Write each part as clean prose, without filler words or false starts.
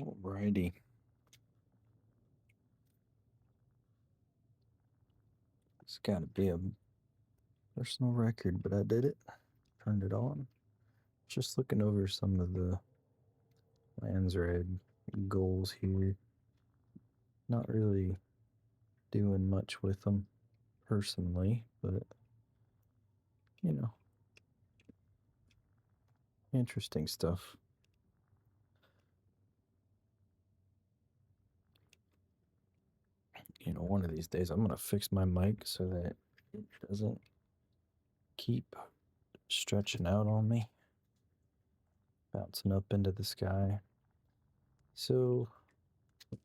Alrighty. It's got to be a personal record, but I did it. Turned it on. Just looking over some of the lands red goals here. Not really doing much with them personally, but interesting stuff. One of these days I'm gonna fix my mic so that it doesn't keep stretching out on me, bouncing up into the sky. So, of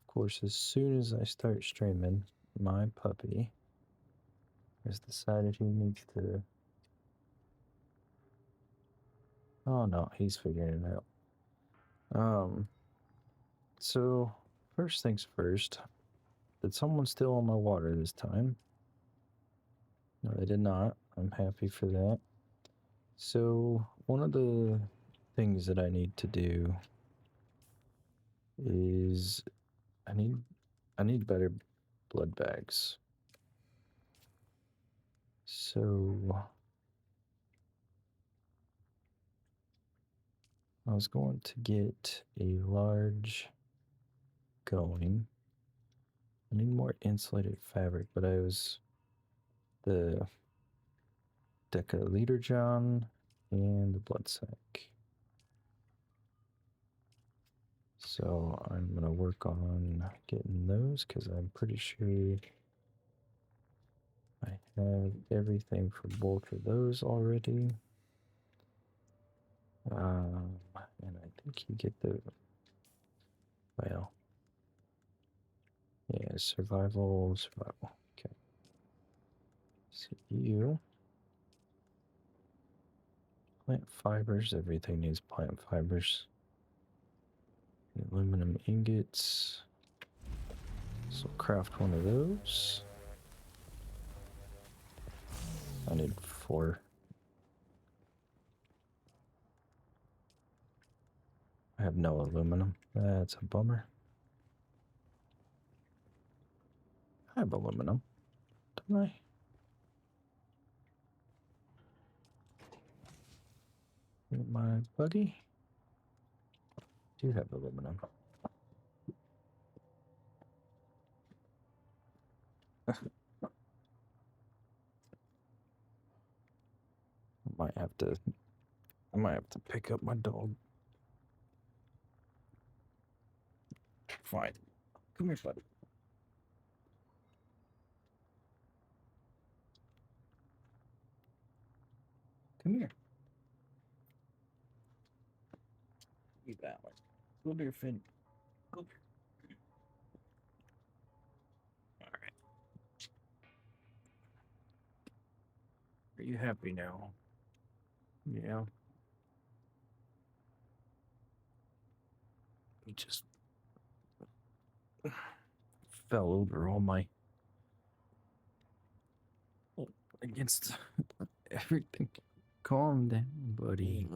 course, as soon as I start streaming, my puppy has decided he needs to. Oh no, he's figuring it out. So first things first, did someone steal all my water this time? No, they did not. I'm happy for that. So one of the things that I need to do is I need better blood bags. So I was going to get a large going. I need more insulated fabric, but I was the decaliter John and the blood sack. So I'm gonna work on getting those because I'm pretty sure I have everything for both of those already. And I think you get the, well, yeah, survival. Okay. So you, plant fibers, everything needs plant fibers. Aluminum ingots. So craft one of those. I need 4. I have no aluminum. That's a bummer. I have aluminum, don't I? My buddy? Do have aluminum. I might have to pick up my dog. Fine. Come here, buddy. Come here. You that way. Go here, Finn. Go here. Alright. Are you happy now? Yeah. He just fell over all my against everything. Calm down, buddy.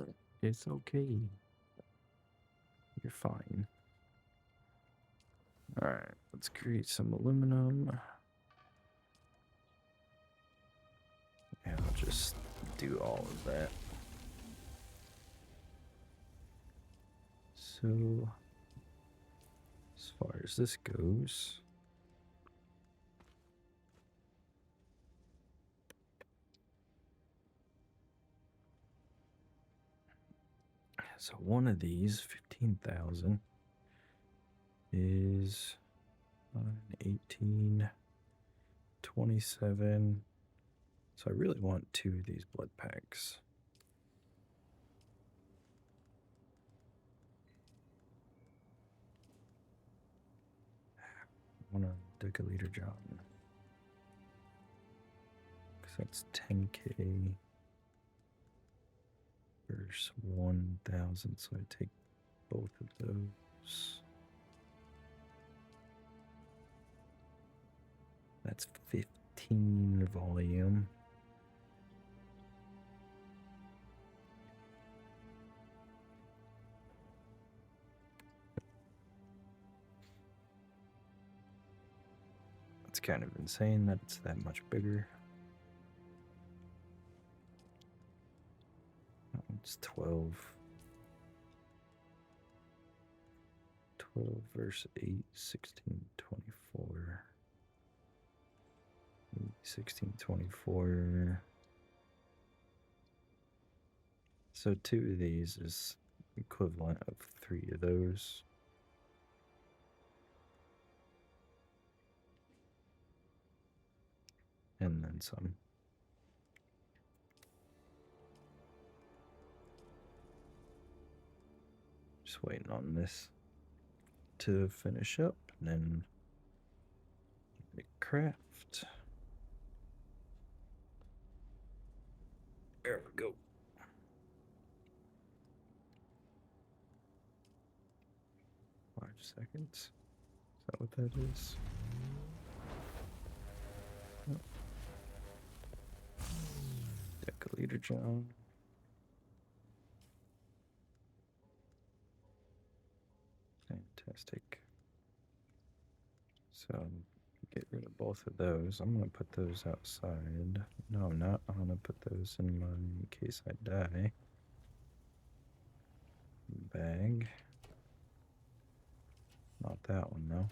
It's okay. You're fine. Alright, let's create some aluminum. And I'll just do all of that. So, as far as this goes, so one of these, 15,000, is 18, 27. So I really want 2 of these blood packs. I want a decaliter John. Because that's 10k versus 1,000. So I take both of those. That's 15 volume. kind of insane that it's that much bigger. It's 12. 12 verse 8, 16, 24. 16, 24. So 2 of these is equivalent of 3 of those. And then some. Just waiting on this to finish up, and then make craft. There we go. 5 seconds. Is that what that is? Oh. Decaleader John. Fantastic. So get rid of both of those. I'm gonna put those outside. No, I'm not. I'm gonna put those in my in case I die bag. Not that one though.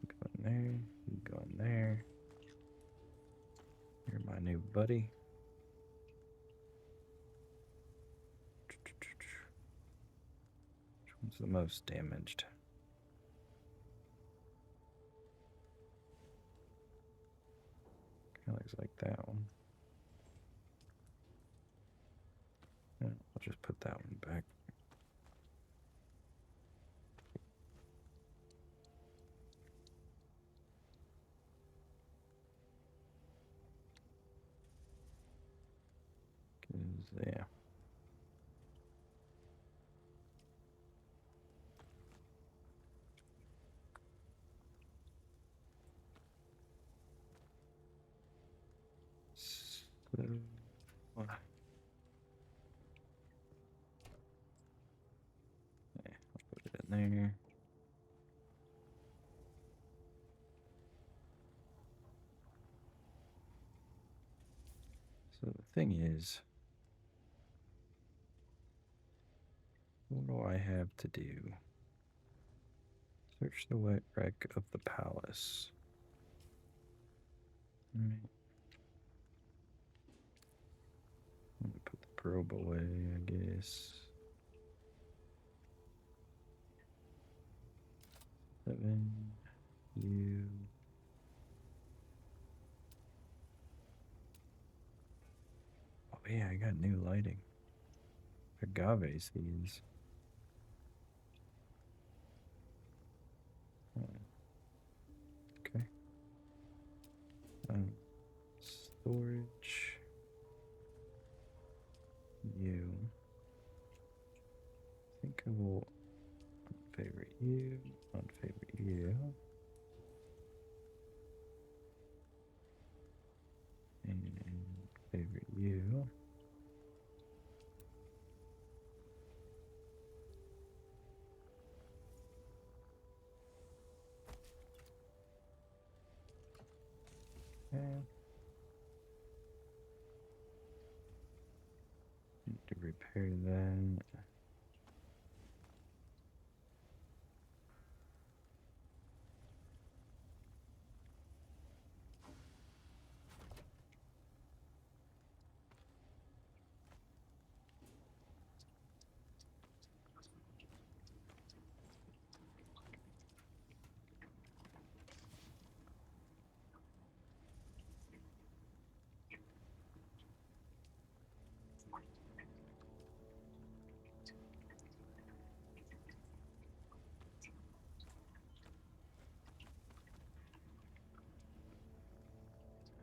Go in there. You go in there. You're my new buddy. Which one's the most damaged? Kind of looks like that one. Yeah, I'll just put that one back. Yeah. So, yeah, I'll put it in there. So the thing is, what do I have to do? Search the wet wreck of the palace. Right. I'm gonna put the probe away, I guess. 7. You. Oh yeah, I got new lighting. Agave seeds. Okay. Storage. You. I think I will unfavorite you. Unfavorite you. And favorite you. Okay. Need to repair that.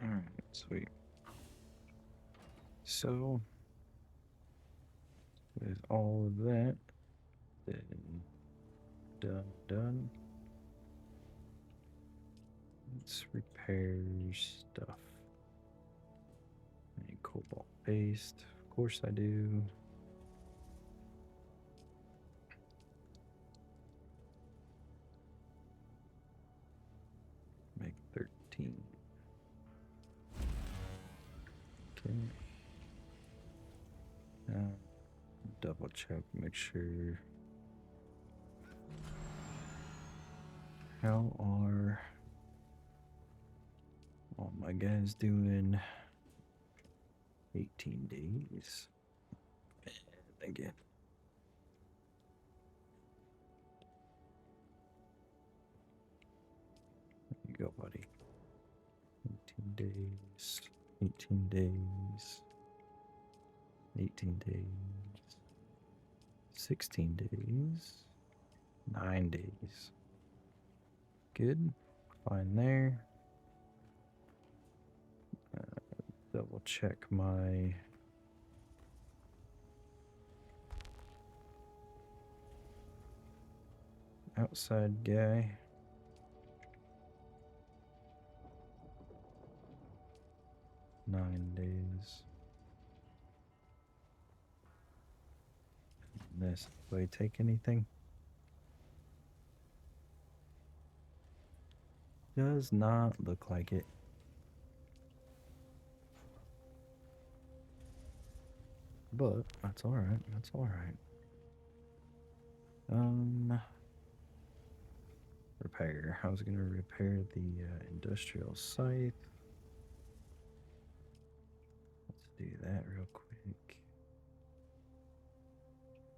Alright, sweet. So, with all of that, then done. Let's repair stuff. I need cobalt paste. Of course I do. 16. Okay. Double check, make sure. How are all my guys doing? 18 days. And again. There you go, buddy. 18 days. 18 days. 18 days. 16 days. 9 days. Good. Fine there. Double check my outside guy. 9 days. This, do I take anything? Does not look like it. But that's alright. That's alright. Repair. I was gonna repair the industrial scythe. Let's do that real quick.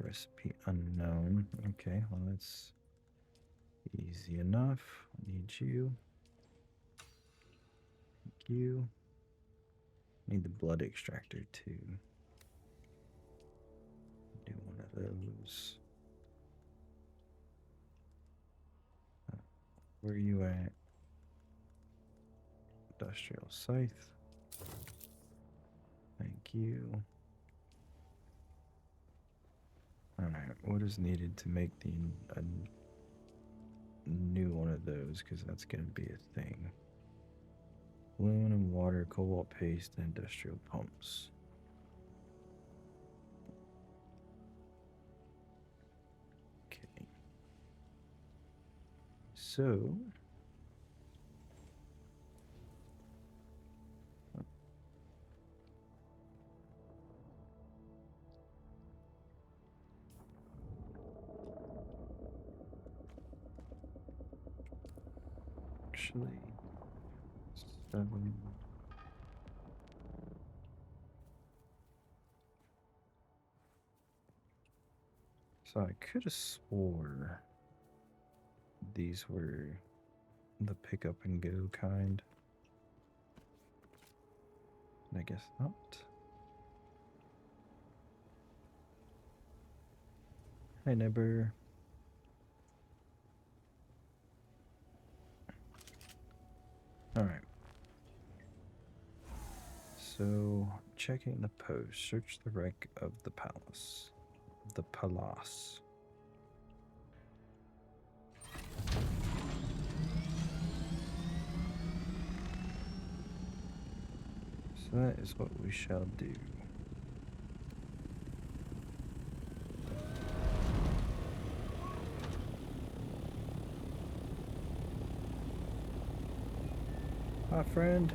Recipe unknown. Okay, well that's easy enough. I need you. Thank you. Need the blood extractor too. Do one of those. Where are you at? Industrial scythe. Thank you. Alright, what is needed to make a new one of those? Because that's going to be a thing. Aluminum, water, cobalt paste, and industrial pumps. Okay. So... actually... 7... So I could have swore these were the pick up and go kind. I guess not. Hi, neighbor. Alright. So, checking the post. Search the wreck of the palace. The palace. So that is what we shall do. Hi, friend.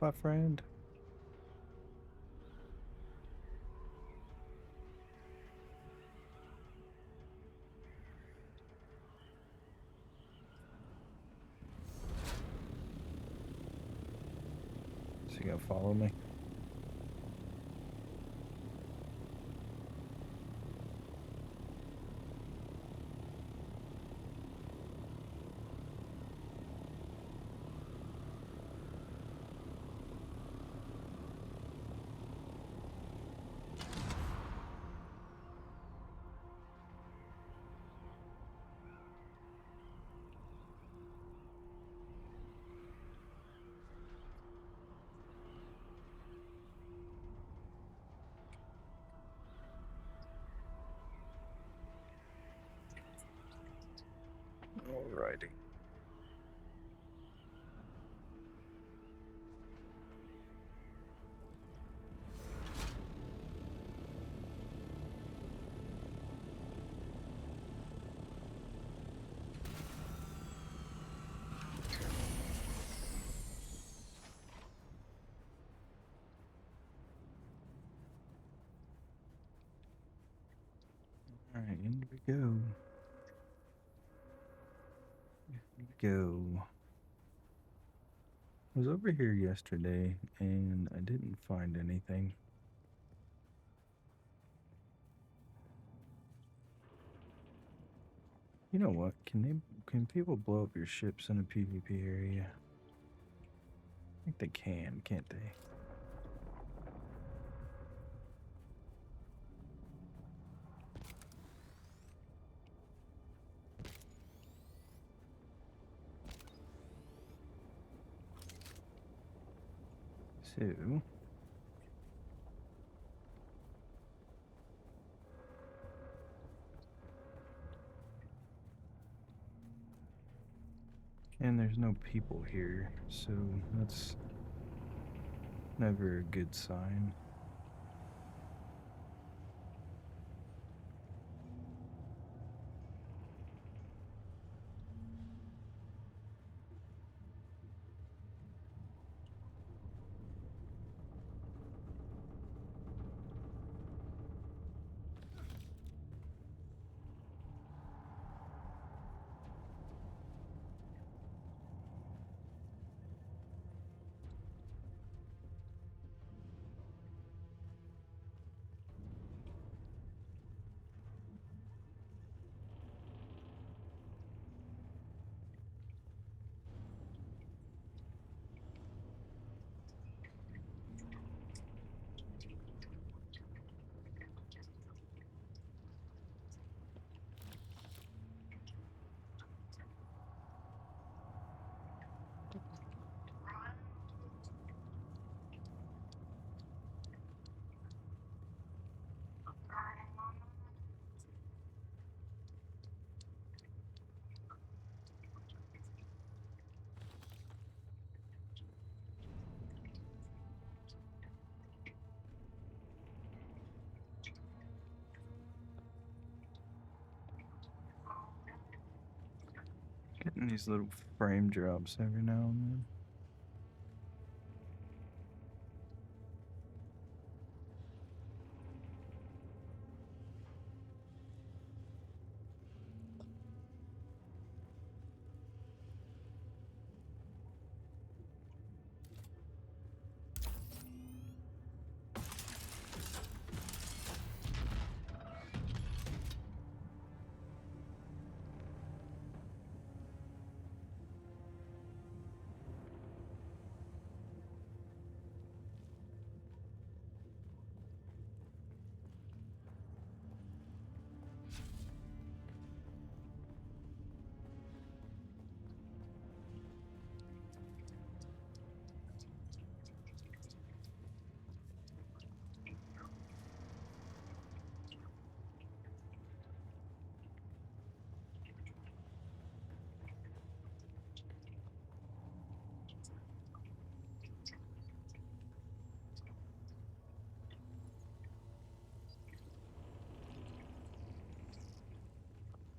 Bye, friend. So you gonna follow me? writing. Alright, in we go. In we go. I was over here yesterday and I didn't find anything. You know what? Can people blow up your ships in a PvP area? I think they can, can't they? So and there's no people here, so that's never a good sign. Getting these little frame drops every now and then.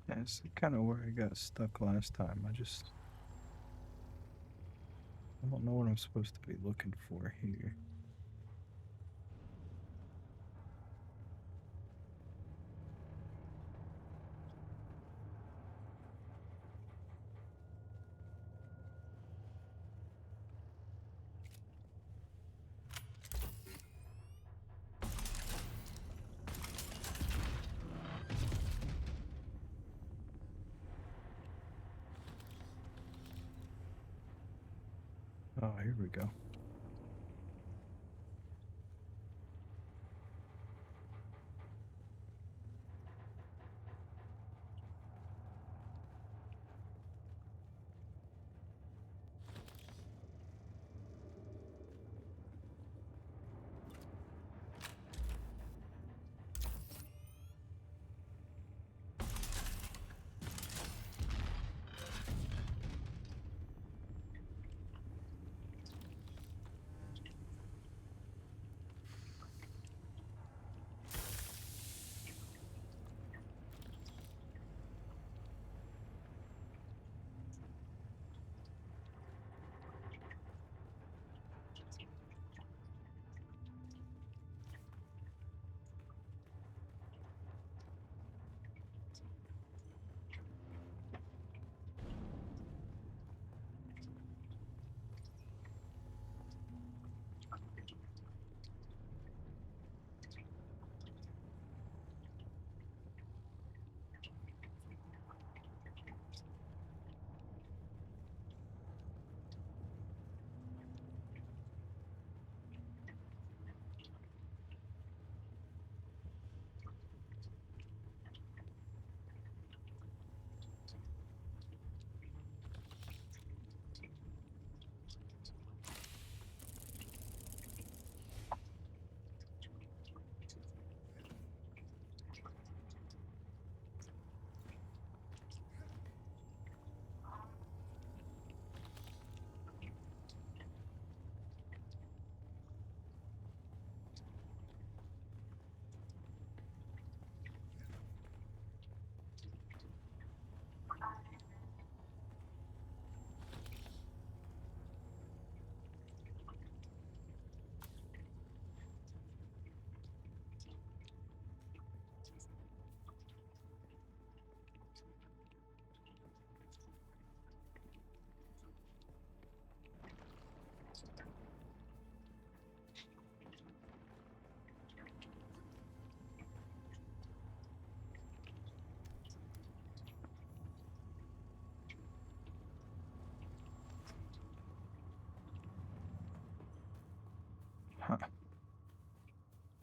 That's kind of where I got stuck last time. I don't know what I'm supposed to be looking for here. Oh, here we go.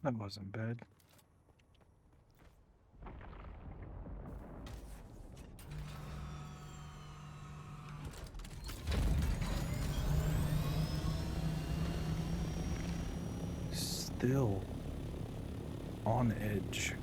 That wasn't bad. Still on edge.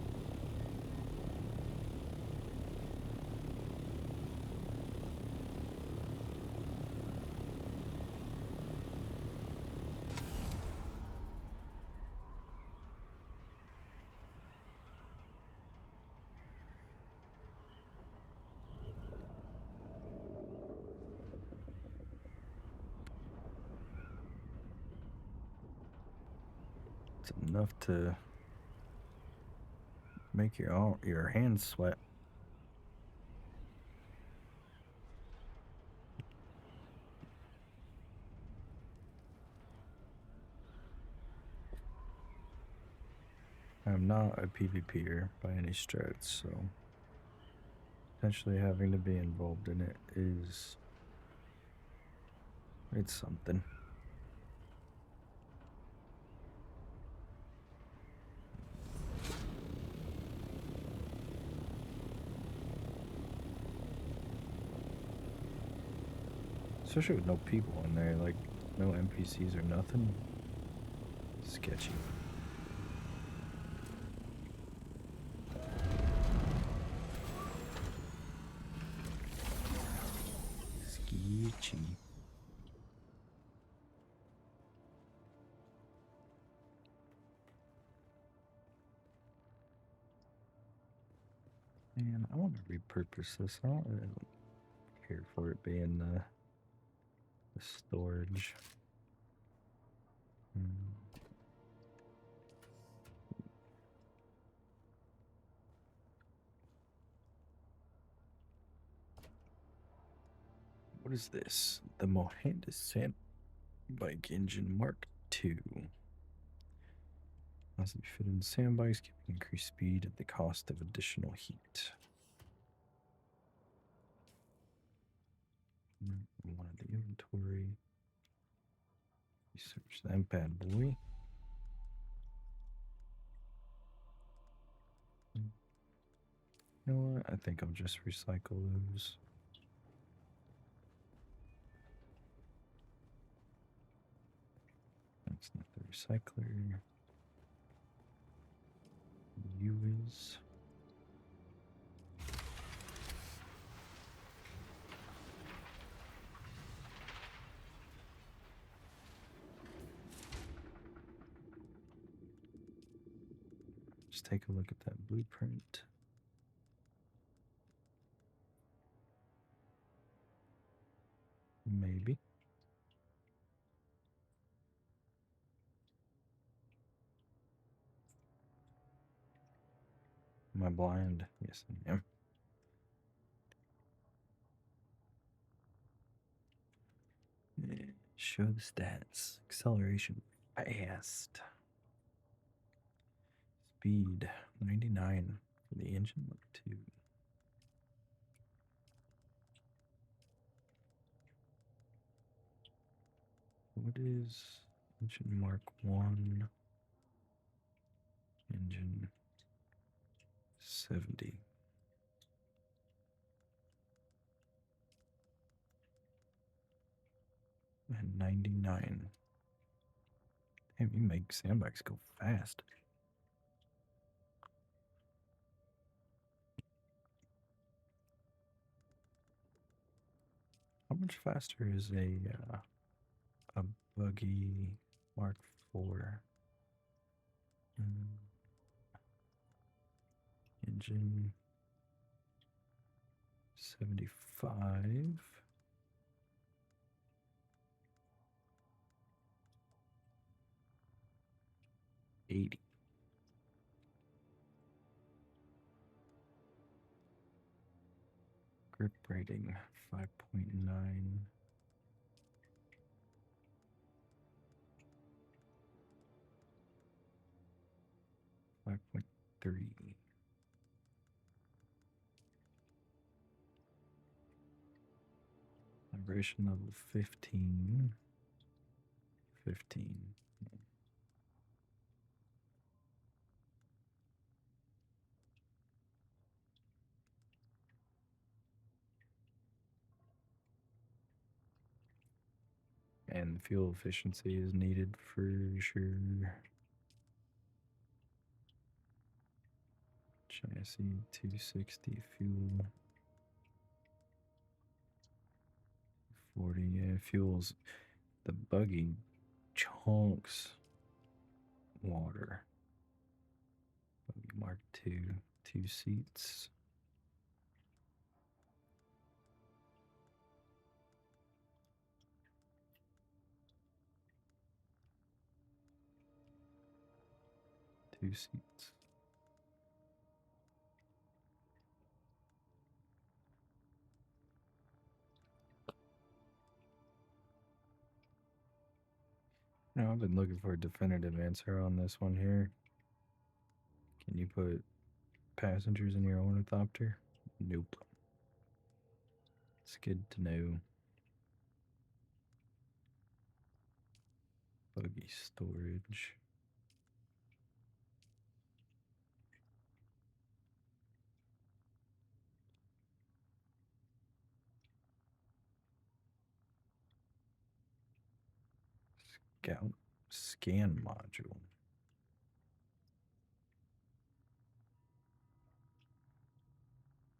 It's enough to make your hands sweat. I'm not a PvPer by any stretch, so potentially having to be involved in it it's something. Especially with no people in there, like no NPCs or nothing. Sketchy. Sketchy. Man, I want to repurpose this. I don't care for it being the storage. What is this? The Mohandas Sandbike Engine Mark II. Must be fitted in sandbikes, can increase speed at the cost of additional heat. One of the inventory. Research that bad boy. You know what? I think I'll just recycle those. That's not the recycler. You is. Just take a look at that blueprint. Maybe. Am I blind? Yes, I am. Show the stats. Acceleration fast. Speed 99 for the engine Mark II. What is engine Mark 1? Engine 70. And 99. Damn, you make sandbags go fast. How much faster is a buggy Mark IV? Engine 75. 80. Grip rating 5.9. 5.3. Vibration level 15. 15. the fuel efficiency is needed for sure. Chassis 260 fuel. 40, yeah, fuels. The buggy chunks water. Buggy Mark II, 2 seats. Two seats. No, I've been looking for a definitive answer on this one here. Can you put passengers in your ornithopter? Nope. It's good to know. Buggy storage. Scout scan module.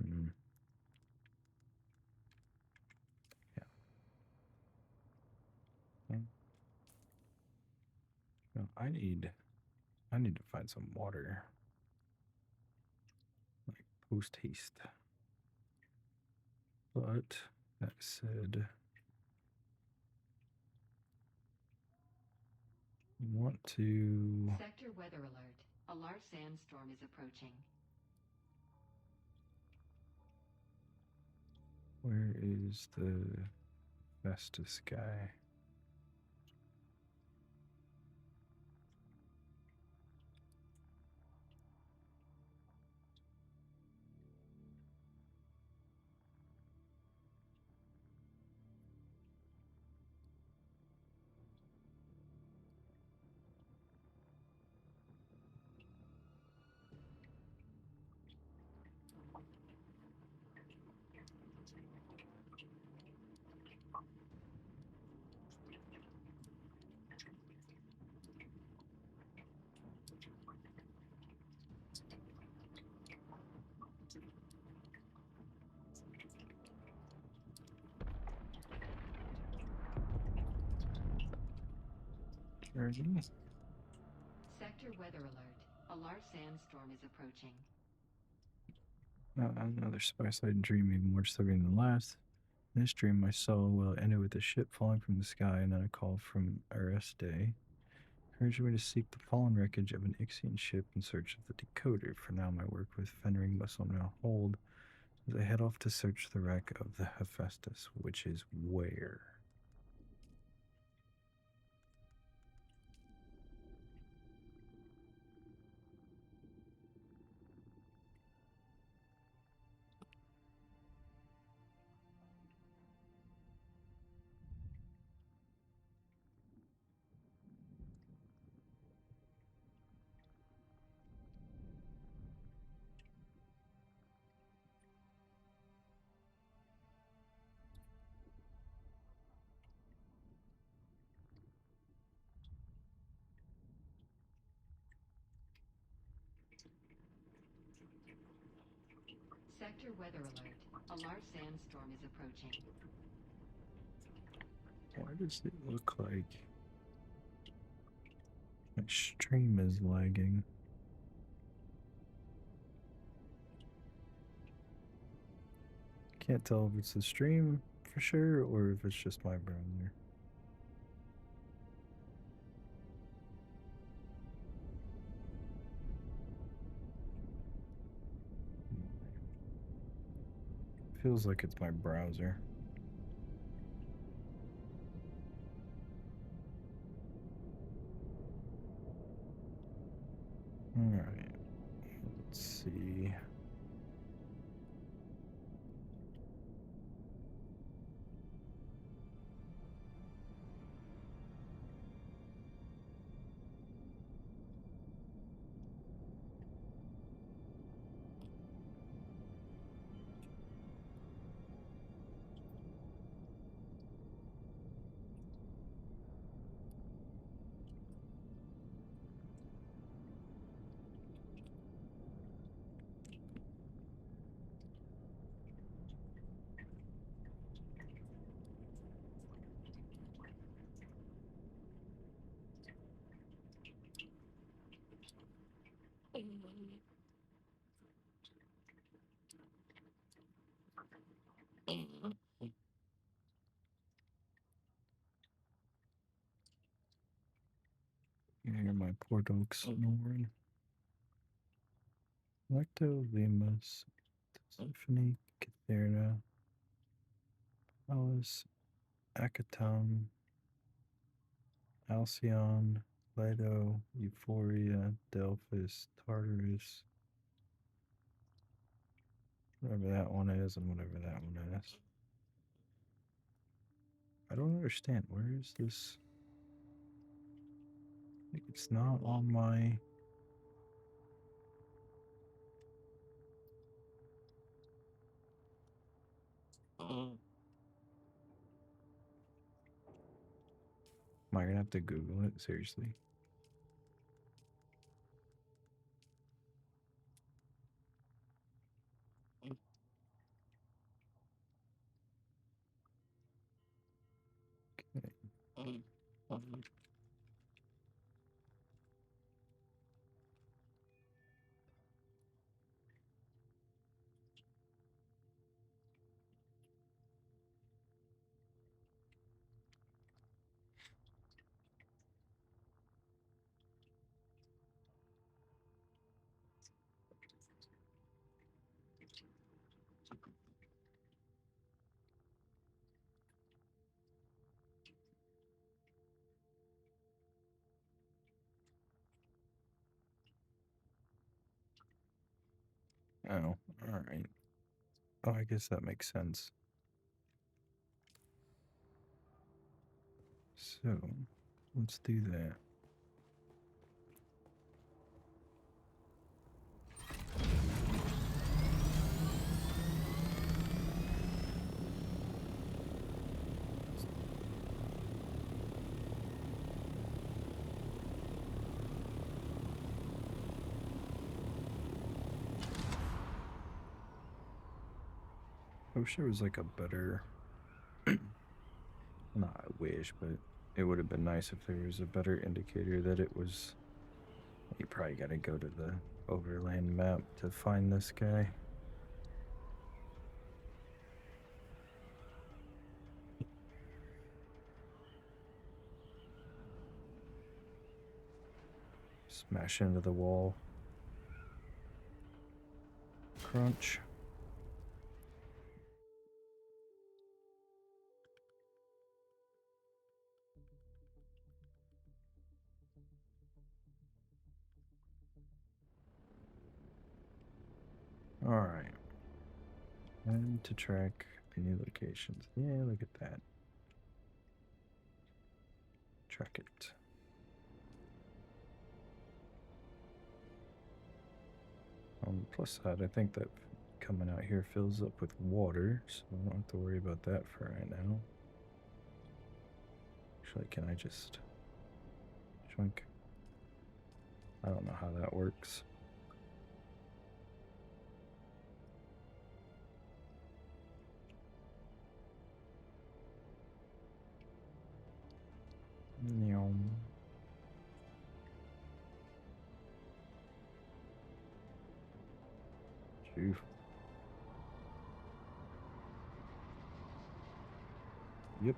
Hmm. Yeah. Okay. Well, I need to find some water. Like post haste. But that said, I want to. Sector weather alert. A large sandstorm is approaching. Where is the Festus guy? Journey? Sector weather alert. A large sandstorm is approaching. Another spy-side dream even more disturbing than the last. In this dream, my soul will ended with a ship falling from the sky and then a call from Areste, encouraging me to seek the fallen wreckage of an Ixian ship in search of the decoder. For now, my work with Fenring must on hold as I head off to search the wreck of the Hephaestus, which is where? Sector weather alert. A large sandstorm is approaching. Why does it look like my stream is lagging? Can't tell if it's the stream for sure or if it's just my browser. Feels like it's my browser. Alright. Let's see. I hear my poor dog snoring. Lacto-Lemus, Stephanie, Catherina, Alice, Akaton, Alcyon, Lido, Euphoria, Delphus, Tartarus, whatever that one is, and whatever that one is. I don't understand. Where is this? Like, it's not on my. Am I gonna have to Google it? Seriously? Okay. Oh, all right. Oh, I guess that makes sense. So, let's do that. I wish there was like a better. Not I wish, but it would have been nice if there was a better indicator that it was. You probably got to go to the overland map to find this guy. Smash into the wall. Crunch. All right. And to track new locations. Yeah, look at that. Track it. On the plus side, I think that coming out here fills up with water, so I don't have to worry about that for right now. Actually, can I just shrink? I don't know how that works. Yum. Phew. Yep.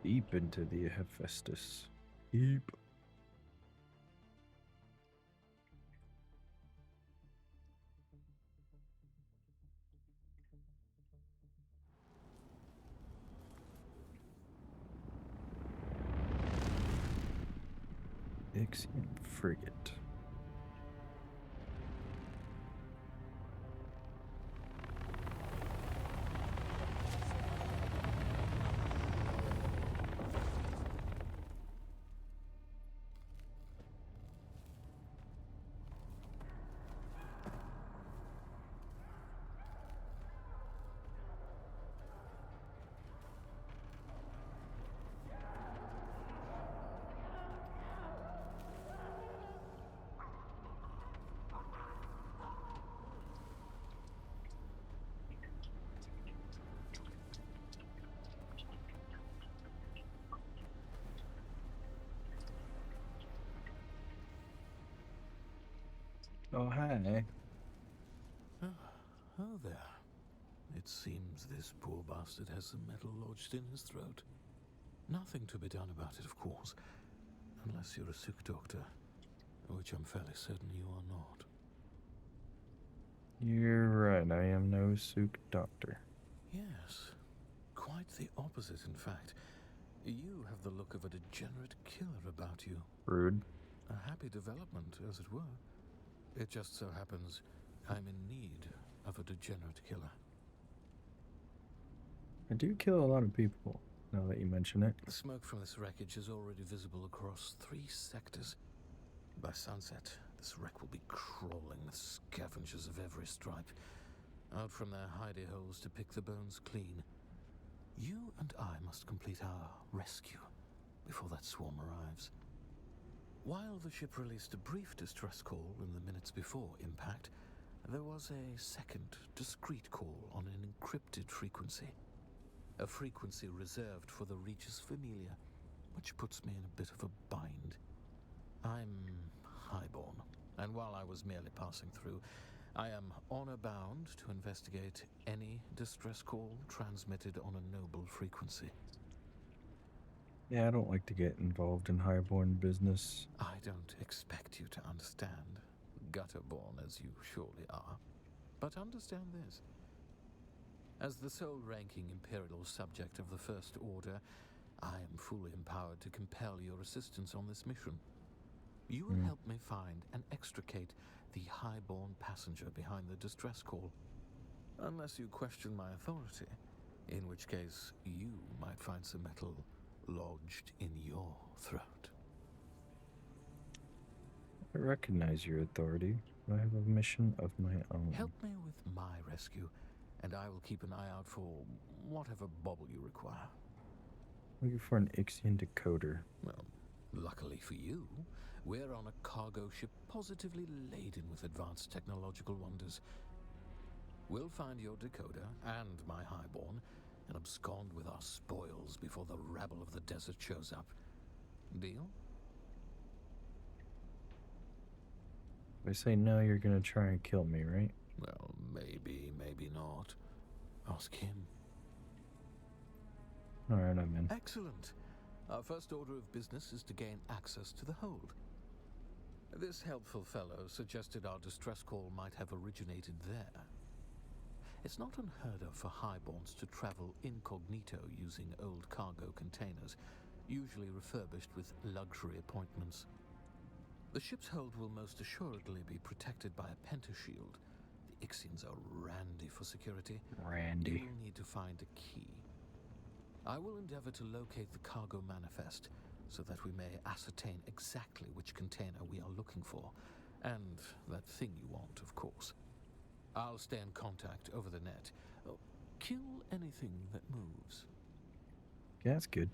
Deep into the Hephaestus. Deep. Ixian frigate. Oh, hi. Oh, there. It seems this poor bastard has some metal lodged in his throat. Nothing to be done about it, of course. Unless you're a Suk doctor, which I'm fairly certain you are not. You're right, I am no Suk doctor. Yes, quite the opposite, in fact. You have the look of a degenerate killer about you. Rude. A happy development, as it were. It just so happens I'm in need of a degenerate killer. I do kill a lot of people, now that you mention it. The smoke from this wreckage is already visible across 3 sectors. By sunset, this wreck will be crawling with scavengers of every stripe, out from their hidey holes to pick the bones clean. You and I must complete our rescue before that swarm arrives. While the ship released a brief distress call in the minutes before impact, there was a second, discreet call on an encrypted frequency. A frequency reserved for the Regis Familia, which puts me in a bit of a bind. I'm highborn, and while I was merely passing through, I am honor-bound to investigate any distress call transmitted on a noble frequency. Yeah, I don't like to get involved in highborn business. I don't expect you to understand, gutter-born as you surely are, but understand this. As the sole-ranking Imperial subject of the First Order, I am fully empowered to compel your assistance on this mission. You will help me find and extricate the highborn passenger behind the distress call. Unless you question my authority, in which case you might find some metal lodged in your throat. I recognize your authority. I have a mission of my own. Help me with my rescue, and I will keep an eye out for whatever bauble you require. Looking for an Ixian decoder. Well, luckily for you, we're on a cargo ship positively laden with advanced technological wonders. We'll find your decoder and my highborn and abscond with our spoils before the rabble of the desert shows up. Deal? If I say no, you're gonna try and kill me, right? Well, maybe, maybe not. Ask him. Alright, I'm in. Excellent. Our first order of business is to gain access to the hold. This helpful fellow suggested our distress call might have originated there. It's not unheard of for highborns to travel incognito using old cargo containers, usually refurbished with luxury appointments. The ship's hold will most assuredly be protected by a pentashield. The Ixians are randy for security. Randy. You will need to find a key. I will endeavor to locate the cargo manifest so that we may ascertain exactly which container we are looking for, and that thing you want, of course. I'll stay in contact over the net. Kill anything that moves. Yeah, that's good.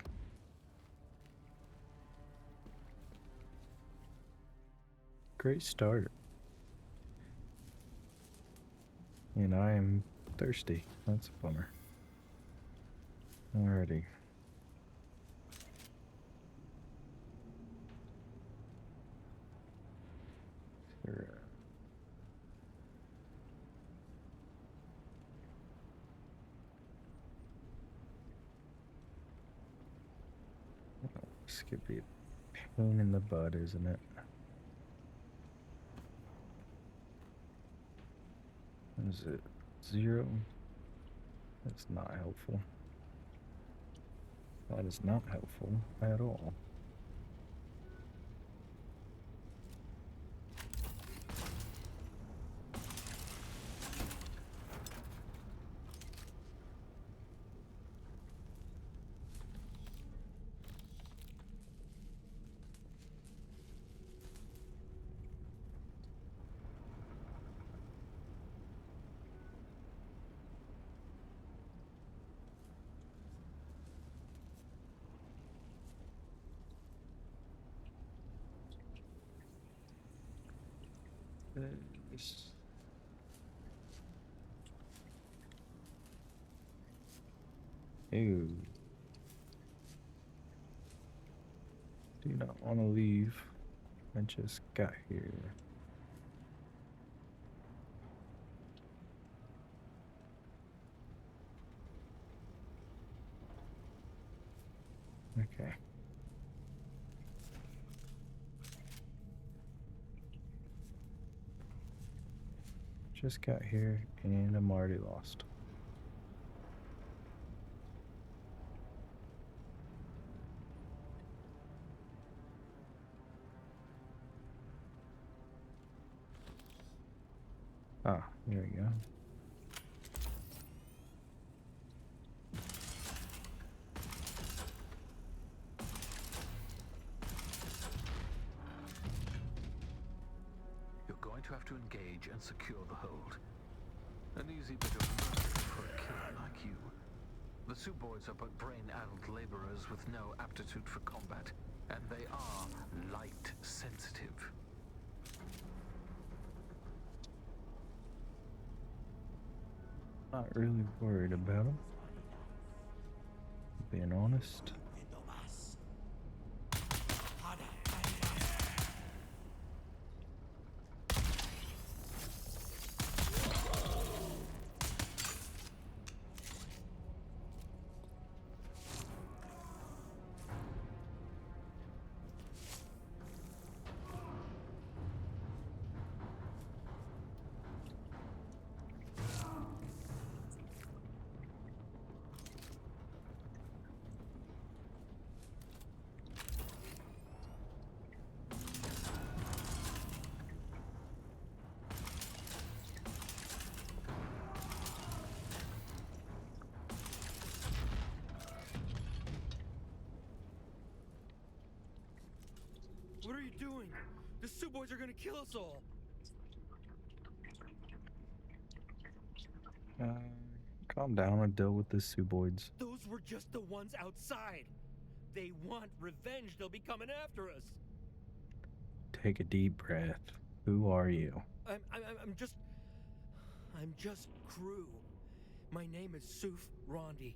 Great start. And I am thirsty. That's a bummer. Alrighty. Sure. This could be a pain in the butt, isn't it? Is it 0? That's not helpful. That is not helpful at all. This. Ew. Do not want to leave. I just got here. Okay. Just got here and I'm already lost. Ah, there we go. You're going to have to engage and secure the hold. An easy bit of murder for a killer like you. The Suboids are but brain-addled laborers with no aptitude for combat, and they are light sensitive. Not really worried about them. Being honest. What are you doing? The Suboids are gonna kill us all! Calm down and deal with the Suboids. Those were just the ones outside! They want revenge, they'll be coming after us! Take a deep breath. Who are you? I'm just crew. My name is Suf Rondi.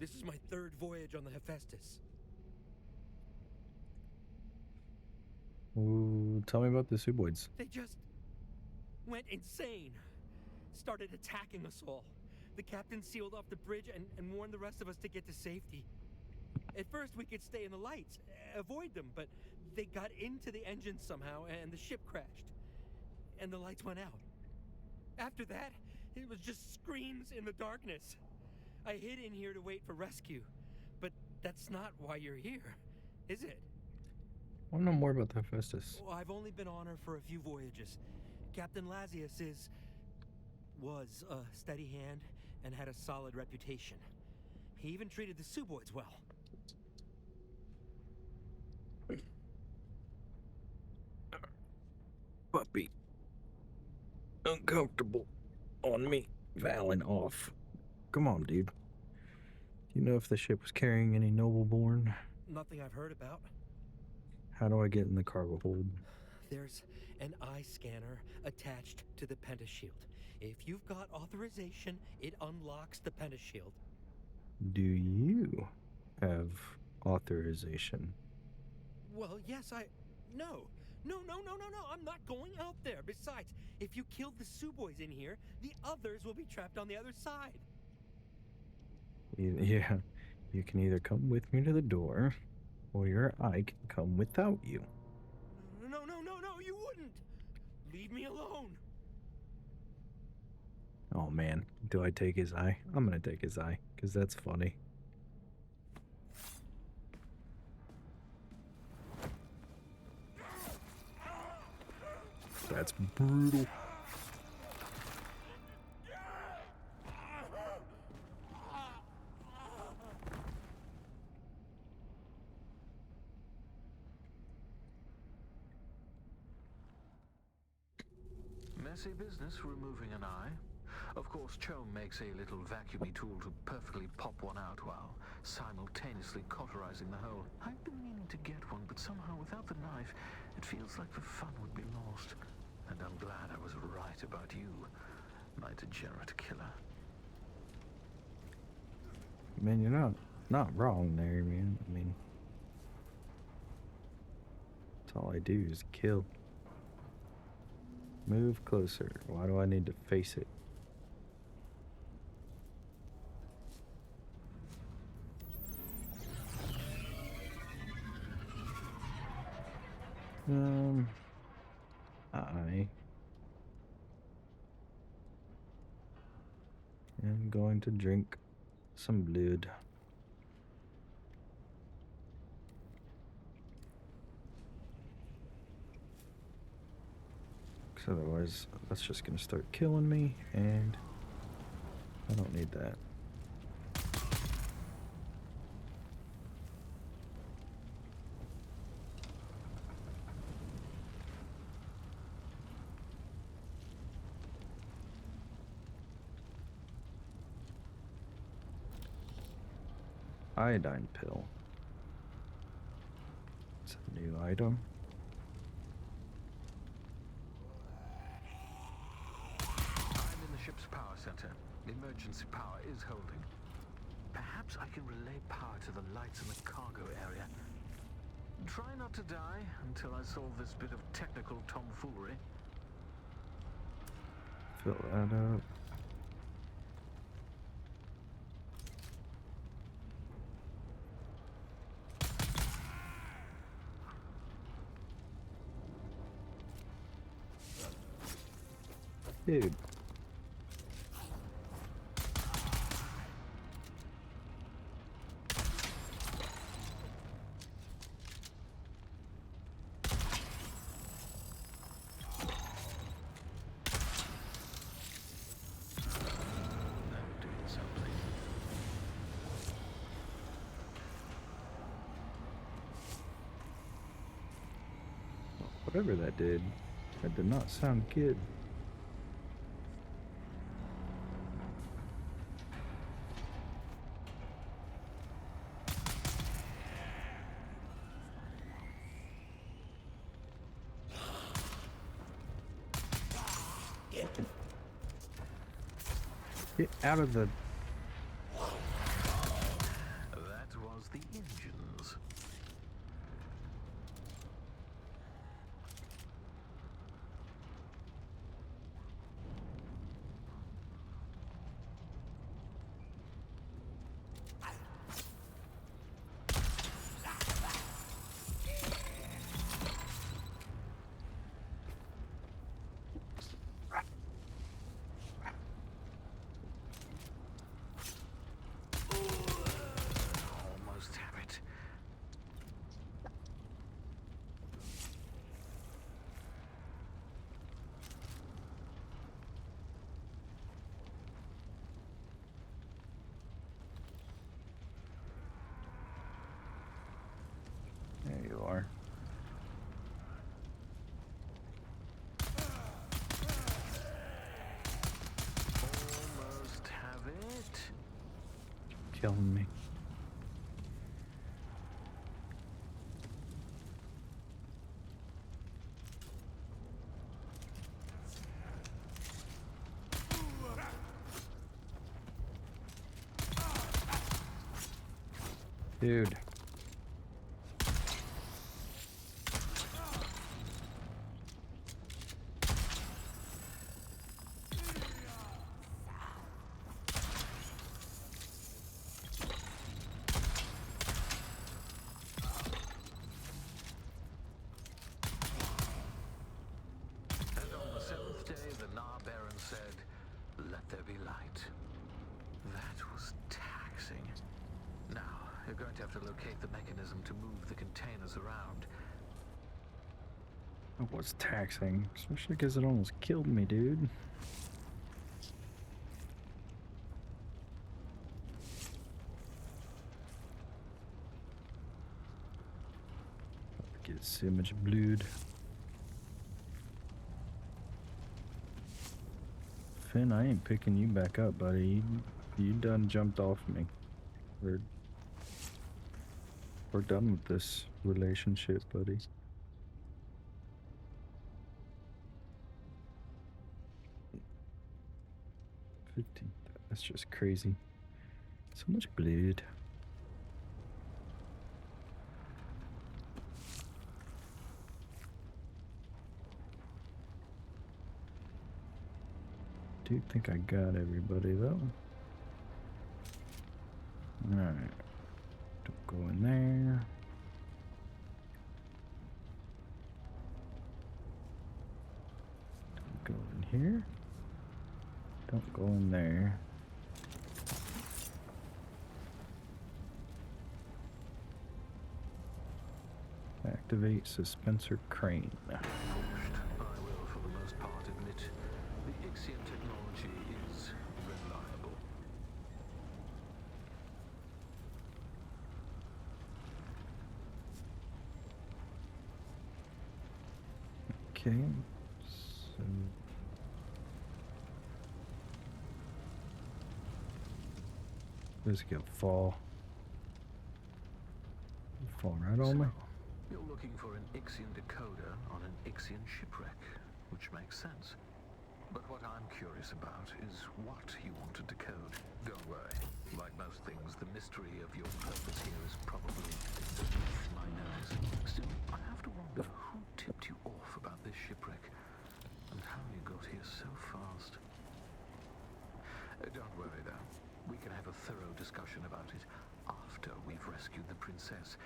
This is my 3rd voyage on the Hephaestus. Ooh, tell me about the Suboids. They just went insane. Started attacking us all. The captain sealed off the bridge and warned the rest of us to get to safety. At first we could stay in the lights, avoid them, but they got into the engine somehow and the ship crashed. And the lights went out. After that, it was just screams in the darkness. I hid in here to wait for rescue. But that's not why you're here, is it? I want to know more about the Hephaestus. Well, I've only been on her for a few voyages. Captain Lazius was a steady hand and had a solid reputation. He even treated the Suboids well. Puppy. Uncomfortable on me. Valen off. Come on, dude. Do you know if the ship was carrying any noble-born? Nothing I've heard about. How do I get in the cargo hold? There's an eye scanner attached to the pentashield. If you've got authorization, it unlocks the pentashield. Do you have authorization? Well, yes, No, I'm not going out there. Besides, if you kill the Suboids in here, the others will be trapped on the other side. Yeah, you can either come with me to the door, or your eye can come without you. No, you wouldn't! Leave me alone! Oh man, do I take his eye? I'm gonna take his eye, because that's funny. That's brutal. Messy business removing an eye. Of course, Cho makes a little vacuumy tool to perfectly pop one out while simultaneously cauterizing the hole. I've been meaning to get one, but somehow without the knife, it feels like the fun would be lost. And I'm glad I was right about you, my degenerate killer. Man, you're not wrong there, man. I mean, that's all I do is kill. Move closer. Why do I need to face it? I I'm going to drink some blood. Because otherwise, that's just going to start killing me, and I don't need that. Iodine pill. It's a new item. I'm in the ship's power center. Emergency power is holding. Perhaps I can relay power to the lights in the cargo area. Try not to die until I solve this bit of technical tomfoolery. Fill that up. Dude. Whatever that did not sound good. Get out of the... That was the engines. Almost have it. There you are. Almost have it. Killing me. Dude. And on the seventh day, the Nar Baron said, "Let there be light." That was taxing. Now, you're going to have to locate the mechanism to move the containers around. It was taxing, especially because it almost killed me, dude. Get so much blood. Finn, I ain't picking you back up, buddy. You done jumped off me. We're done with this relationship, buddy. 15. That's just crazy. So much blood. Do think I got everybody though. Alright. Don't go in there. Don't go in here. Don't go in there. Activate suspensor crane. Pushed, I will, for the most part, admit the Ixian technology is reliable. Okay. So this gonna fall. Fall right on me. You're looking for an Ixian decoder on an Ixian shipwreck, which makes sense. But what I'm curious about is what you want to decode. Don't worry. Like most things, the mystery of your purpose here is probably beneath my notice. Still, I have to wonder who tipped you off about this shipwreck and how you got here so fast. Don't worry, though. We can have a thorough discussion about it after we've rescued the princess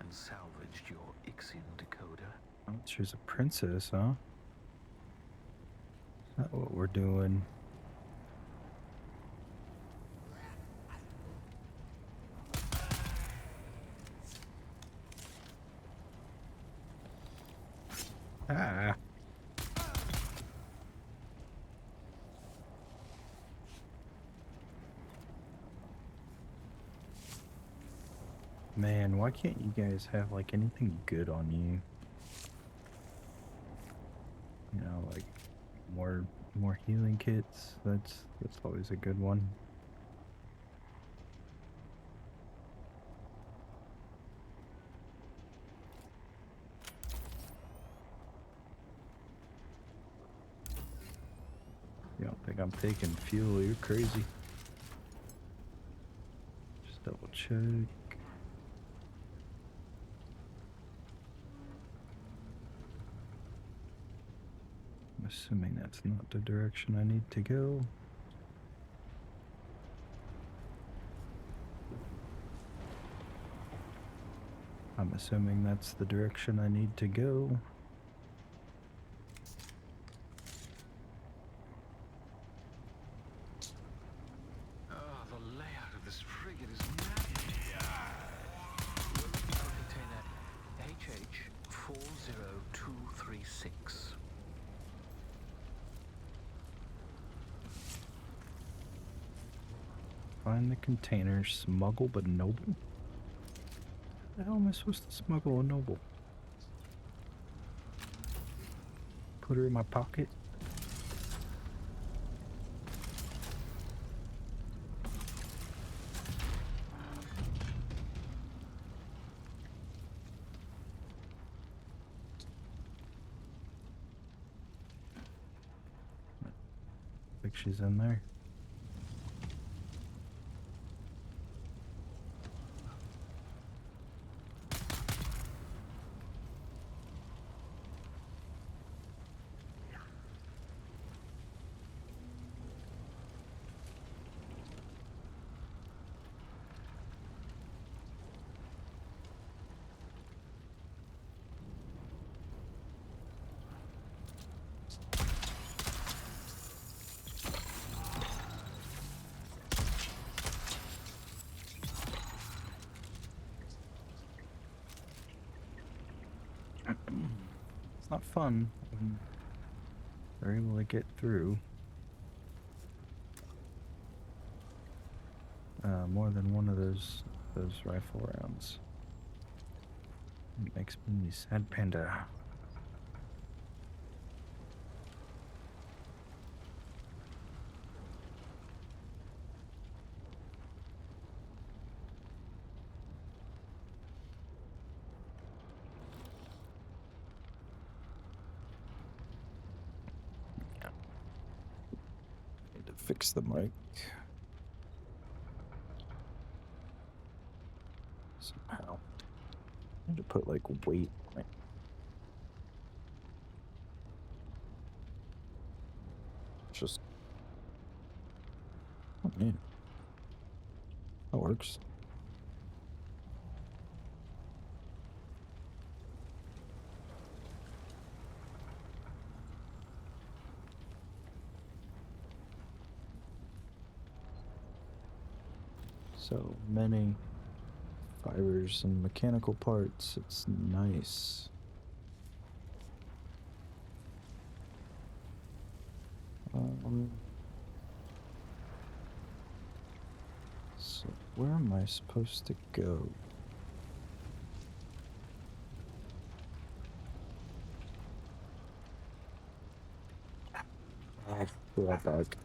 and salvaged your Ixian decoder. Oh, she's a princess, huh? Is that what we're doing? Ah. Man, why can't you guys have like anything good on you? You know, like more healing kits. That's always a good one. You don't think I'm taking fuel? You're crazy. Just double check. I'm assuming that's not the direction I need to go. I'm assuming that's the direction I need to go. The layout of this frigate is magic. We're looking for container HH40236. Find the container, smuggle but noble? How the hell am I supposed to smuggle a noble? Put her in my pocket? I think she's in there. It's not fun when they're able to get through more than one of those rifle rounds. It makes me sad, panda. Need to fix the mic somehow. I need to put like weight on it. Just, oh man, that works. So many fibers and mechanical parts. It's nice. So where am I supposed to go? I feel back.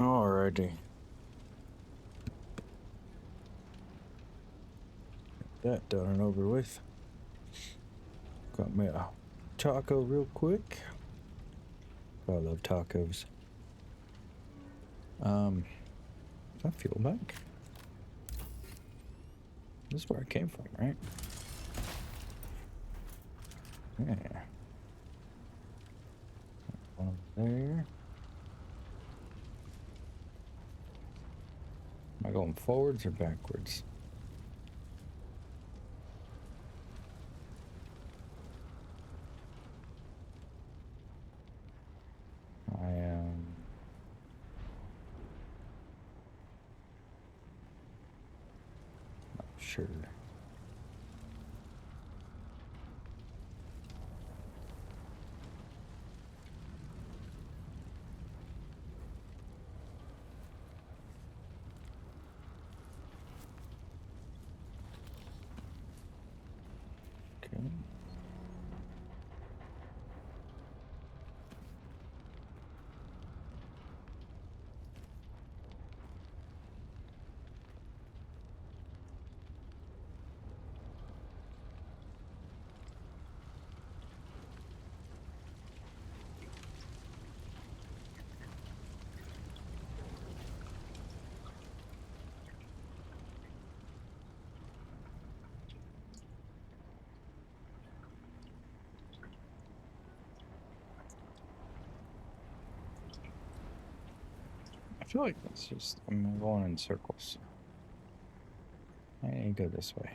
Alrighty. That done and over with. Got me a taco real quick. I love tacos. Is that fuel back? This is where I came from, right? Yeah. One there. Am I going forwards or backwards? sure. Okay. I feel like that's just, I'm going in circles. I need to go this way.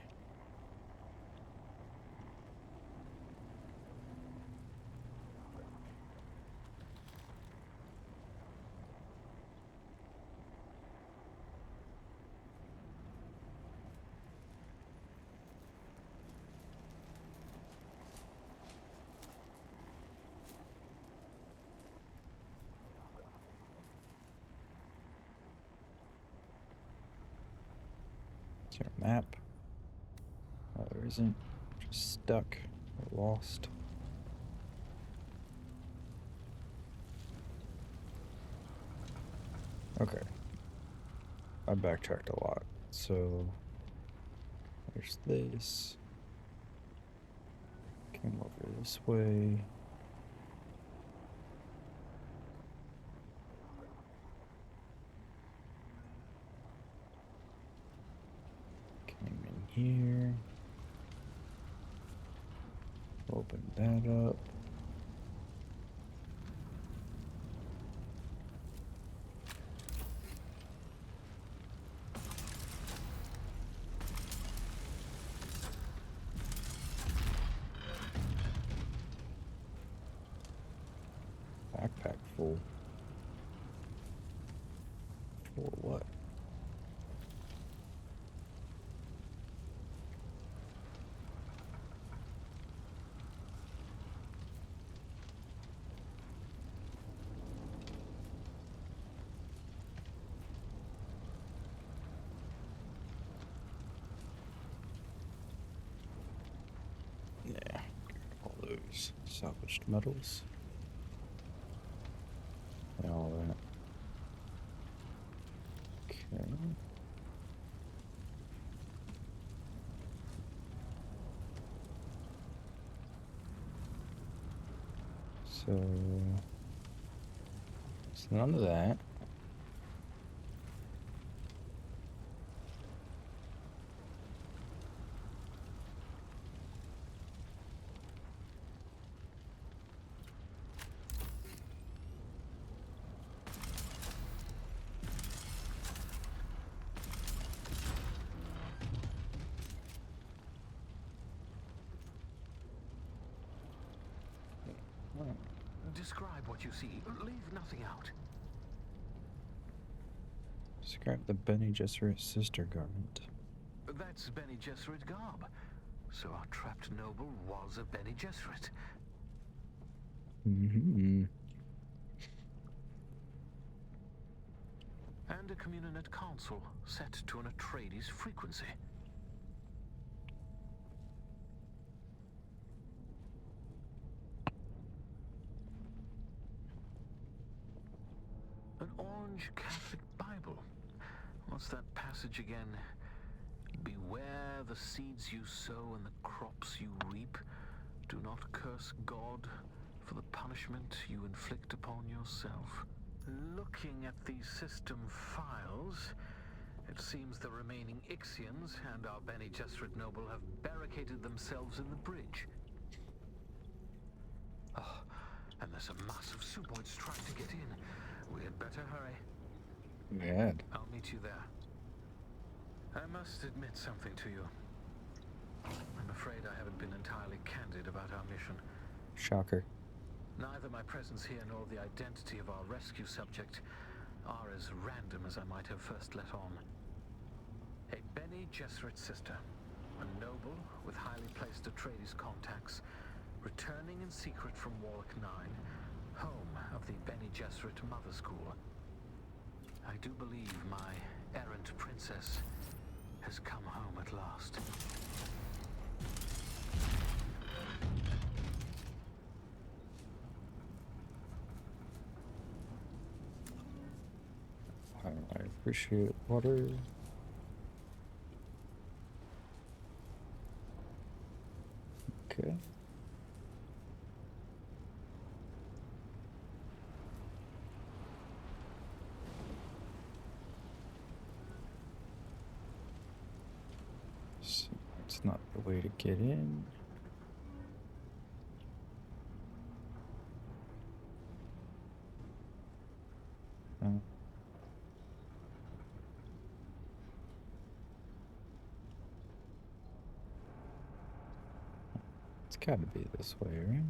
Is there a map? Oh, there isn't. Just stuck or lost. Okay. I backtracked a lot. So there's this. Came over this way. Came in here. Open that up. Backpack full. For what? Yeah, all those salvaged metals. And all that. Okay. So it's none of that. Describe what you see. Leave nothing out. Describe the Bene Gesserit sister garment. That's Bene Gesserit garb. So our trapped noble was a Bene Gesserit. Mm-hmm. And a Communinet console set to an Atreides frequency. An orange Catholic Bible. What's that passage again? Beware the seeds you sow and the crops you reap. Do not curse God for the punishment you inflict upon yourself. Looking at the system files, it seems the remaining Ixians and our Bene Gesserit noble have barricaded themselves in the bridge. Oh, and there's a mass of Suboids trying to get in. We had better hurry. Bad. I'll meet you there. I must admit something to you. I'm afraid I haven't been entirely candid about our mission. Shocker. Neither my presence here nor the identity of our rescue subject are as random as I might have first let on. A Bene Gesserit sister, a noble with highly placed Atreides contacts, returning in secret from Warwick 9, home of the Bene Gesserit Mother School. I do believe my errant princess has come home at last. I appreciate water. Okay. So it's not the way to get in. It's gotta be this way, right?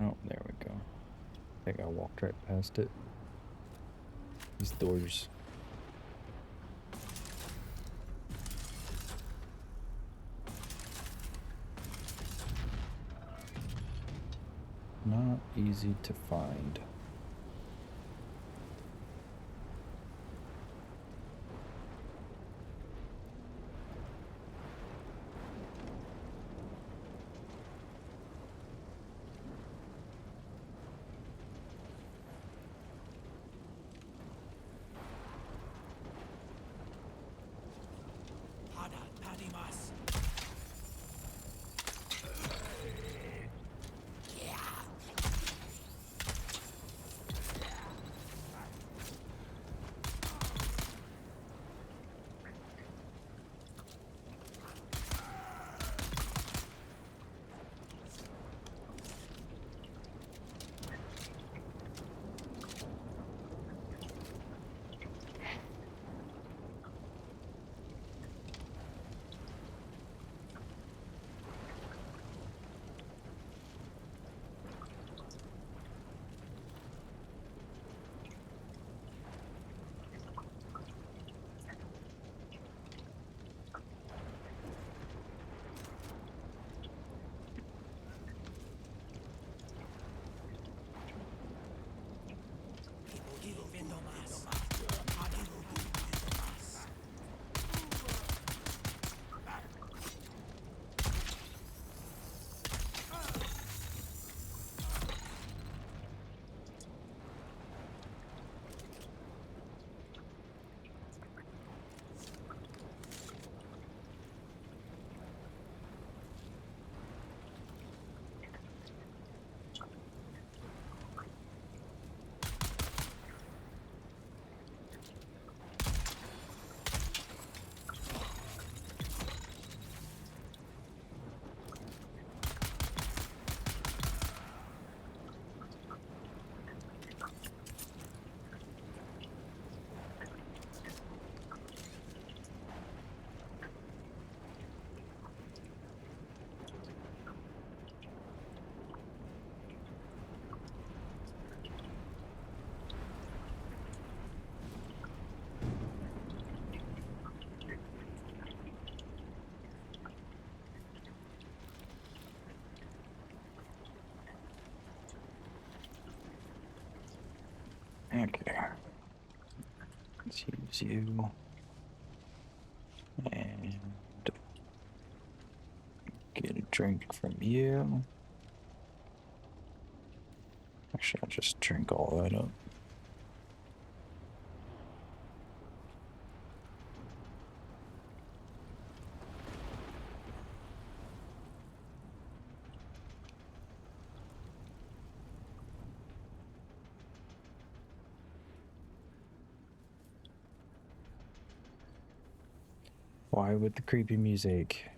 Oh, there we go. I think I walked right past it. These doors. Not easy to find. Okay. Let's use you. And get a drink from you. Actually, I'll just drink all that up. Why with the creepy music?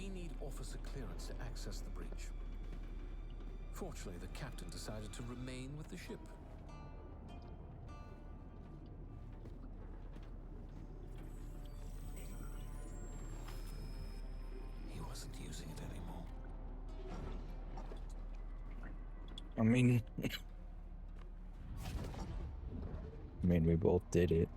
We need officer clearance to access the breach. Fortunately, the captain decided to remain with the ship. He wasn't using it anymore. I mean, we both did it.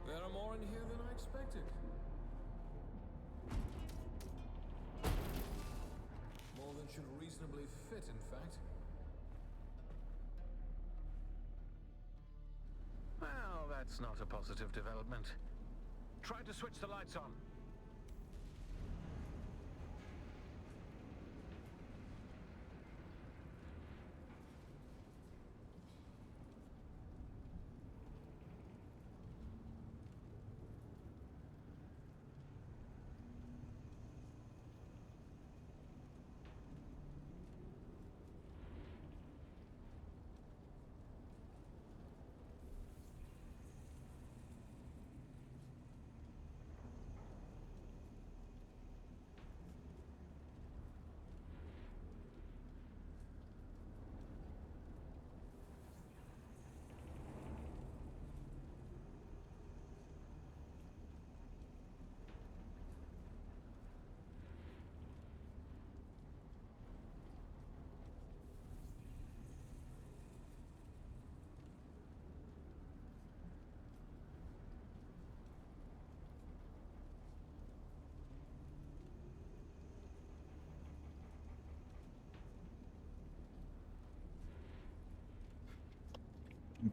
There are more in here than I expected. More than should reasonably fit, in fact. Well, that's not a positive development. Try to switch the lights on.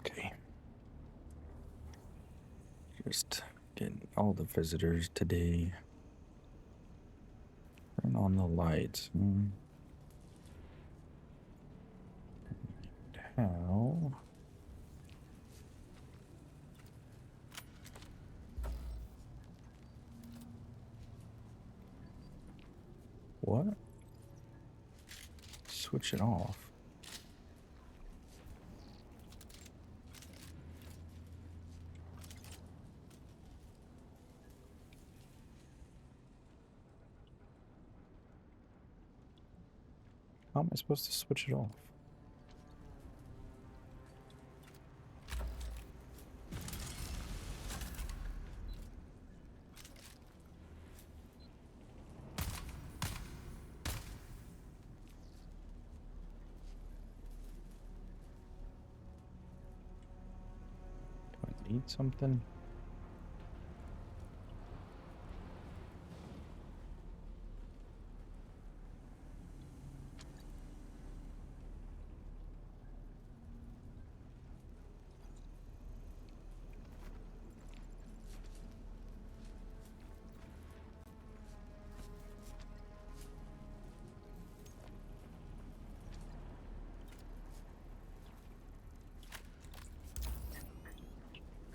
Okay. Just get all the visitors today. Turn on the lights. How? What? Switch it off. How am I supposed to switch it off? Do I need something?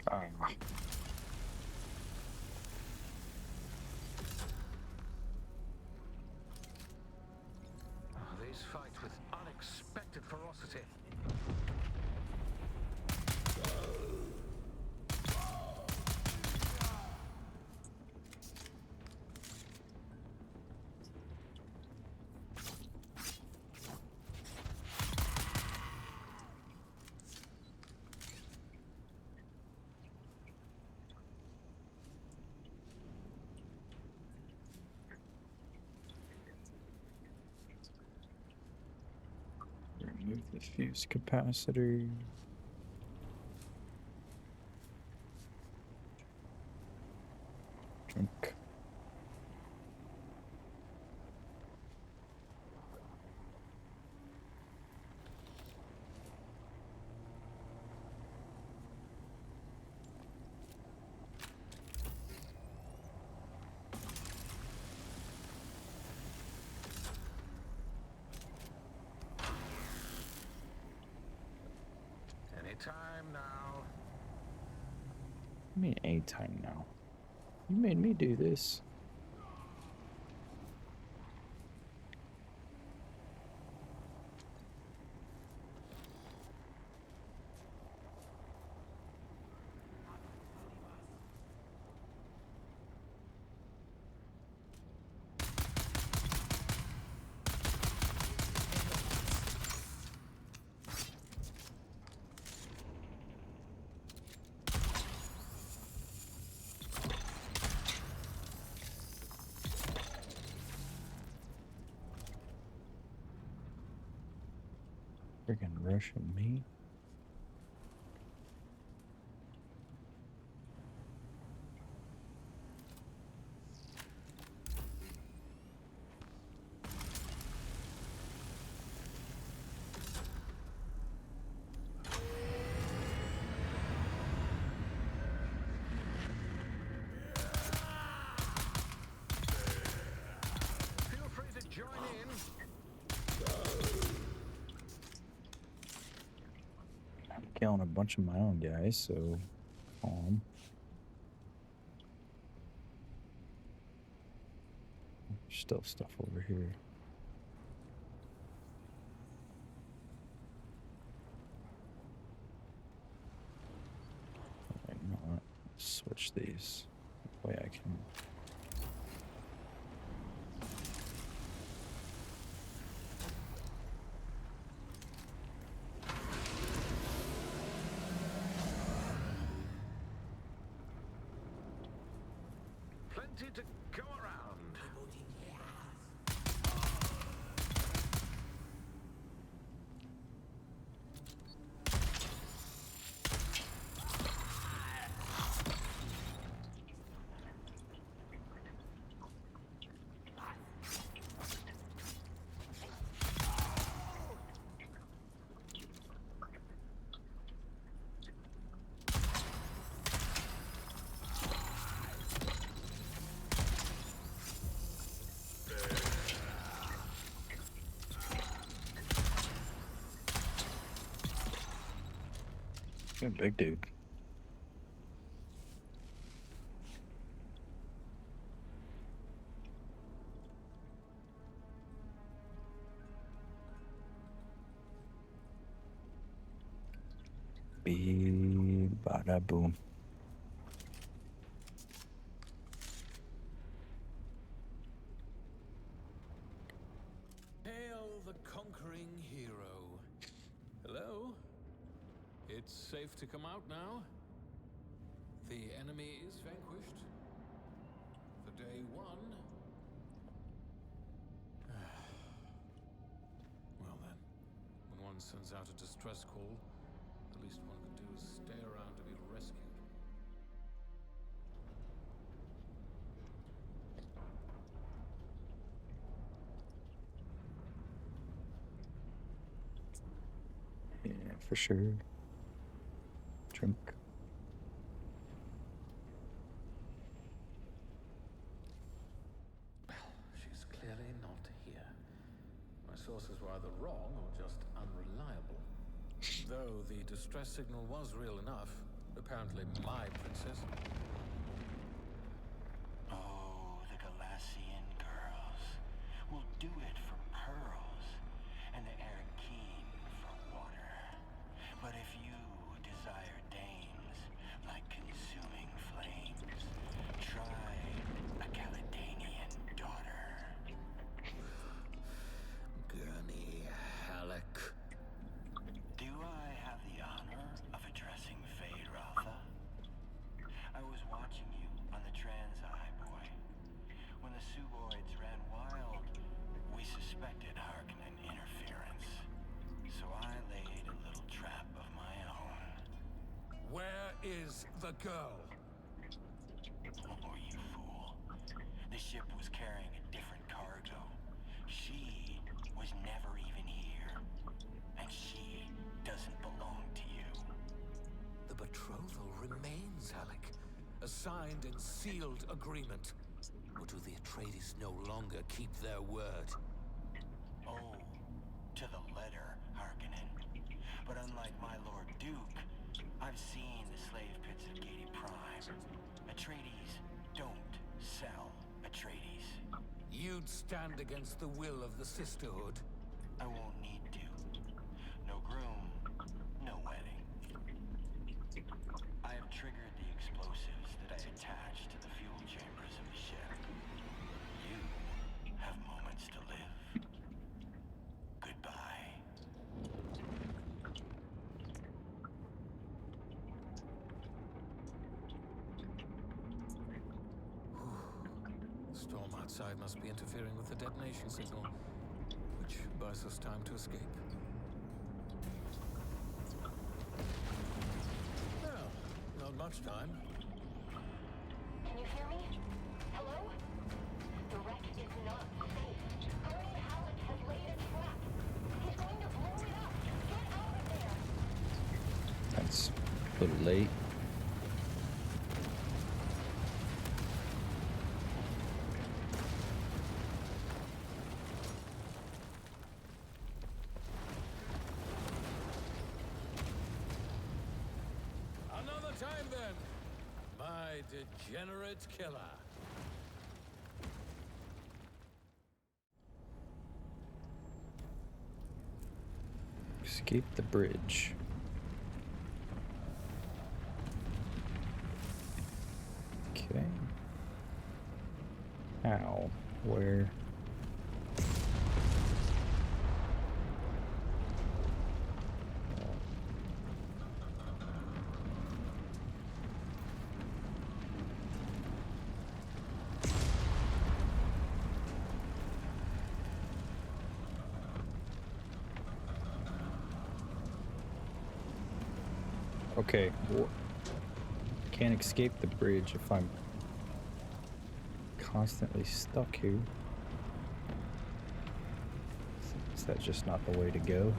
Ah. These fight with unexpected ferocity. Remove the fuse capacitor. Drink. Anytime now. I mean, a time now. You made me do this. Freaking rushing me. Feel free to join in. I'm killing a bunch of my own guys, so calm. There's still stuff over here. Alright, you know what? Switch these. That way I can. Plenty to go around. Good big dude. Beep, bada boom. Hail the conquering hero. Hello? It's safe to come out now? The enemy is vanquished? For day one? Well then, when one sends out a distress call, the least one can do is stay around to be rescued. Yeah, for sure. Drink. She's clearly not here. My sources were either wrong or just unreliable. Though the distress signal was real enough, apparently my princess. Oh, the Galassian girls will do it for pearls, and the Arakeen for water. But if you desire dames like consuming flames, try a Caledonian daughter. Gurney Halleck. Do I have the honor of addressing Fade Rotha? I was watching you on the Transeye, boy. When the Suboids ran wild, we suspected Harkonnen interference. So I laid a little trap of my own. Where is the girl? Oh, you fool. The ship was carrying a different cargo. She was never even here. And she doesn't belong to you. The betrothal remains, Halleck. A signed and sealed agreement. Or do the Atreides no longer keep their word? Oh, to the letter, Harkonnen. But unlike my Lord Duke, I've seen the slave pits of Gady Prime. Atreides don't sell Atreides. You'd stand against the will of the Sisterhood. I won't need to. No groom, no wedding. I have triggered the explosives that I attached to the fuel chambers of the ship. You have moments to live. Goodbye. The storm outside must be interfering with the detonation signal, which buys us time to escape. march time. Can you hear me? Hello? The wreck is not safe. Gurney Halleck has laid a trap. He's going to blow it up. Get out of there. That's a little late. Another time then, my degenerate killer. Escape the bridge. Okay. How? Where? Okay, can't escape the bridge if I'm constantly stuck here. Is that just not the way to go?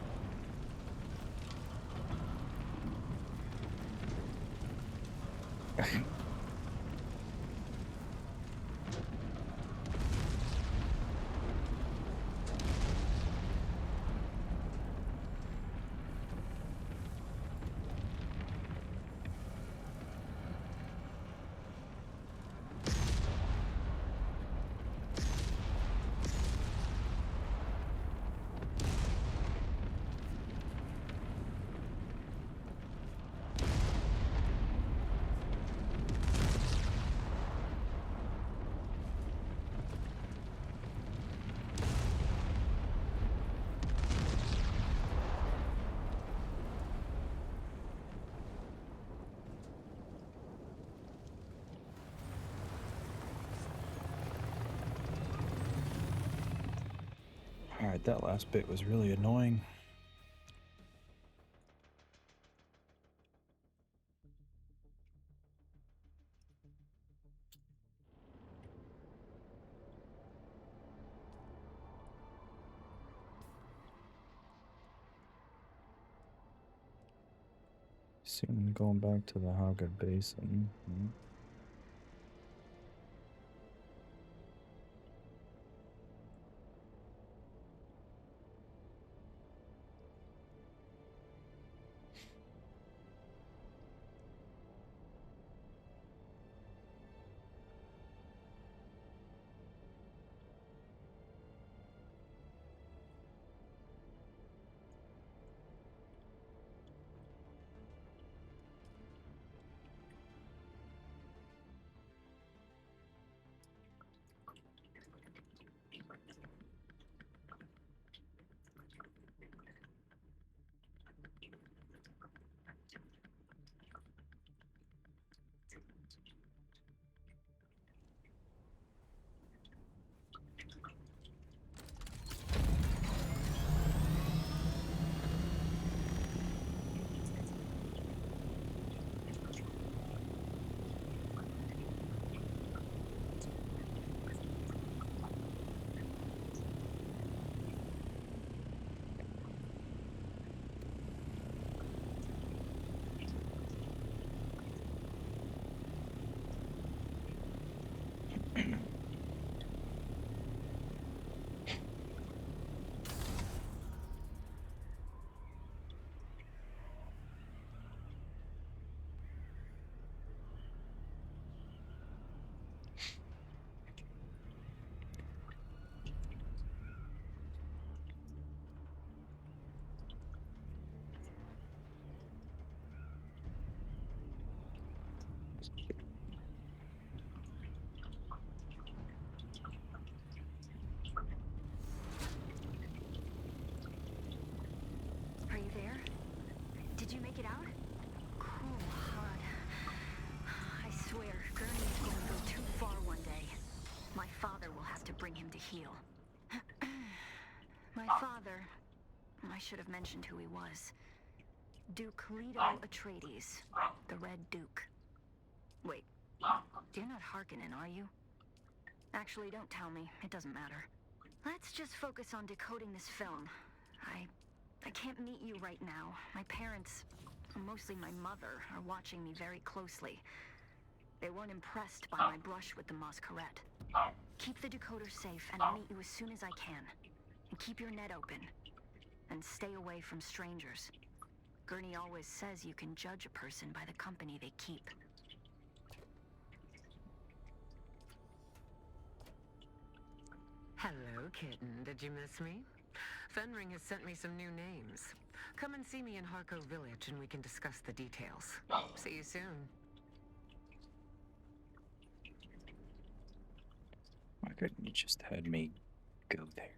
Alright, that last bit was really annoying. Soon going back to the Haga Basin. Are you there? Did you make it out? Cool, hard. I swear, Gurney's going to go too far one day. My father will have to bring him to heel. My father... I should have mentioned who he was. Duke Leto Atreides, the Red Duke. Wait, you're not Harkonnen, are you? Actually, don't tell me. It doesn't matter. Let's just focus on decoding this film. I can't meet you right now. My parents, mostly my mother, are watching me very closely. They weren't impressed by my brush with the Masquerade. Keep the decoder safe, and I'll meet you as soon as I can. And keep your net open. And stay away from strangers. Gurney always says you can judge a person by the company they keep. Hello, kitten. Did you miss me? Fenring has sent me some new names. Come and see me in Harko Village and we can discuss the details. See you soon. Why couldn't you just had me go there?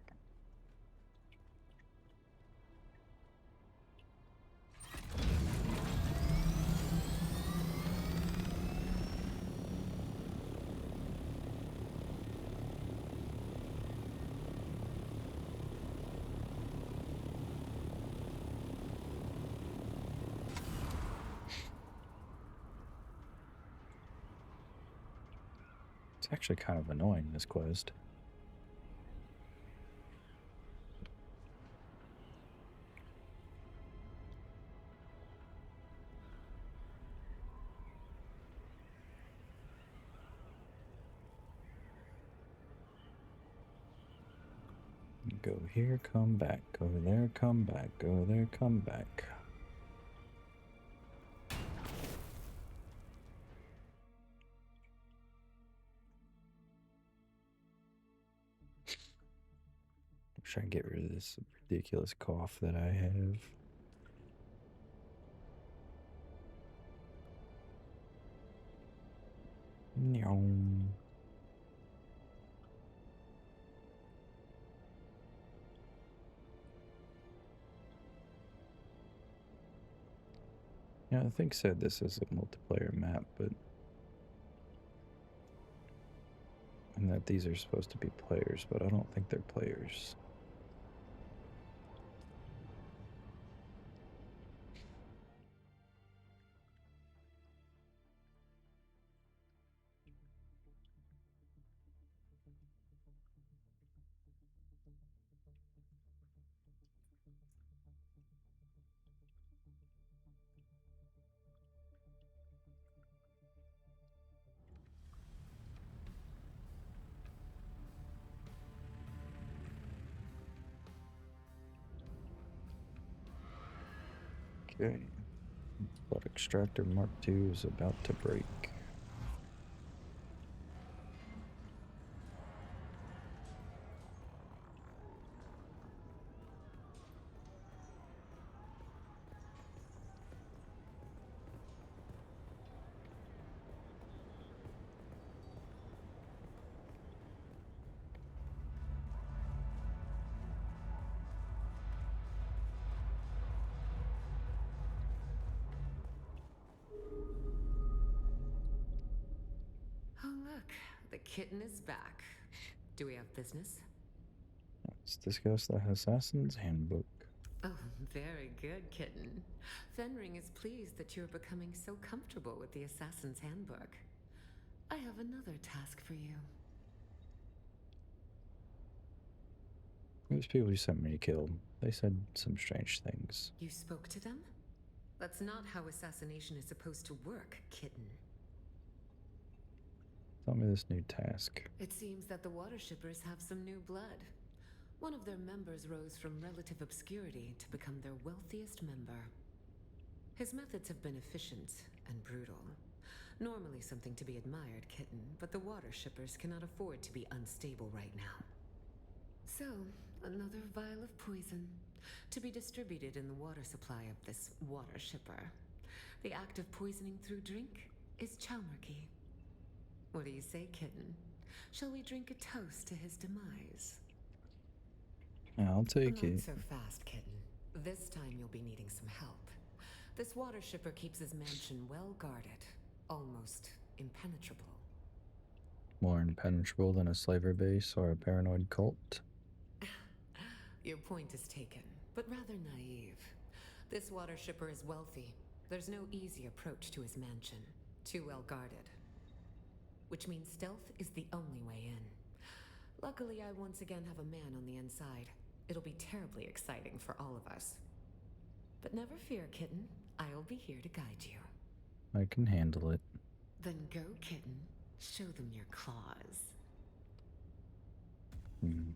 It's actually kind of annoying, this quest. Go here, come back. Go there, come back. Go there, come back. Wish I could get rid of this ridiculous cough that I have. Nyong. Yeah, I think said this is a multiplayer map, but and that these are supposed to be players, but I don't think they're players. Okay. Blood extractor Mark II is about to break. Oh, look. The kitten is back. Do we have business? Let's discuss the Assassin's Handbook. Oh, very good, kitten. Fenring is pleased that you're becoming so comfortable with the Assassin's Handbook. I have another task for you. Those people you sent me to kill, they said some strange things. You spoke to them? That's not how assassination is supposed to work, kitten. Tell me this new task. It seems that the water shippers have some new blood. One of their members rose from relative obscurity to become their wealthiest member. His methods have been efficient and brutal. Normally something to be admired, kitten, but the water shippers cannot afford to be unstable right now. So, another vial of poison, to be distributed in the water supply of this water shipper. The act of poisoning through drink is Chalmerkey. What do you say, kitten? Shall we drink a toast to his demise? I'll take Not it. so fast, kitten. This time you'll be needing some help. This water shipper keeps his mansion well guarded, almost impenetrable. More impenetrable than a slaver base or a paranoid cult? Your point is taken, but rather naive. This water shipper is wealthy. There's no easy approach to his mansion. Too well guarded. which means stealth is the only way in. Luckily, I once again have a man on the inside. It'll be terribly exciting for all of us. But never fear, kitten. I'll be here to guide you. I can handle it. Then go, kitten. Show them your claws. Hmm.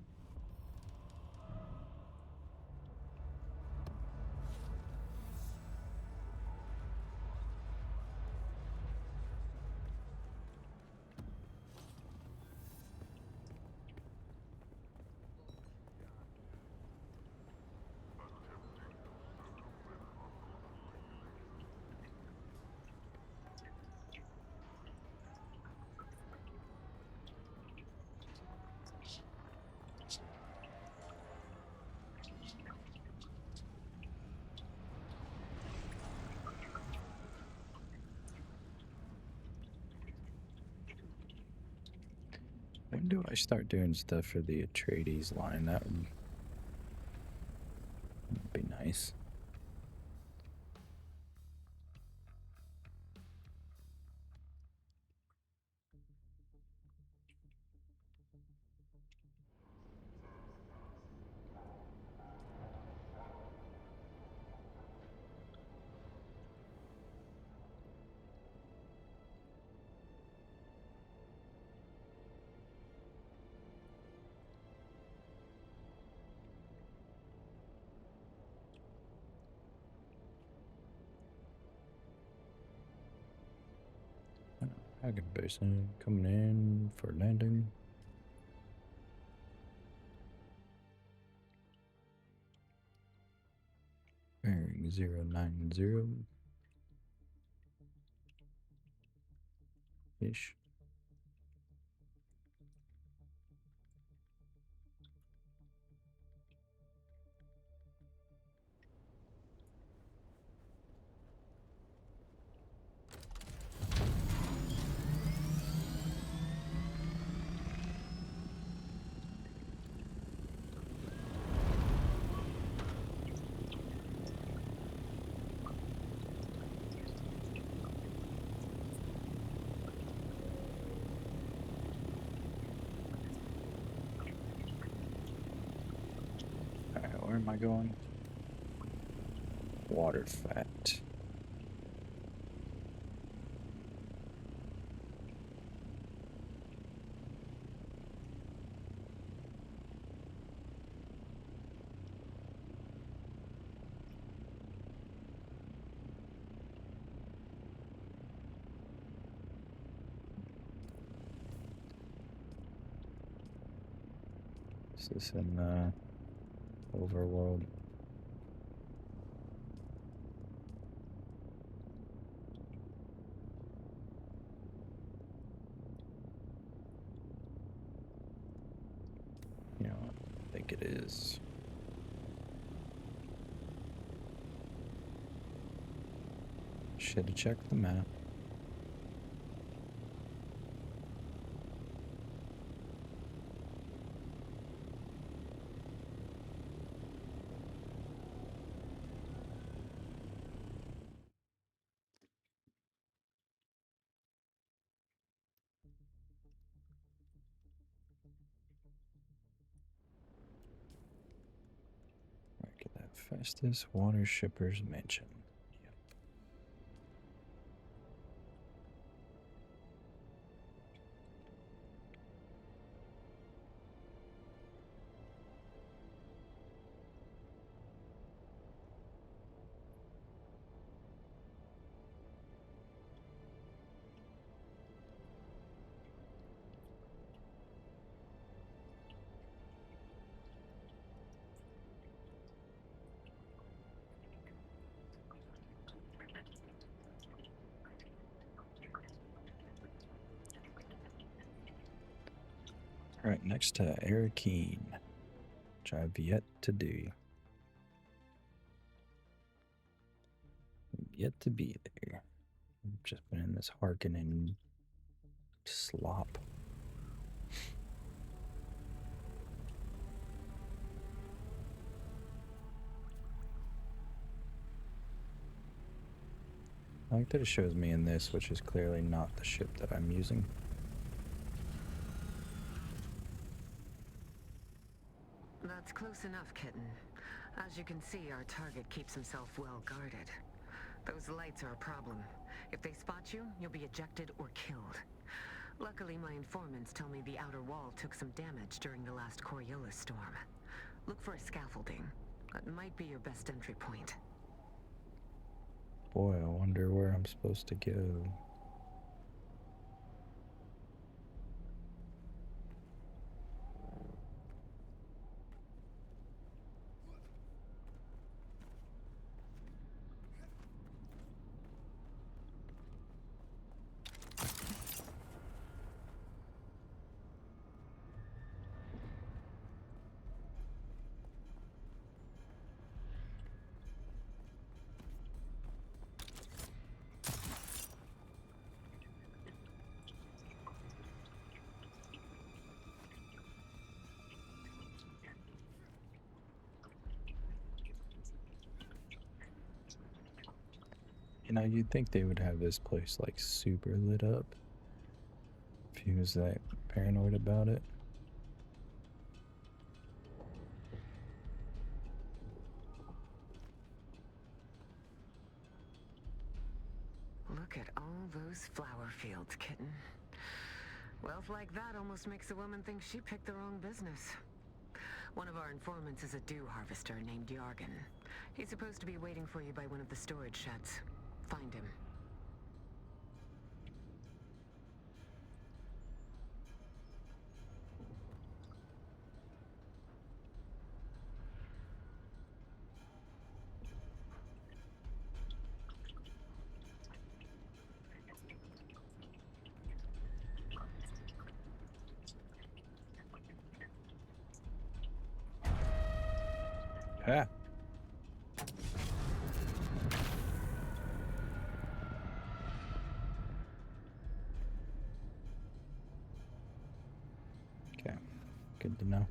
When do I start doing stuff for the Atreides line? That would be nice. Hagen Basin coming in for landing. Bearing 090 ish. Alright, where am I going? Water fat. Is this in Overworld? You know, I think it is. Should have checked the map. Get that fastest water shippers mansion. Yep. Alright, next to Arakeen, which I've yet to do. Yet to be there. I've just been in this Harkonnen slop. I like that it shows me in this, which is clearly not the ship that I'm using. That's close enough, kitten. As you can see, our target keeps himself well guarded. Those lights are a problem. If they spot you, you'll be ejected or killed. Luckily, my informants tell me the outer wall took some damage during the last Coriolis storm. Look for a scaffolding. That might be your best entry point. Boy, I wonder where I'm supposed to go. You know, you'd think they would have this place like super lit up if he was that paranoid about it. Look at all those flower fields, kitten. Wealth like that almost makes a woman think she picked the wrong business. One of our informants is a dew harvester named Yargan. He's supposed to be waiting for you by one of the storage sheds. Find him. Ah. Okay, good to know.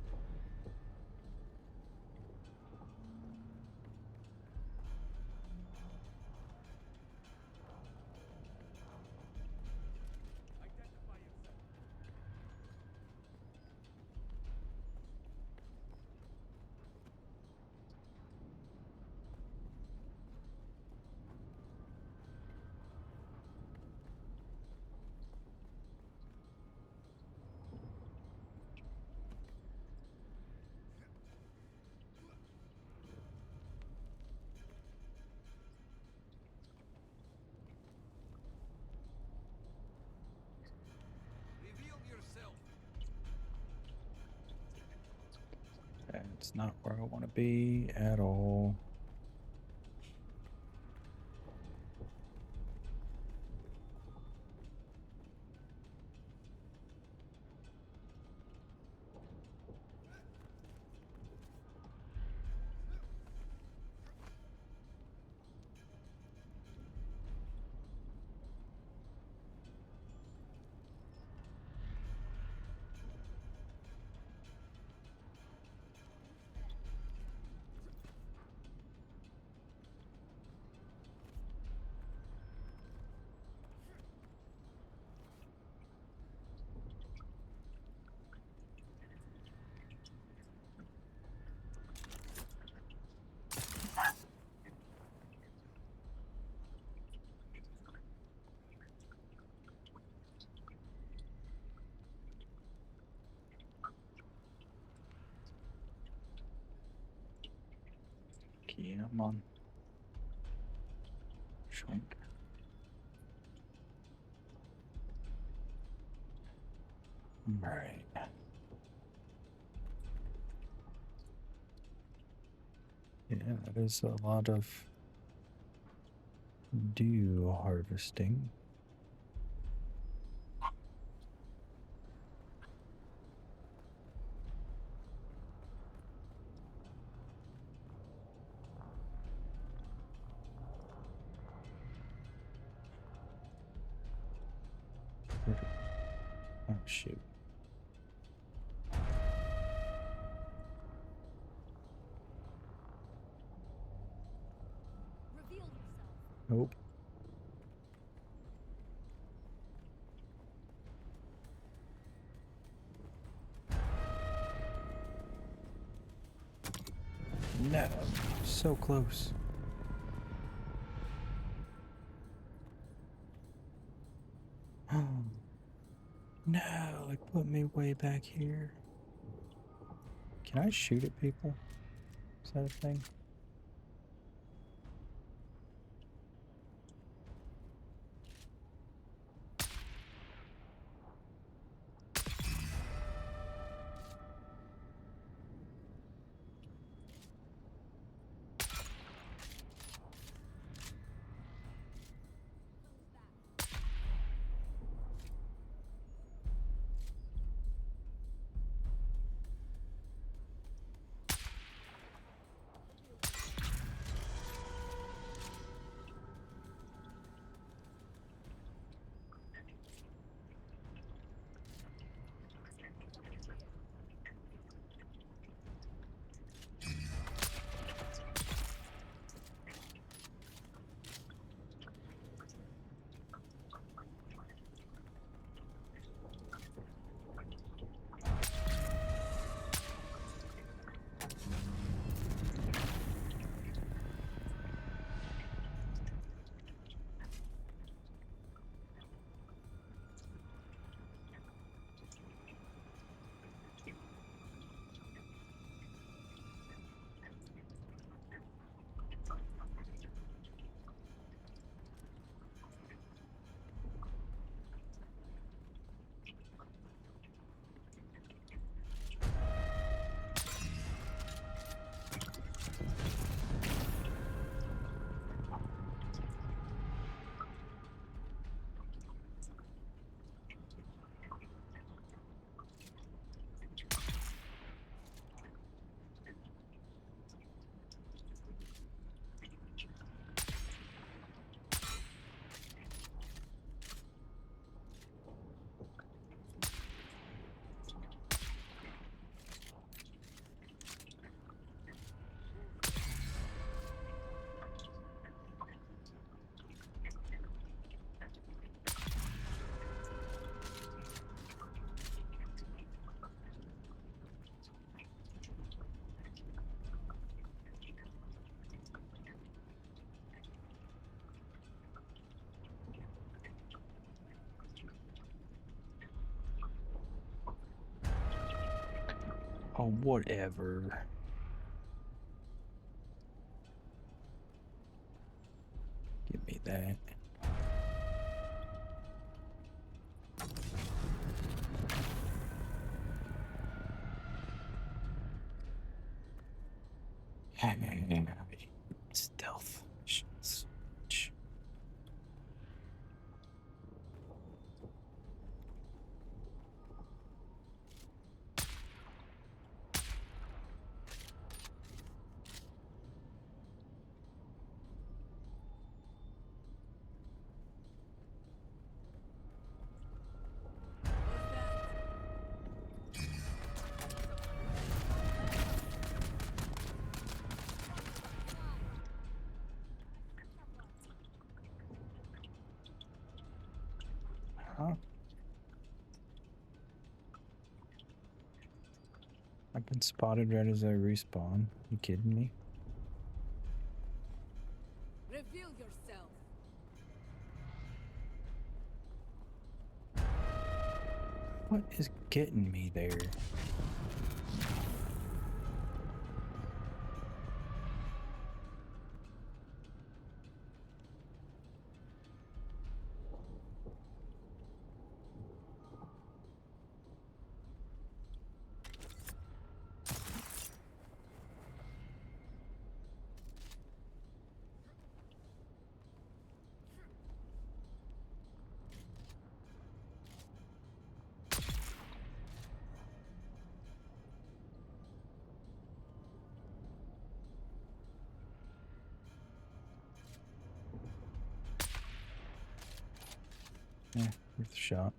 That's not where I want to be at all. Come on. Shrink. Right. Yeah, that is a lot of dew harvesting. Oh, shoot. Reveal yourself. Nope. No, so close. No, it put me way back here. Can I shoot at people? Is that a thing? Oh, whatever. Give me that. Stealth. Huh? I've been spotted right as I respawn. You kidding me? Reveal yourself. What is getting me there? Yeah, worth a shot.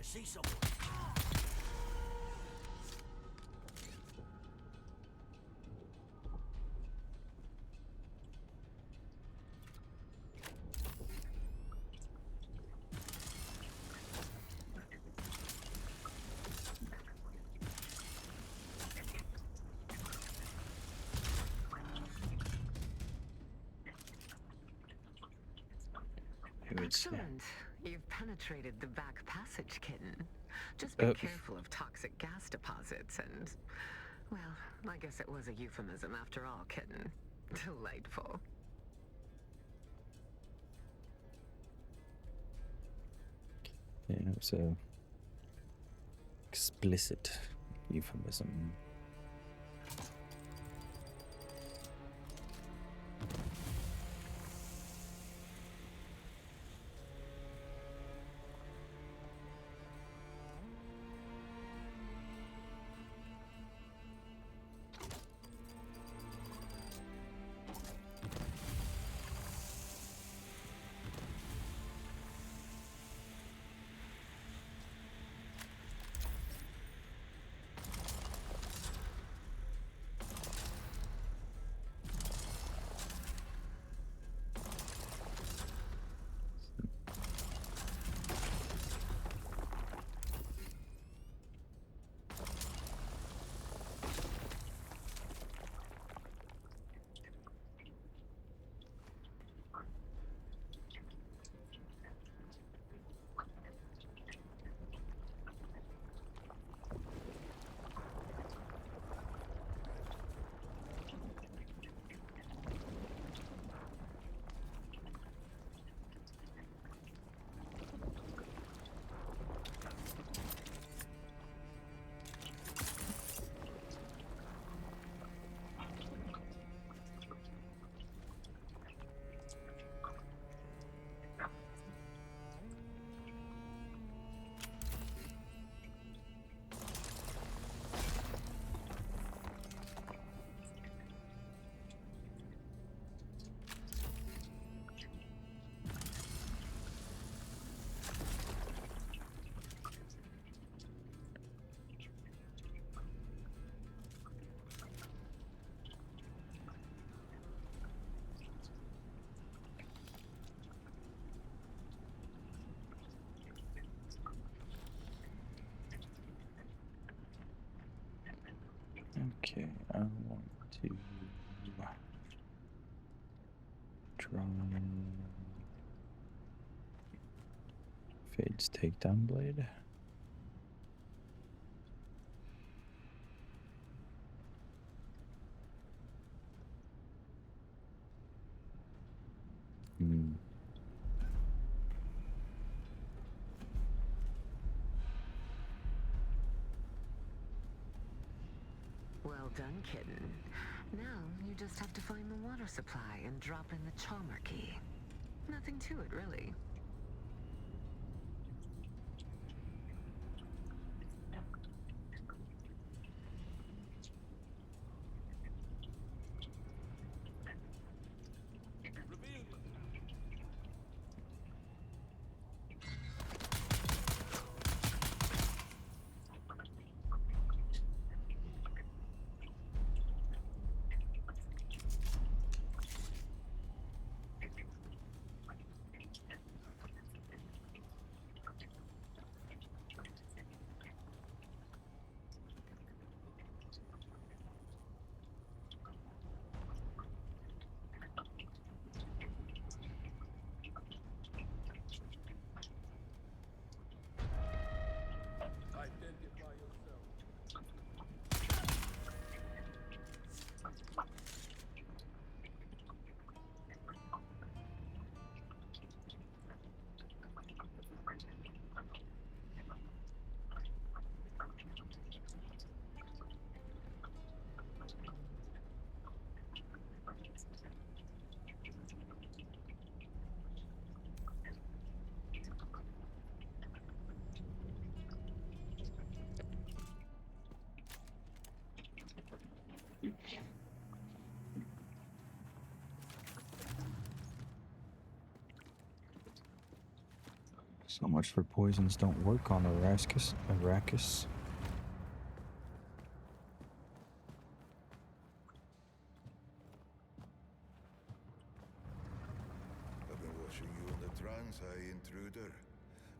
see someone. Who would say? Excellent. You've penetrated the back passage, kitten. Just be careful of toxic gas deposits and... Well, I guess it was a euphemism after all, kitten. Delightful. Yeah, it was a explicit euphemism. Okay, I want to try Fade's takedown blade. Well done, kitten. Now you just have to find the water supply and drop in the Chalmer key. Nothing to it, really. So much for poisons don't work on Arrakis. I've been watching you on the Transai, intruder.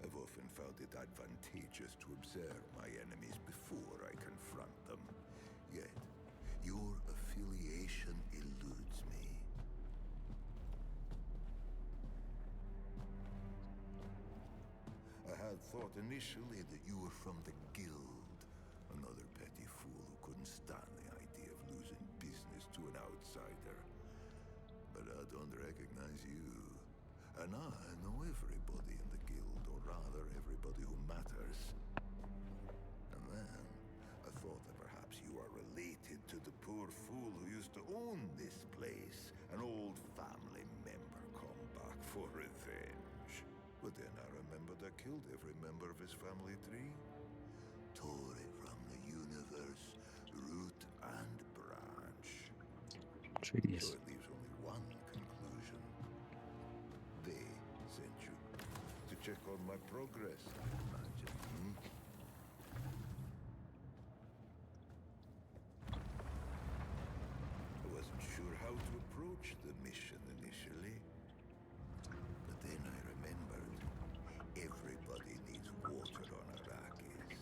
I've often found it advantageous to observe my enemies before I confront them. Yet, your affiliation eludes me. I had thought initially that you were from the Guild. Another petty fool who couldn't stand the idea of losing business to an outsider. But I don't recognize you. And I know everybody in the Guild, or rather, everybody who matters. And then, I thought that perhaps you are related to the poor fool who used to own this place. An old family member come back for revenge. But then I remembered I killed every member of his family tree. Tore it from the universe, root and branch. Jeez. So it leaves only one conclusion. They sent you to check on my progress, I imagine. I wasn't sure how to approach the mission initially. But then I remembered everybody needs water on Arrakis.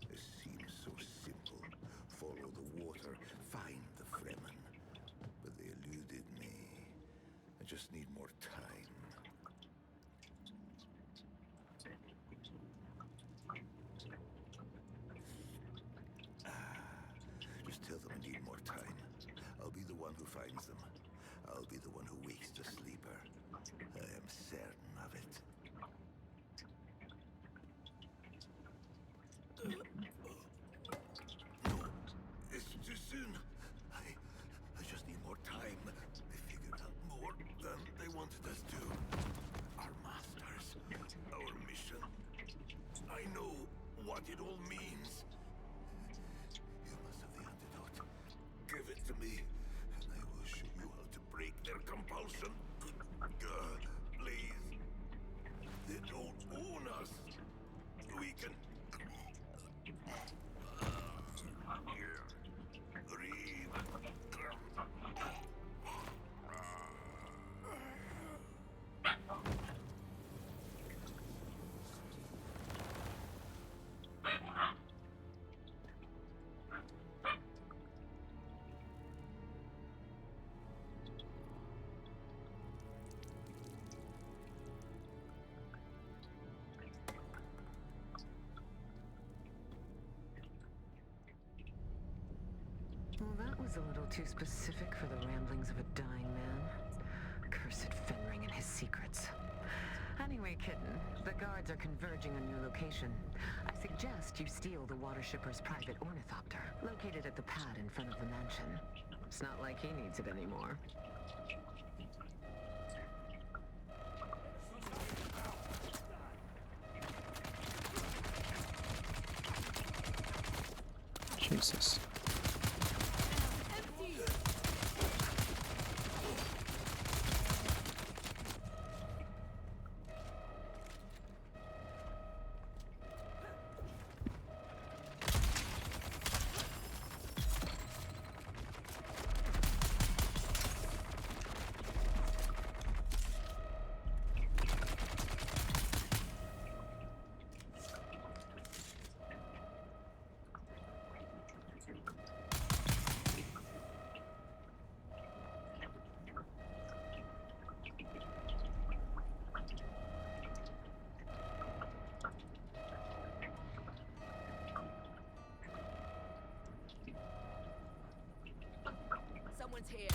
It seems so simple. Follow the water, find the Fremen. But they eluded me. I just need more time. Just tell them I need more time. I'll be the one who finds them. I'll be the one who wakes the sleeper. I am certain of it. No, it's too soon. I just need more time. They figured out more than they wanted us to. Our masters, our mission. I know what it all means. You must have the antidote. Give it to me, and I will show you how to break their compulsion. Please. They don't own us. We can... Breathe. Well, that was a little too specific for the ramblings of a dying man. Cursed Fenring and his secrets. Anyway, kitten, the guards are converging on your location. I suggest you steal the water shipper's private ornithopter, located at the pad in front of the mansion. It's not like he needs it anymore. Jesus. Empty! Someone's here.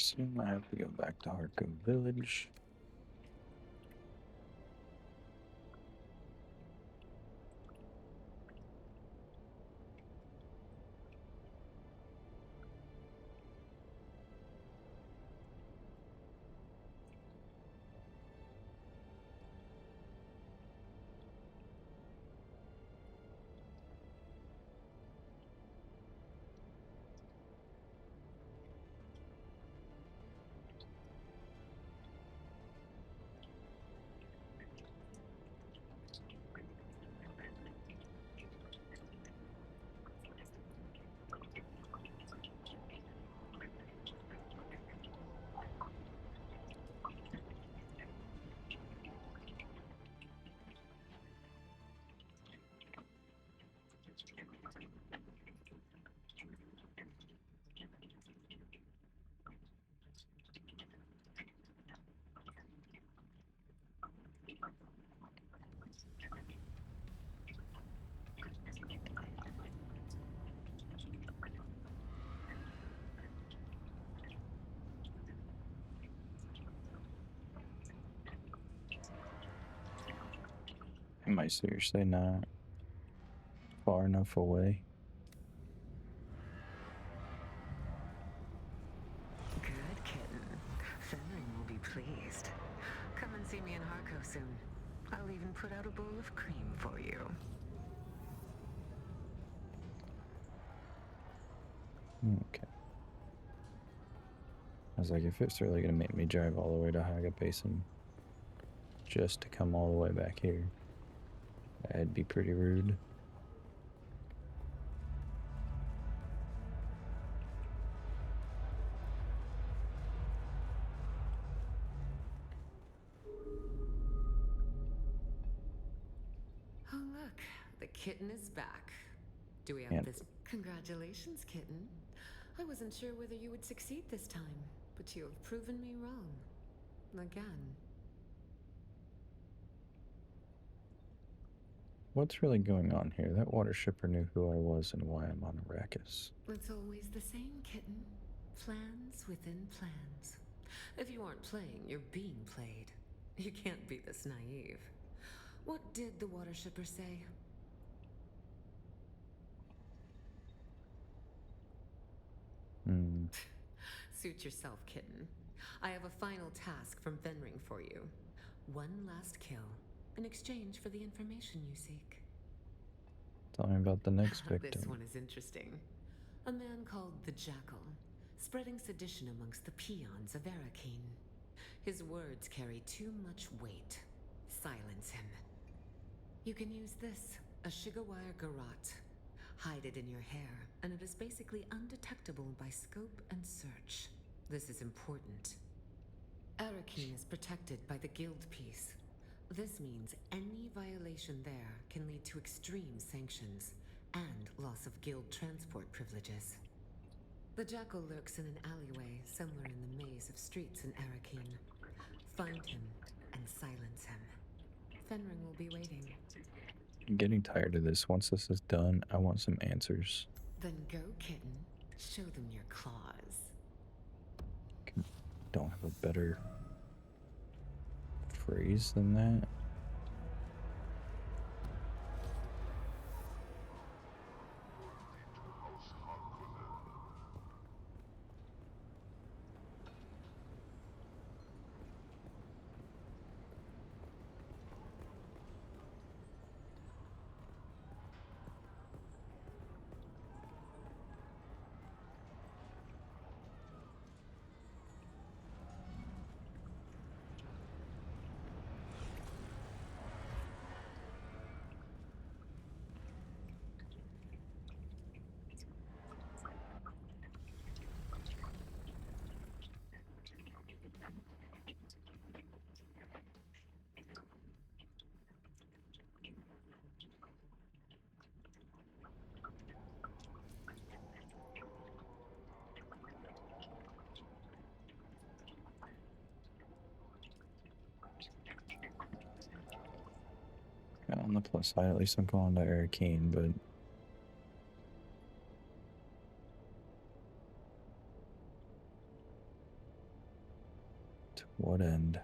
assume I have to go back to Harko Village. Am I seriously not far enough away? Good kitten. Fenring will be pleased. Come and see me in Harko soon. I'll even put out a bowl of cream for you. Okay. I was like, if it's really gonna make me drive all the way to Haga Basin just to come all the way back here, that'd be pretty rude. Oh, look. The kitten is back. Do we have Yep. this? Congratulations, kitten. I wasn't sure whether you would succeed this time, but you have proven me wrong. Again. What's really going on here? That water shipper knew who I was and why I'm on Arrakis. It's always the same, kitten. Plans within plans. If you aren't playing, you're being played. You can't be this naive. What did the water shipper say? Suit yourself, kitten. I have a final task from Fenring for you. One last kill, in exchange for the information you seek. Tell me about the next victim. This one is interesting. A man called the Jackal, spreading sedition amongst the peons of Arakeen. His words carry too much weight. Silence him. You can use this, a Shigawire Garrote. Hide it in your hair, and it is basically undetectable by scope and search. This is important. Arakeen is protected by the Guild Peace. This means any violation there can lead to extreme sanctions and loss of Guild transport privileges. The Jackal lurks in an alleyway somewhere in the maze of streets in Arakeen. Find him and silence him. Fenring will be waiting. I'm getting tired of this. Once this is done, I want some answers. Then go, kitten. Show them your claws. Don't have a better phrase than that. On the plus side, at least I'm going to Arakeen, but What end?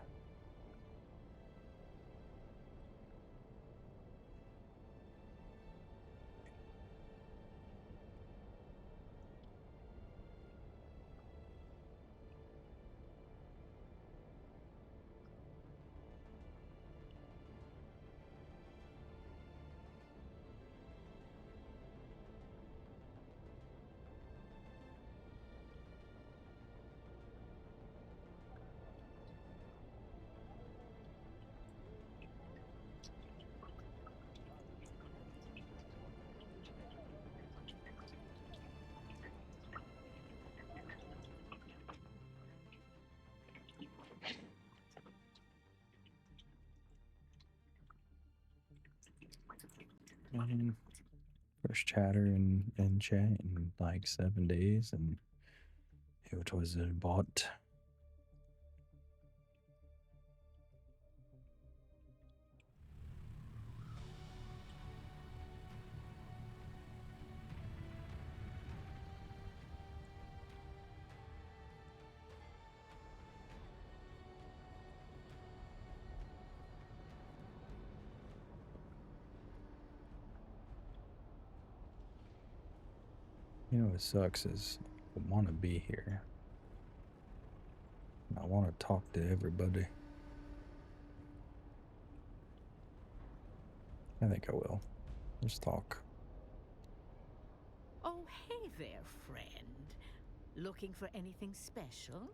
First chatter in chat in like 7 days, and it was a bot. You know what sucks is I want to be here. I want to talk to everybody. I think I will. Just talk. Oh, hey there, friend. Looking for anything special?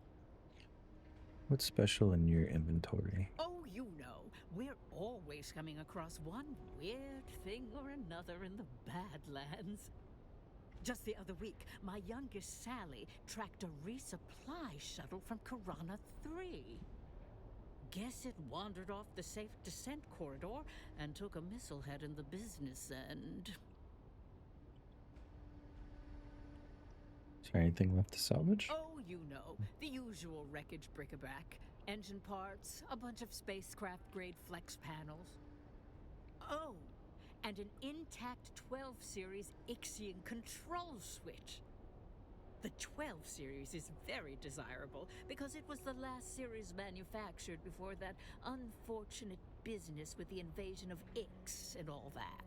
What's special in your inventory? Oh, you know, we're always coming across one weird thing or another in the Badlands. Just the other week, my youngest Sally tracked a resupply shuttle from Karana 3. Guess it wandered off the safe descent corridor and took a missile head in the business end. Is there anything left to salvage? Oh, you know, the usual wreckage bric-a-brac. Engine parts, a bunch of spacecraft-grade flex panels. Oh, and an intact 12 series Ixion control switch. The 12 series is very desirable because it was the last series manufactured before that unfortunate business with the invasion of Ix and all that.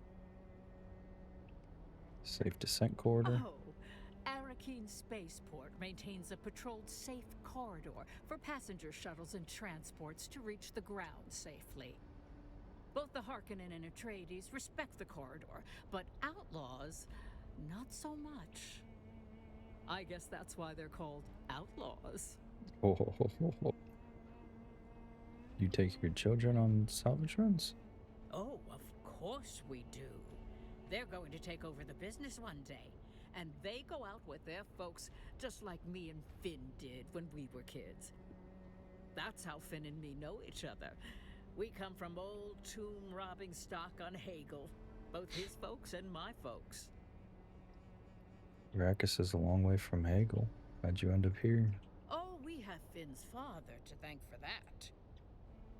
Safe descent corridor? Oh, Arakeen Spaceport maintains a patrolled safe corridor for passenger shuttles and transports to reach the ground safely. Both the Harkonnen and Atreides respect the corridor, but outlaws, not so much. I guess that's why they're called outlaws. You take your children on salvage runs? Oh, of course we do. They're going to take over the business one day, and they go out with their folks just like me and Finn did when we were kids. That's how Finn and me know each other. We come from old tomb-robbing stock on Hagel, both his folks and my folks. Arrakis is a long way from Hagel. How'd you end up here? Oh, we have Finn's father to thank for that.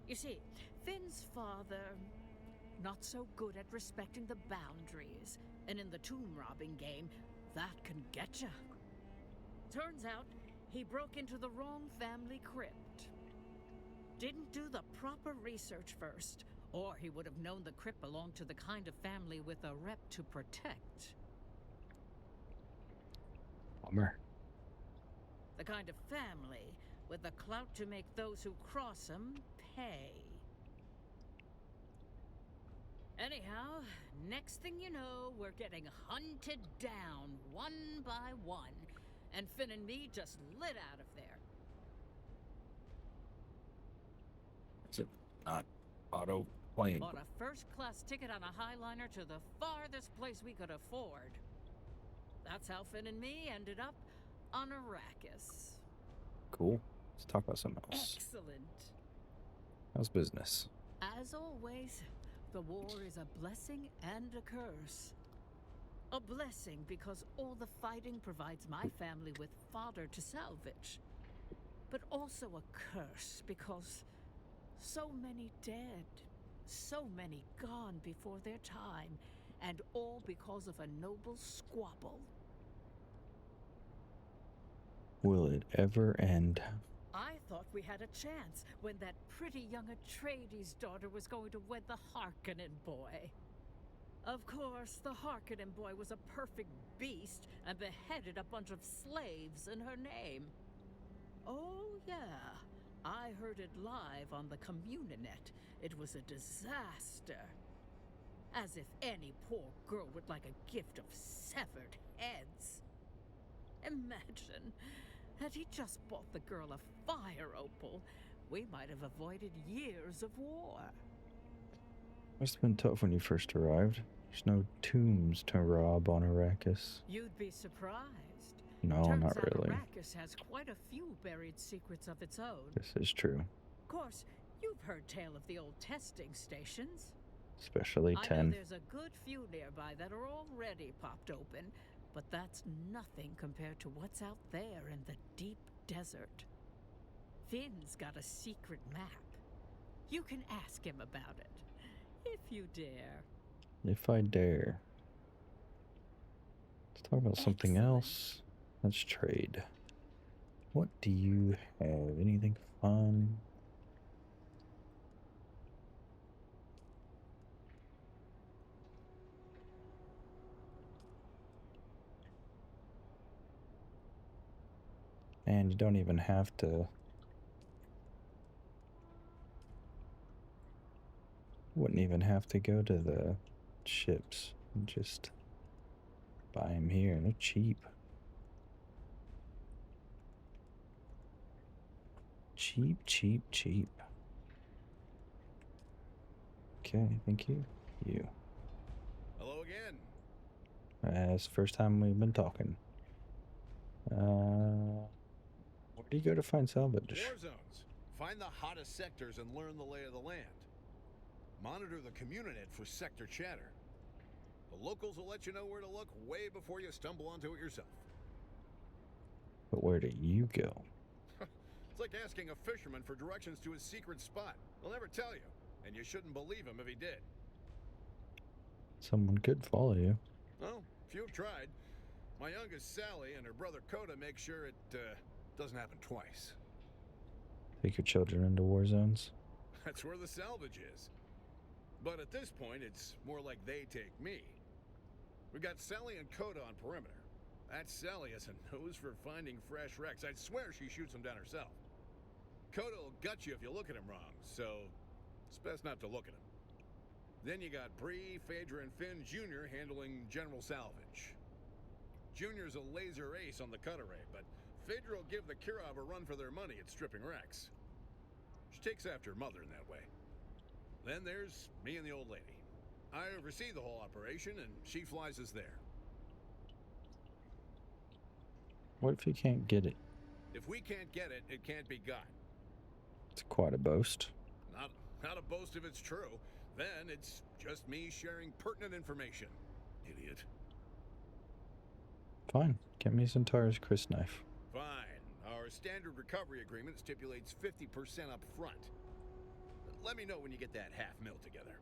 You see, Finn's father, not so good at respecting the boundaries, and in the tomb-robbing game, that can get ya. Turns out, he broke into the wrong family crypt. Didn't do the proper research first, or he would have known the crypt belonged to the kind of family with a rep to protect. Bummer. The kind of family with the clout to make those who cross them pay. Anyhow, next thing you know, we're getting hunted down one by one, and Finn and me just lit out of there. Is it not auto playing? Bought a first-class ticket on a Highliner to the farthest place we could afford. That's how Finn and me ended up on Arrakis. Cool. Let's talk about something else. Excellent. How's business? As always, the war is a blessing and a curse. A blessing because all the fighting provides my family with fodder to salvage. But also a curse because so many dead, so many gone before their time, and all because of a noble squabble. Will it ever end? I thought we had a chance when that pretty young Atreides daughter was going to wed the Harkonnen boy. Of course, the Harkonnen boy was a perfect beast and beheaded a bunch of slaves in her name. Oh, yeah. I heard it live on the Communinet. It was a disaster. As if any poor girl would like a gift of severed heads. Imagine, had he just bought the girl a fire opal, we might have avoided years of war. Must have been tough when you first arrived. There's no tombs to rob on Arrakis. You'd be surprised. No, Turns not out really. Arrakis has quite a few buried secrets of its own. This is true. Of course, you've heard tale of the old testing stations. Especially I know 10. there's a good few nearby that are already popped open, but that's nothing compared to what's out there in the deep desert. Finn's got a secret map. You can ask him about it, if you dare. If I dare. Let's talk about something else. Let's trade. What do you have? Anything fun? And you don't even have to. Wouldn't even have to go to the ships. Just buy them here. They're cheap. Cheap, cheap, cheap. Okay, thank you. You. Hello again. It's the first time we've been talking. Where do you go to find salvage? War zones. Find the hottest sectors and learn the lay of the land. Monitor the Communinet for sector chatter. The locals will let you know where to look way before you stumble onto it yourself. But where do you go? It's like asking a fisherman for directions to his secret spot. He'll never tell you, and you shouldn't believe him if he did. Someone could follow you. Well, few have tried. My youngest, Sally, and her brother Coda make sure it doesn't happen twice. Take your children into war zones. That's where the salvage is. But at this point, it's more like they take me. We got Sally and Coda on perimeter. That Sally has a nose for finding fresh wrecks. I'd swear she shoots them down herself. Coda will gut you if you look at him wrong, so it's best not to look at him. Then you got Bree, Phaedra, and Finn Jr. handling general salvage. Junior's a laser ace on the cut array, but Phaedra will give the Kirov a run for their money at stripping wrecks. She takes after her mother in that way. Then there's me and the old lady. I oversee the whole operation, and she flies us there. What if you can't get it? If we can't get it, it can't be got. It's quite a boast. Not a boast if it's true. Then it's just me sharing pertinent information. Idiot. Fine. Get me Centaur's Chris knife. Fine. Our standard recovery agreement stipulates 50% up front. Let me know when you get that $500,000 together.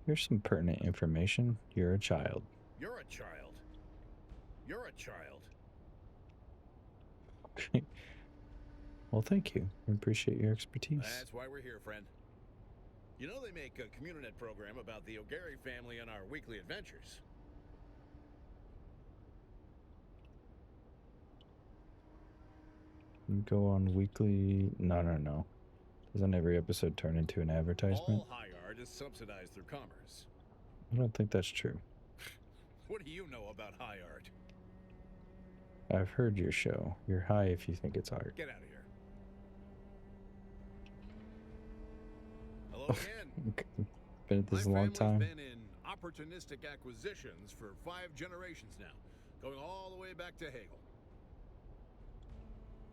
Here's some pertinent information. You're a child. You're a child. You're a child. Okay. Well, thank you. I appreciate your expertise. That's why we're here, friend. You know they make a Communinet program about the O'Gary family and our weekly adventures. You go on weekly... No. Doesn't every episode turn into an advertisement? All high art is subsidized through commerce. I don't think that's true. What do you know about high art? I've heard your show. You're high if you think it's art. Get out of here. Hello again. Been at this a long time. My family's been in opportunistic acquisitions for 5 generations now, going all the way back to Hegel.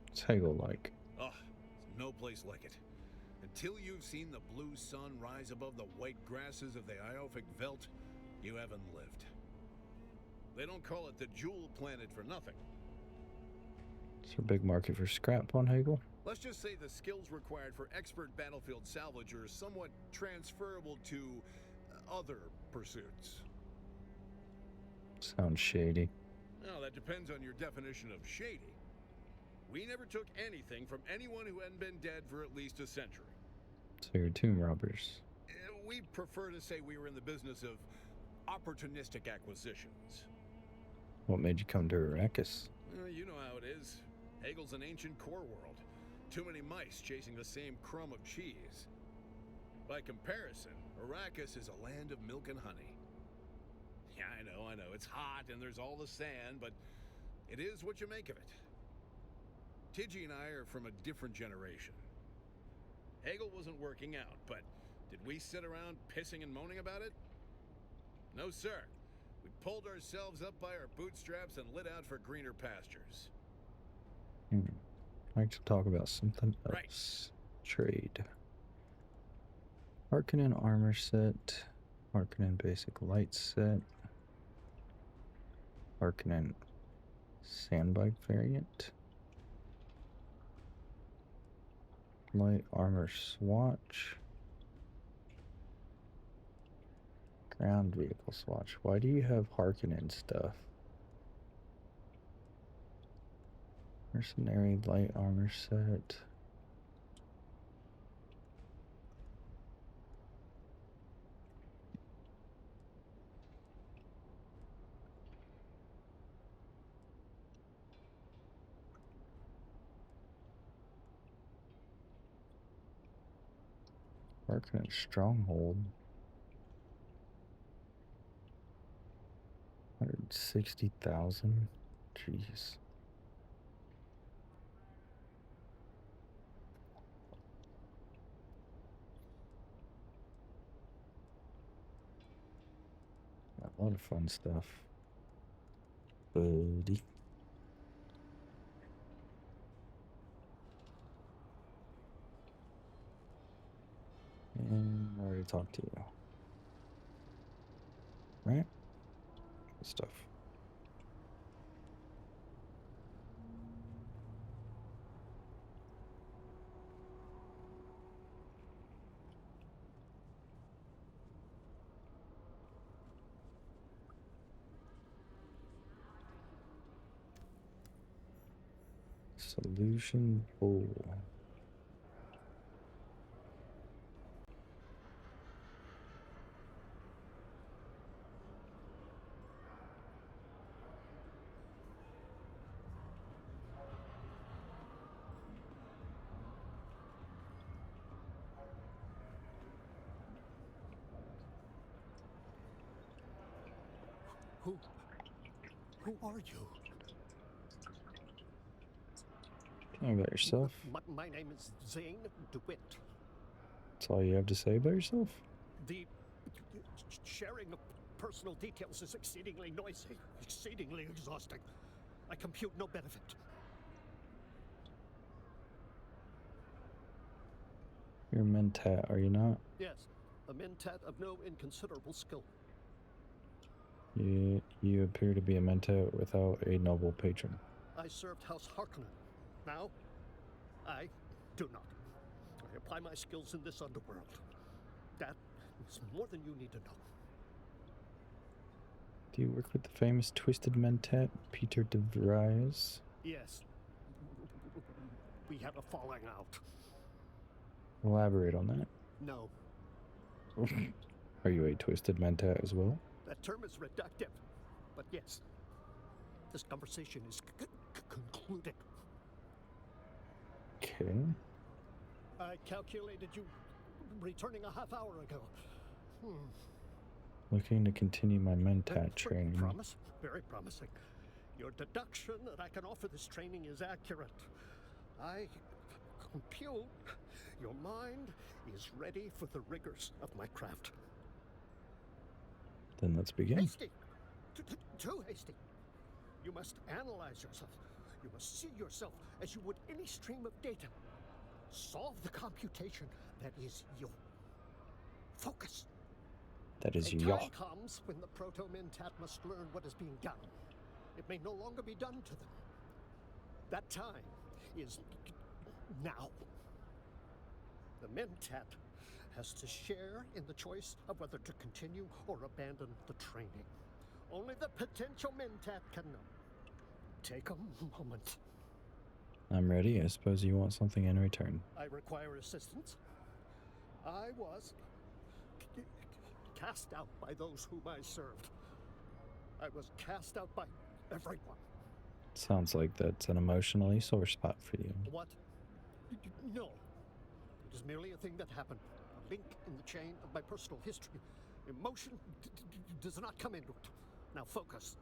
What's Hegel like? Ugh, there's no place like it. Until you've seen the blue sun rise above the white grasses of the Iophic Veldt, you haven't lived. They don't call it the Jewel Planet for nothing. Is there a big market for scrap on Hegel? Let's just say the skills required for expert battlefield salvage are somewhat transferable to other pursuits. Sounds shady. Well, that depends on your definition of shady. We never took anything from anyone who hadn't been dead for at least a century. So you're tomb robbers. We prefer to say we were in the business of opportunistic acquisitions. What made you come to Arrakis? You know how it is. Hegel's an ancient core world. Too many mice chasing the same crumb of cheese. By comparison, Arrakis is a land of milk and honey. Yeah, I know. It's hot and there's all the sand, but it is what you make of it. Tidgy and I are from a different generation. Hegel wasn't working out, but did we sit around pissing and moaning about it? No, sir. We pulled ourselves up by our bootstraps and lit out for greener pastures. I'd like to talk about something else. Right. Trade. Harkonnen armor set. Harkonnen basic light set. Harkonnen sandbike variant. Light armor swatch. Ground vehicle swatch. Why do you have Harkonnen stuff? Mercenary light armor set. Harkonnen stronghold. 160,000. Jeez. A lot of fun stuff, buddy. And I already talked to you. Right? Good stuff. Solution bowl. Who are you? Tell me about yourself. My name is Zane DeWitt. That's all you have to say about yourself? The sharing of personal details is exceedingly noisy, exceedingly exhausting. I compute no benefit. You're a mentat, are you not? Yes, a mentat of no inconsiderable skill. You appear to be a mentat without a noble patron. I served House Harkonnen. Now, I do not. I apply my skills in this underworld. That is more than you need to know. Do you work with the famous twisted mentat, Peter de Vries? Yes. We had a falling out. Elaborate on that. No. Are you a twisted mentat as well? That term is reductive, but yes. This conversation is concluded. Okay. I calculated you returning a half hour ago. Looking to continue my mentat training. Very promising. Your deduction that I can offer this training is accurate. I compute your mind is ready for the rigors of my craft. Then let's begin. Hasty! Too hasty. You must analyze yourself. You must see yourself as you would any stream of data. Solve the computation that is you. Focus. That is a you. time comes when the Proto-Mentat must learn what is being done. It may no longer be done to them. That time is now. The Mentat has to share in the choice of whether to continue or abandon the training. Only the potential mentat can know. Take a moment. I'm ready. I suppose you want something in return. I require assistance. I was cast out by those whom I served. I was cast out by everyone. Sounds like that's an emotionally sore spot for you. What? No. It is merely a thing that happened. A link in the chain of my personal history. Emotion does not come into it. Now focus.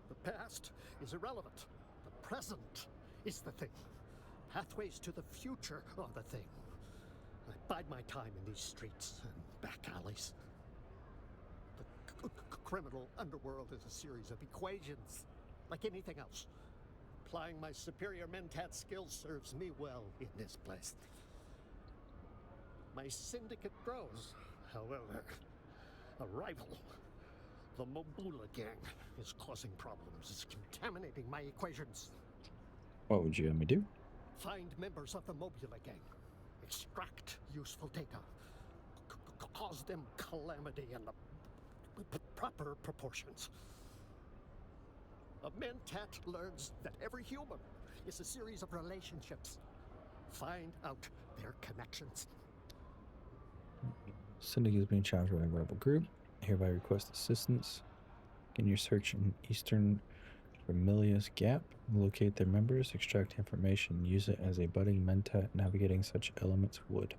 The past is irrelevant. The present is the thing. Pathways to the future are the thing. I bide my time in these streets and back alleys. The criminal underworld is a series of equations, like anything else. Applying my superior mentat skills serves me well in this place. My syndicate grows, however. A rival, the Mobula gang, is causing problems. It's contaminating my equations. What would you have me do? Find members of the Mobula gang. Extract useful data. Cause them calamity in the proper proportions. A mentat learns that every human is a series of relationships. Find out their connections. Syndicate is being challenged by a rebel group. Hereby request assistance. In your search in Eastern Vermilius Gap, locate their members, extract information, use it as a budding mentat navigating such elements would.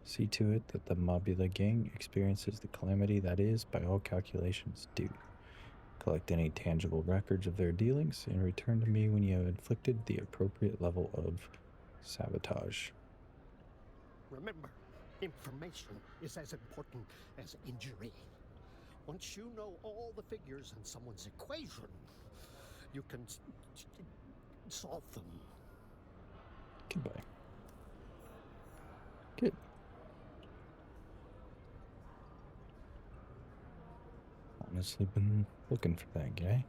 See to it that the Mobula gang experiences the calamity that is, by all calculations, due. Collect any tangible records of their dealings and return to me when you have inflicted the appropriate level of sabotage. Remember, information is as important as injury. Once you know all the figures in someone's equation, you can solve them. Goodbye. Good. Honestly been looking for that guy.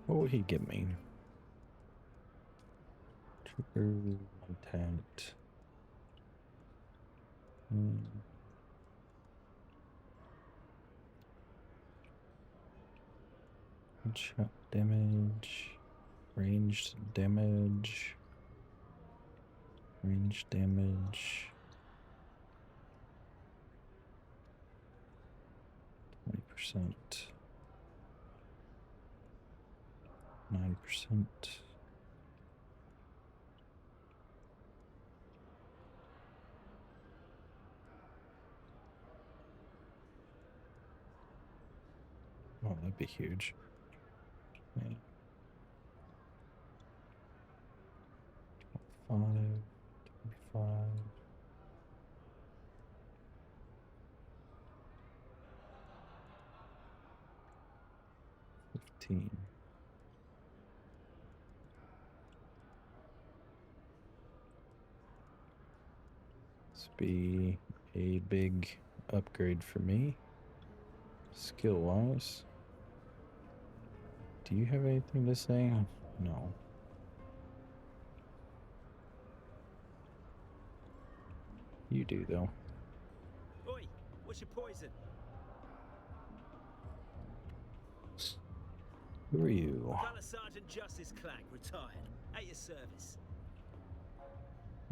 What would he give me? Trooper contact. Shot damage. Ranged damage. Ranged damage. 20%. 9%. Oh, that'd be huge. Yeah. 5, 25. 15. This be a big upgrade for me, skill-wise. Do you have anything to say? No. You do, though. Oi, what's your poison? Who are you? Colour Sergeant Justice Clank, retired. At your service.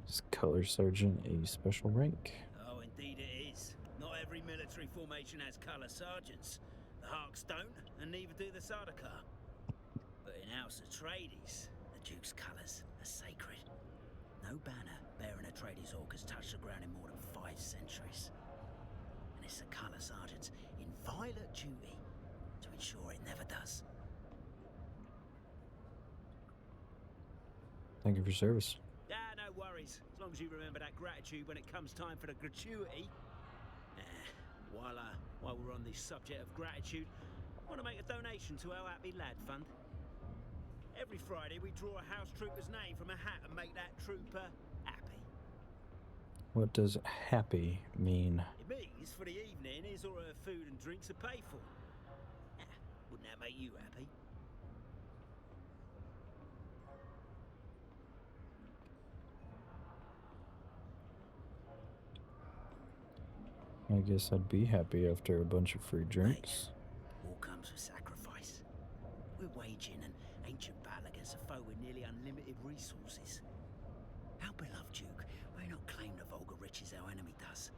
Is Color Sergeant a special rank? Oh, indeed it is. Not every military formation has colour sergeants. The Harks don't, and neither do the Sardaukar. But in House Atreides, the Duke's colours are sacred. No banner bearing Atreides orc has touched the ground in more than 5 centuries. And it's the colour sergeant's inviolate duty to ensure it never does. Thank you for your service. Ah, no worries. As long as you remember that gratitude when it comes time for the gratuity. While we're on the subject of gratitude, I want to make a donation to our Happy Lad Fund. Every Friday we draw a house trooper's name from a hat and make that trooper happy. What does happy mean? It means for the evening his or her food and drinks are paid for. Wouldn't that make you happy? I guess I'd be happy after a bunch of free drinks. comes with sacrifice. We're waging an ancient battle against a foe with nearly unlimited resources. Our beloved Duke may not claim the vulgar riches our enemy does,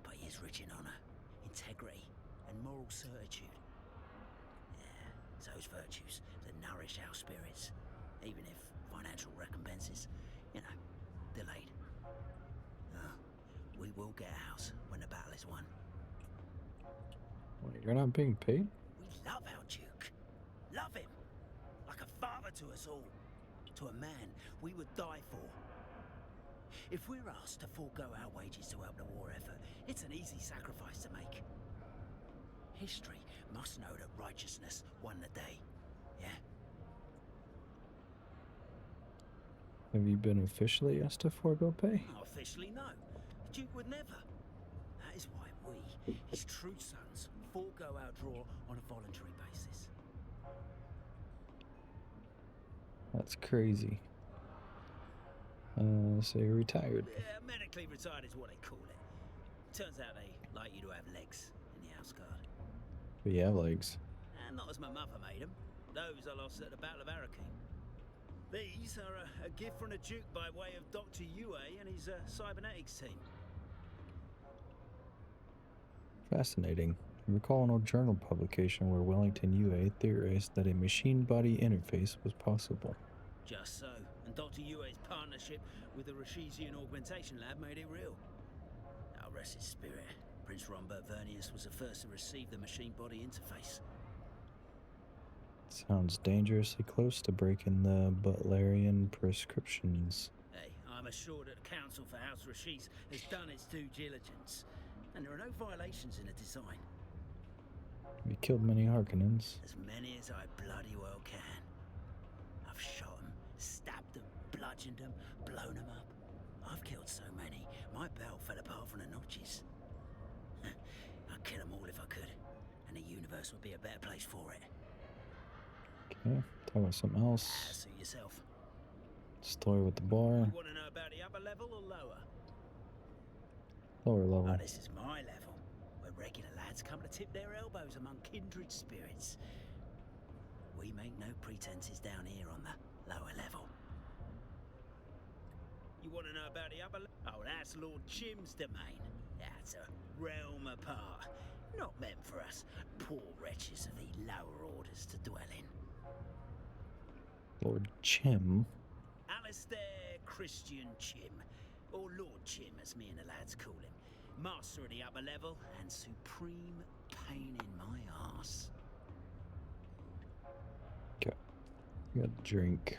but he is rich in honor, integrity, and moral certitude. Yeah, it's those virtues that nourish our spirits, even if financial recompenses, delayed. We will get a house when the battle is won. Wait, you're not being paid? We love our Duke. Love him. Like a father to us all. To a man we would die for. If we're asked to forego our wages to help the war effort, it's an easy sacrifice to make. History must know that righteousness won the day. Yeah? Have you been officially asked to forego pay? Officially, no. The Duke would never. That is why we, his true sons, forego our draw on a voluntary basis. That's crazy. So you're retired. Yeah, medically retired is what they call it. Turns out they like you to have legs in the house guard. But you have legs. And not as my mother made them. Those I lost at the Battle of Arakeen. These are a gift from the Duke by way of Dr. Yue and his cybernetics team. Fascinating. I recall an old journal publication where Wellington Yue theorized that a machine-body interface was possible. Just so. And Dr. Yue's partnership with the Rashisian Augmentation Lab made it real. I'll rest his spirit. Prince Rombert Vernius was the first to receive the machine-body interface. Sounds dangerously close to breaking the Butlerian prescriptions. Hey, I'm assured that the Council for House Rashis has done its due diligence. And there are no violations in the design. You killed many Harkonnens. As many as I bloody well can. I've shot them, stabbed them, bludgeoned them, blown them up. I've killed so many, my belt fell apart from the notches. I'd kill them all if I could, and the universe would be a better place for it. Okay, talk about something else. Suit yourself. Story with the bar. You want to know about the upper level or lower? Lower level. Oh, this is my level, where regular lads come to tip their elbows among kindred spirits. We make no pretenses down here on the lower level. You want to know about the upper level? Oh, that's Lord Jim's domain. That's a realm apart. Not meant for us poor wretches of the lower orders to dwell in. Lord Chim. Alistair Christian Chim, or Lord Chim as me and the lads call him. Master of the upper level and supreme pain in my arse. Okay. Got a drink.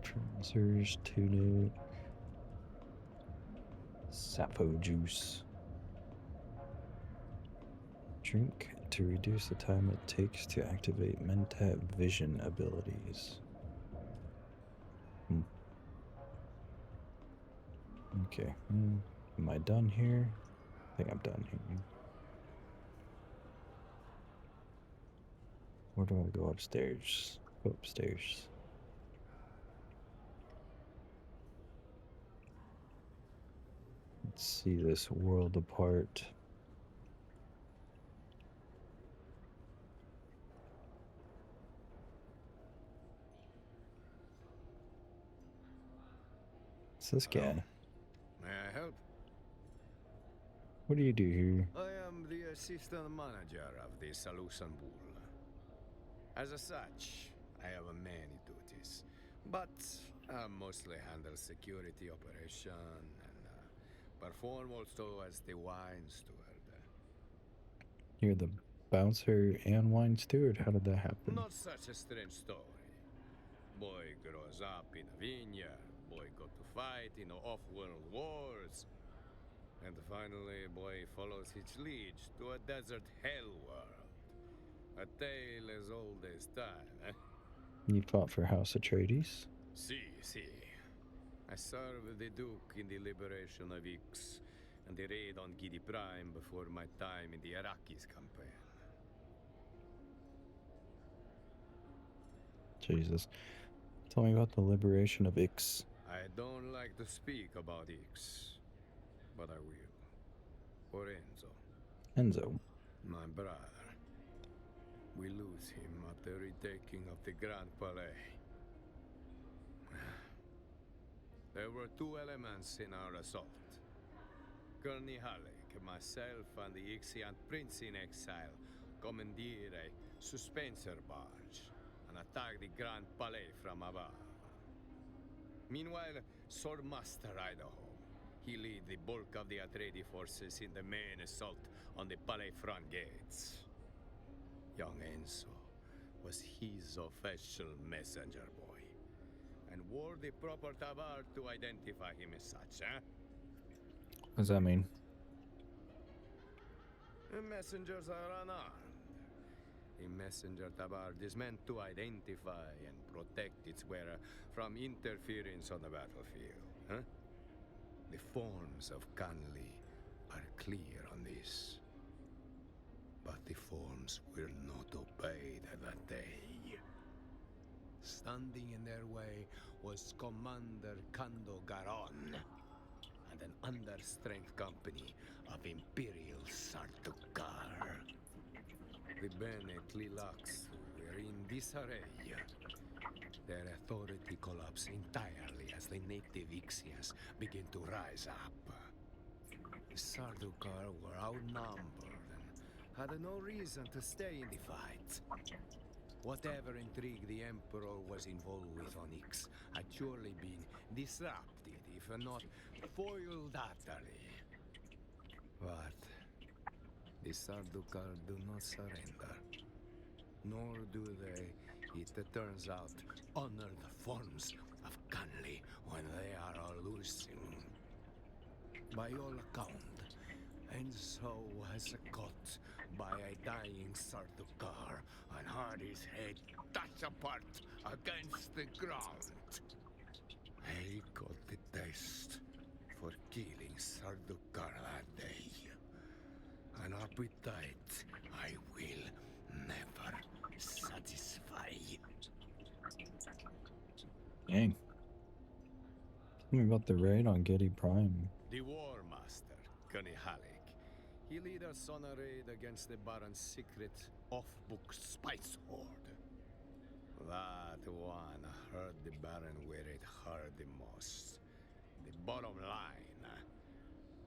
Trousers, tunic. Sappho juice. Drink to reduce the time it takes to activate Mentat vision abilities. Okay. Am I done here? I think I'm done here. Where do I go upstairs? Go upstairs. Let's see this world apart. It's this guy. May I help? What do you do here? I am the assistant manager of the Salusan Bull. As such, I have many duties, but I mostly handle security operation and perform also as the wine steward. You're the bouncer and wine steward? How did that happen? Not such a strange story. Boy grows up in a vineyard. Boy got to fight in off-world wars. And finally, boy follows his liege to a desert hell world. A tale as old as time, eh? You fought for House Atreides? Si. I served the Duke in the liberation of Ix and the raid on Gidi Prime before my time in the Arrakis campaign. Jesus. Tell me about the liberation of Ix. I don't like to speak about Ix, but I will. or Enzo? Enzo. My brother. We lose him at the retaking of the Grand Palais. There were two elements in our assault. Gurney Halleck, myself, and the Ixian Prince in exile commandeered a suspenser barge and attacked the Grand Palais from above. Meanwhile, Swordmaster Idaho, he led the bulk of the Atreides forces in the main assault on the Palais front gates. Young Enzo was his official messenger boy, and wore the proper tabard to identify him as such, eh? What does that mean? The messengers are unarmed. A messenger tabard is meant to identify and protect its wearer from interference on the battlefield, huh? The forms of Canley are clear on this. But the forms will not obey that day. Standing in their way was Commander Kando Garon and an understrength company of Imperial Sardaukar. The Bene Tlilax were in disarray. Their authority collapsed entirely as the native Ixians began to rise up. The Sardaukar were outnumbered and had no reason to stay in the fight. Whatever intrigue the Emperor was involved with on Ix had surely been disrupted, if not foiled utterly. But the Sardaukar do not surrender. Nor do they, it turns out, honor the forms of Canley when they are losing. By all account, Enzo was caught by a dying Sardaukar and had his head dashed apart against the ground. He got the taste for killing Sardaukar that day. An appetite I will never satisfy. Dang. Tell me about the raid on Getty Prime. The War Master, Gunny Halleck. He led us on a raid against the Baron's secret off-book spice hoard. That one hurt the Baron where it hurt the most. The bottom line.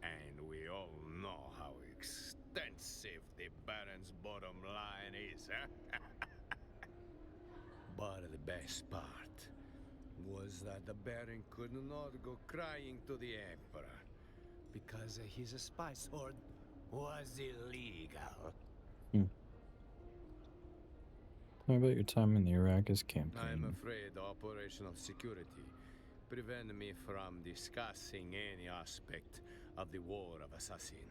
And we all know how extensive the Baron's bottom line is, eh? But the best part was that the Baron could not go crying to the Emperor because his spice hoard was illegal. Tell me about your time in the Arrakis campaign. I'm afraid operational security prevent me from discussing any aspect of the War of Assassin.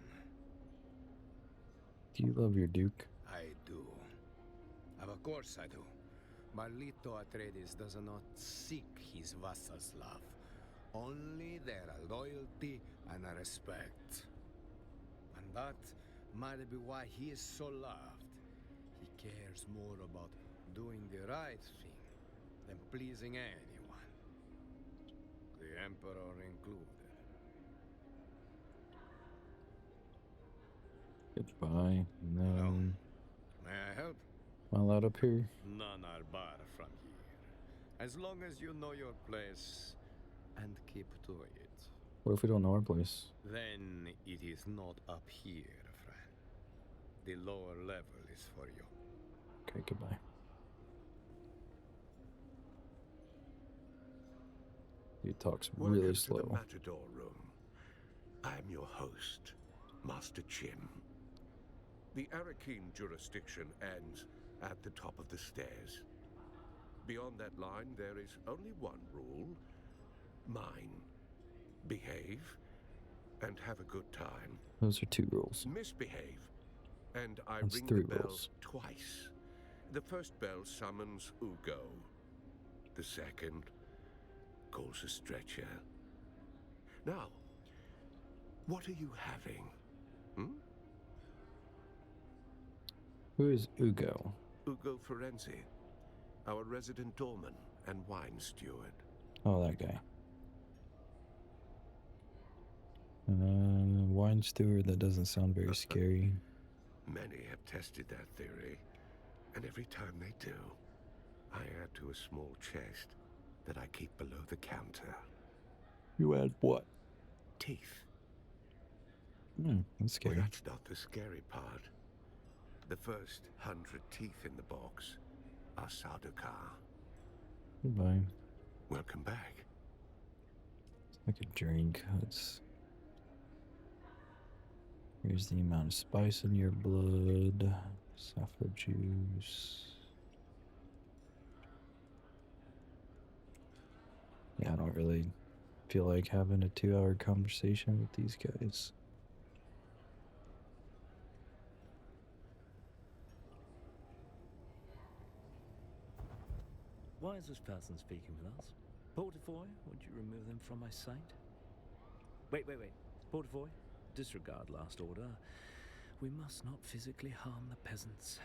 Do you love your Duke? I do. Of course I do. Marlito Atreides does not seek his vassals' love. Only their loyalty and respect. And that might be why he is so loved. He cares more about doing the right thing than pleasing anyone. The Emperor included. Goodbye. No. Hello. May I help? Am I allowed up here? None are barred from here. As long as you know your place and keep to it. What if we don't know our place? Then it is not up here, friend. The lower level is for you. Okay, goodbye. He talks really Welcome slow. to the Matador Room. I'm your host, Master Jim. The Arakeen jurisdiction ends at the top of the stairs. Beyond that line, there is only one rule. Mine. Behave and have a good time. Those are 2 rules. Misbehave, and I That's ring 3 the bell rules. twice. The first bell summons Ugo. The second calls a stretcher. Now, what are you having? Who is Ugo? Ugo Ferenzi, our resident doorman and wine steward. Oh, that guy. Wine steward, that doesn't sound very scary. Many have tested that theory, and every time they do, I add to a small chest that I keep below the counter. You add what? Teeth. That's scary. Well, that's not the scary part. The first 100 teeth in the box are Sardaukar. Goodbye. Welcome back. It's like a drink. Here's the amount of spice in your blood. Saffron juice. Yeah, I don't really feel like having a 2-hour conversation with these guys. Why is this person speaking with us? Portafoy, would you remove them from my sight? Wait. Portafoy, disregard last order. We must not physically harm the peasants.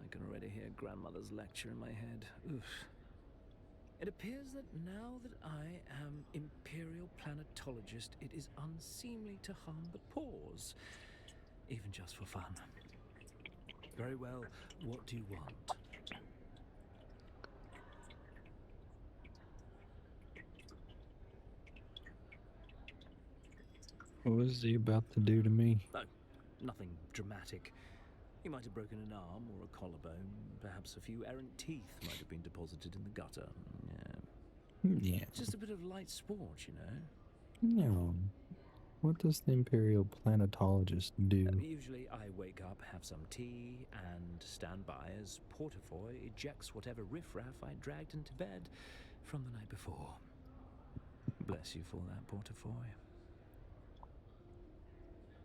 I can already hear grandmother's lecture in my head. Oof. It appears that now that I am Imperial Planetologist, it is unseemly to harm the paws, even just for fun. Very well, what do you want? What was he about to do to me? No, nothing dramatic. He might have broken an arm or a collarbone. Perhaps a few errant teeth might have been deposited in the gutter. Yeah. Just a bit of light sport, you know. No. What does the Imperial Planetologist do? Usually I wake up, have some tea, and stand by as Portafoy ejects whatever riffraff I dragged into bed from the night before. Bless you for that, Portafoy.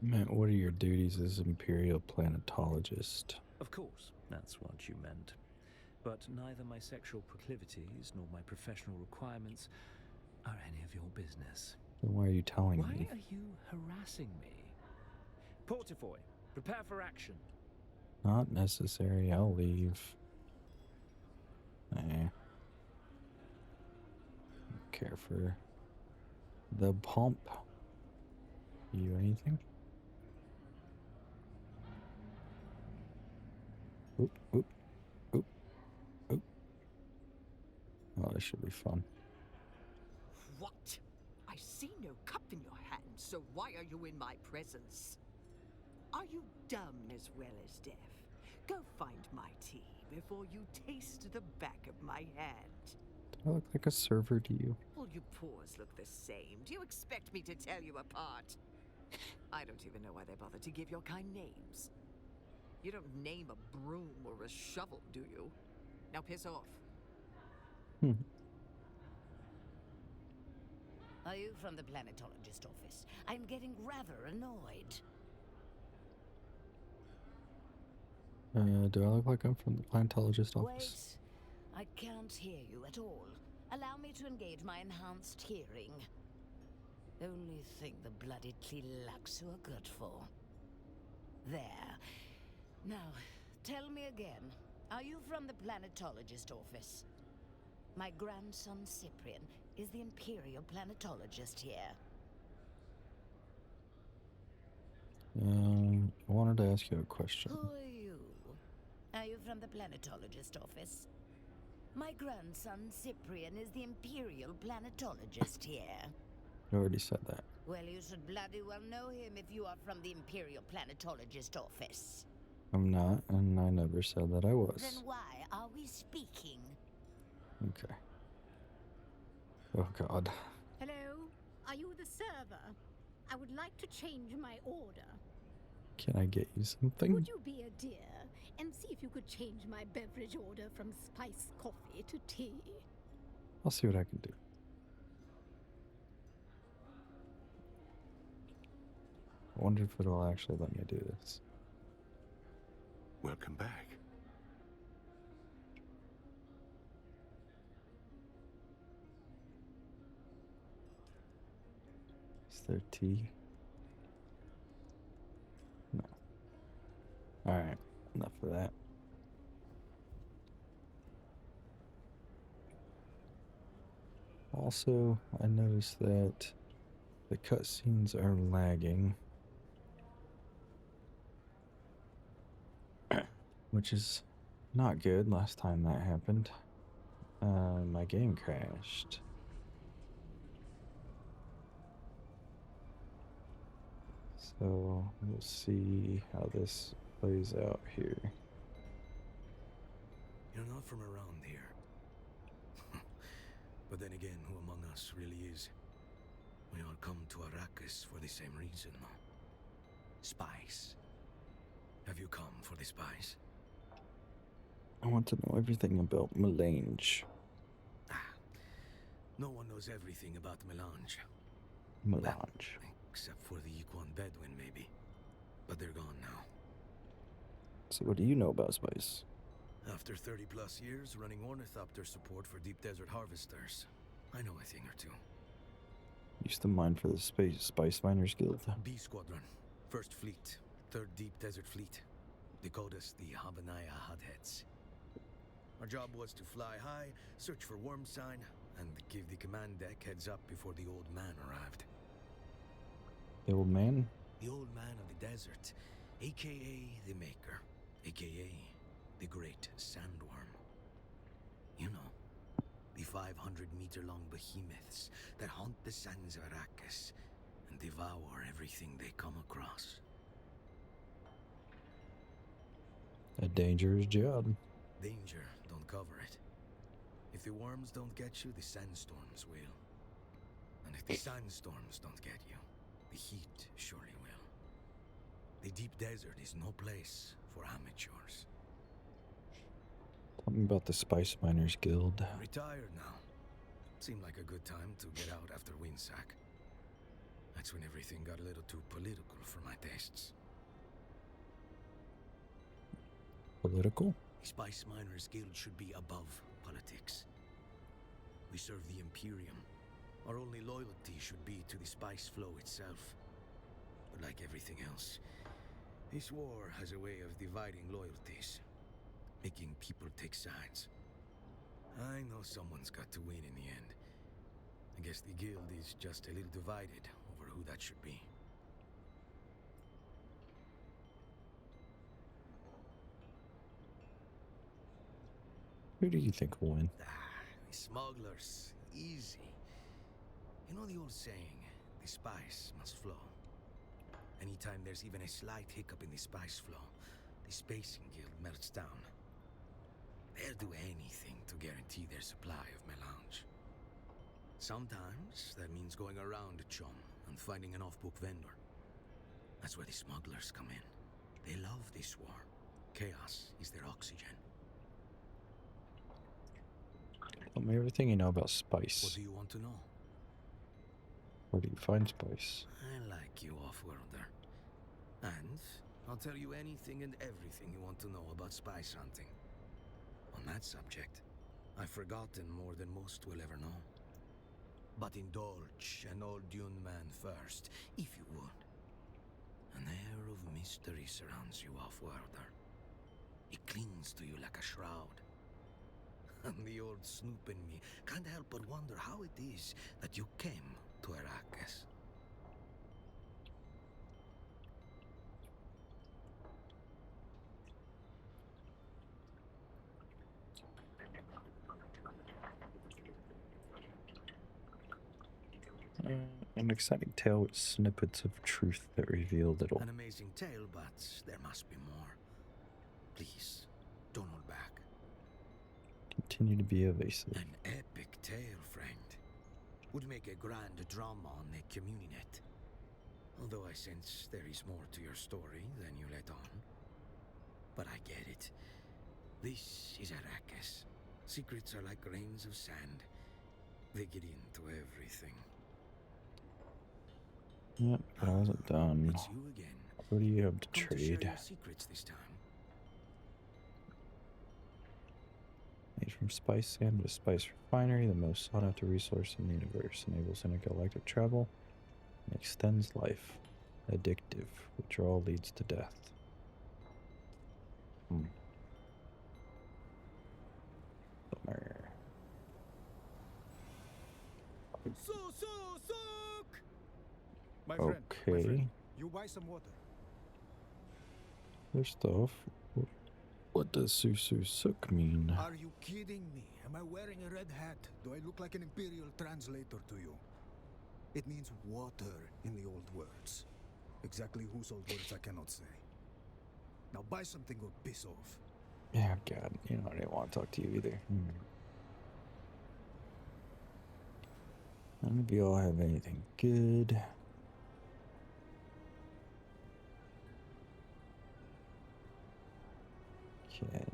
Matt, what are your duties as Imperial Planetologist? Of course, that's what you meant. But neither my sexual proclivities nor my professional requirements are any of your business. Then why are you telling me? Why are you harassing me? Portafoy, prepare for action. Not necessary, I'll leave. Don't care for the pomp. You anything? Oop. Oh, this should be fun. What? I see no cup in your hand, so why are you in my presence? Are you dumb as well as deaf? Go find my tea before you taste the back of my hand. Do I look like a server to you? All you paws look the same. Do you expect me to tell you apart? I don't even know why they bother to give your kind names. You don't name a broom or a shovel, do you? Now piss off. Are you from the planetologist office? I'm getting rather annoyed. Do I look like I'm from the Planetologist office? Wait, I can't hear you at all. Allow me to engage my enhanced hearing. Only thing the bloody Tlilaxu are good for. There. Now, tell me again. Are you from the planetologist office? My grandson Cyprian is the Imperial Planetologist here. I wanted to ask you a question. Who are you? Are you from the planetologist office? My grandson Cyprian is the Imperial Planetologist here. I already said that. Well, you should bloody well know him if you are from the Imperial Planetologist office. I'm not, and I never said that I was. Then why are we speaking? Okay. Oh, God. Hello? Are you the server? I would like to change my order. Can I get you something? Would you be a dear and see if you could change my beverage order from spiced coffee to tea? I'll see what I can do. I wonder if it'll actually let me do this. Welcome back. Is there tea? No. Alright, enough of that. Also, I noticed that The cutscenes are lagging. Which is not good. Last time that happened, my game crashed. So we'll see how this plays out here. You're not from around here. But then again, who among us really is? We all come to Arrakis for the same reason. Spice. Have you come for the spice? I want to know everything about Melange. No one knows everything about Melange. Melange. Well, except for the Equan Bedouin, maybe. But they're gone now. So what do you know about Spice? After 30 plus years running ornithopter support for deep desert harvesters, I know a thing or two. Used to mine for the Spice Miners Guild. B Squadron, 1st Fleet, 3rd Deep Desert Fleet. They called us the Habanaya Hotheads. Our job was to fly high, search for worm sign, and give the command deck heads up before the old man arrived. The old man? The old man of the desert, aka the Maker, aka the Great Sandworm. You know, the 500-meter-long behemoths that haunt the sands of Arrakis and devour everything they come across. A dangerous job. Danger, don't cover it. If the worms don't get you, the sandstorms will. And if the sandstorms don't get you, the heat surely will. The deep desert is no place for amateurs. Tell me about the Spice Miners Guild. Retired now. Seemed like a good time to get out after Windsack. That's when everything got a little too political for my tastes. Political? The Spice Miners Guild should be above politics. We serve the Imperium. Our only loyalty should be to the spice flow itself. But like everything else, this war has a way of dividing loyalties, making people take sides. I know someone's got to win in the end. I guess the guild is just a little divided over who that should be. Who do you think will win? The smugglers. Easy. You know the old saying, the spice must flow. Anytime there's even a slight hiccup in the spice flow, the Spacing Guild melts down. They'll do anything to guarantee their supply of melange. Sometimes that means going around a chum and finding an off-book vendor. That's where the smugglers come in. They love this war. Chaos is their oxygen. Tell me everything you know about Spice. What do you want to know? Where do you find Spice? I like you, off-worlder. And I'll tell you anything and everything you want to know about spice hunting. On that subject, I've forgotten more than most will ever know. But indulge an old Dune man first, if you would. An air of mystery surrounds you, off-worlder. It clings to you like a shroud. And the old snoop in me can't help but wonder how it is that you came to Arrakis. An exciting tale with snippets of truth that revealed it all. An amazing tale, but there must be more. Please, don't hold back. Continue to be evasive. An epic tale, friend. Would make a grand drama on a communinet. Although I sense there is more to your story than you let on. But I get it. This is Arrakis. Secrets are like grains of sand. They get into everything. Yep, but I wasn't done. It's you again. What do you have to Come trade? to share your secrets this time. Made from spice sand to spice refinery, the most sought after resource in the universe. Enables intergalactic travel and extends life. Addictive. Withdrawal leads to death. Bummer. My friend, Okay. you buy some water. First off, what does Susu Suk mean? Are you kidding me? Am I wearing a red hat? Do I look like an imperial translator to you? It means water in the old words. Exactly whose old words I cannot say. Now buy something or piss off. Yeah, God, you know, I didn't want to talk to you either. None of y'all have anything good. Okay.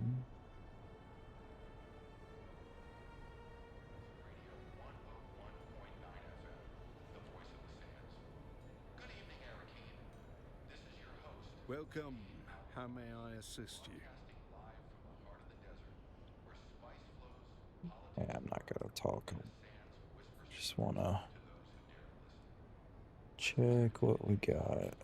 Welcome. How may I assist you? Yeah, I'm not gonna talk. Just wanna check what we got.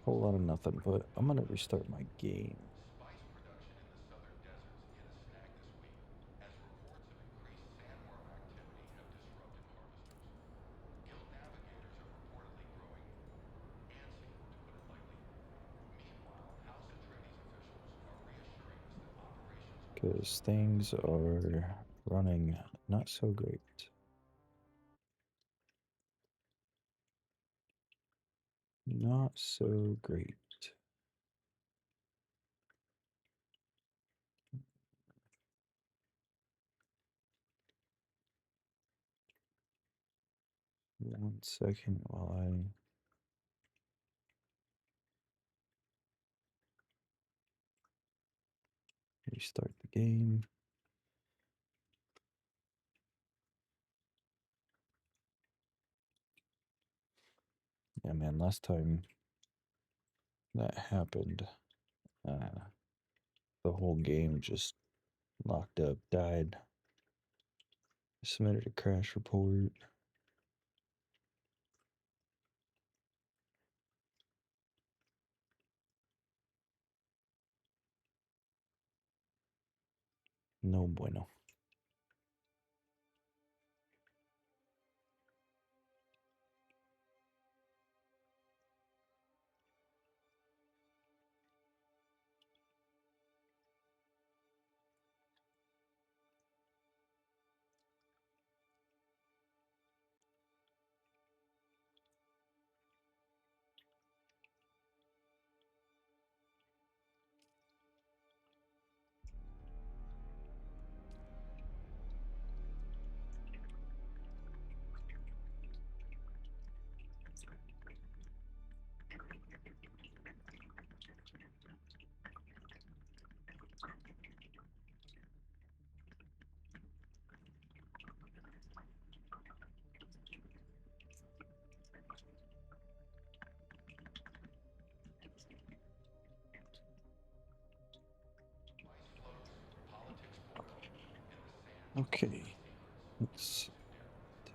Whole lot of nothing, but I'm gonna restart my game. Because things are running not so great. Not so great. One second while I restart the game. Yeah, man, last time that happened, the whole game just locked up, died. Submitted a crash report. No bueno. Okay, let's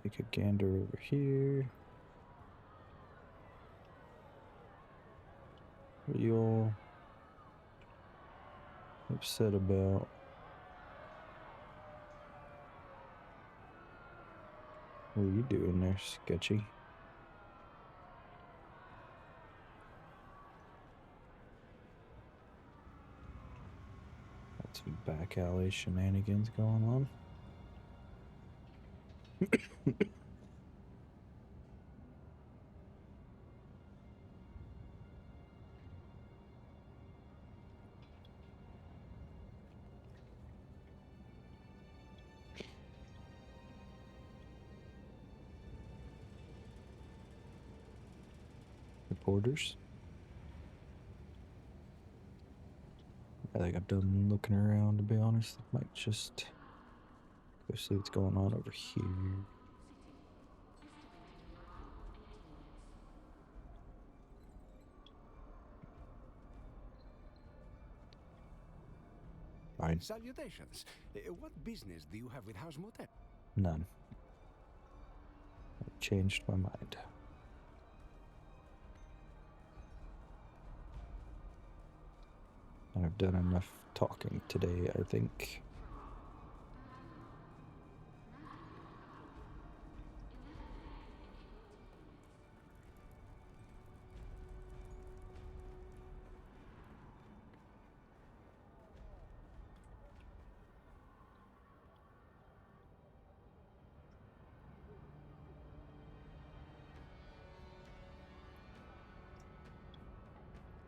take a gander over here. What are you all upset about? What are you doing there, Sketchy? Got some back alley shenanigans going on. Reporters. I think I'm done looking around, to be honest. I might just go see what's going on over here. Fine. Salutations. What business do you have with House Motel? None. I changed my mind. I've done enough talking today, I think.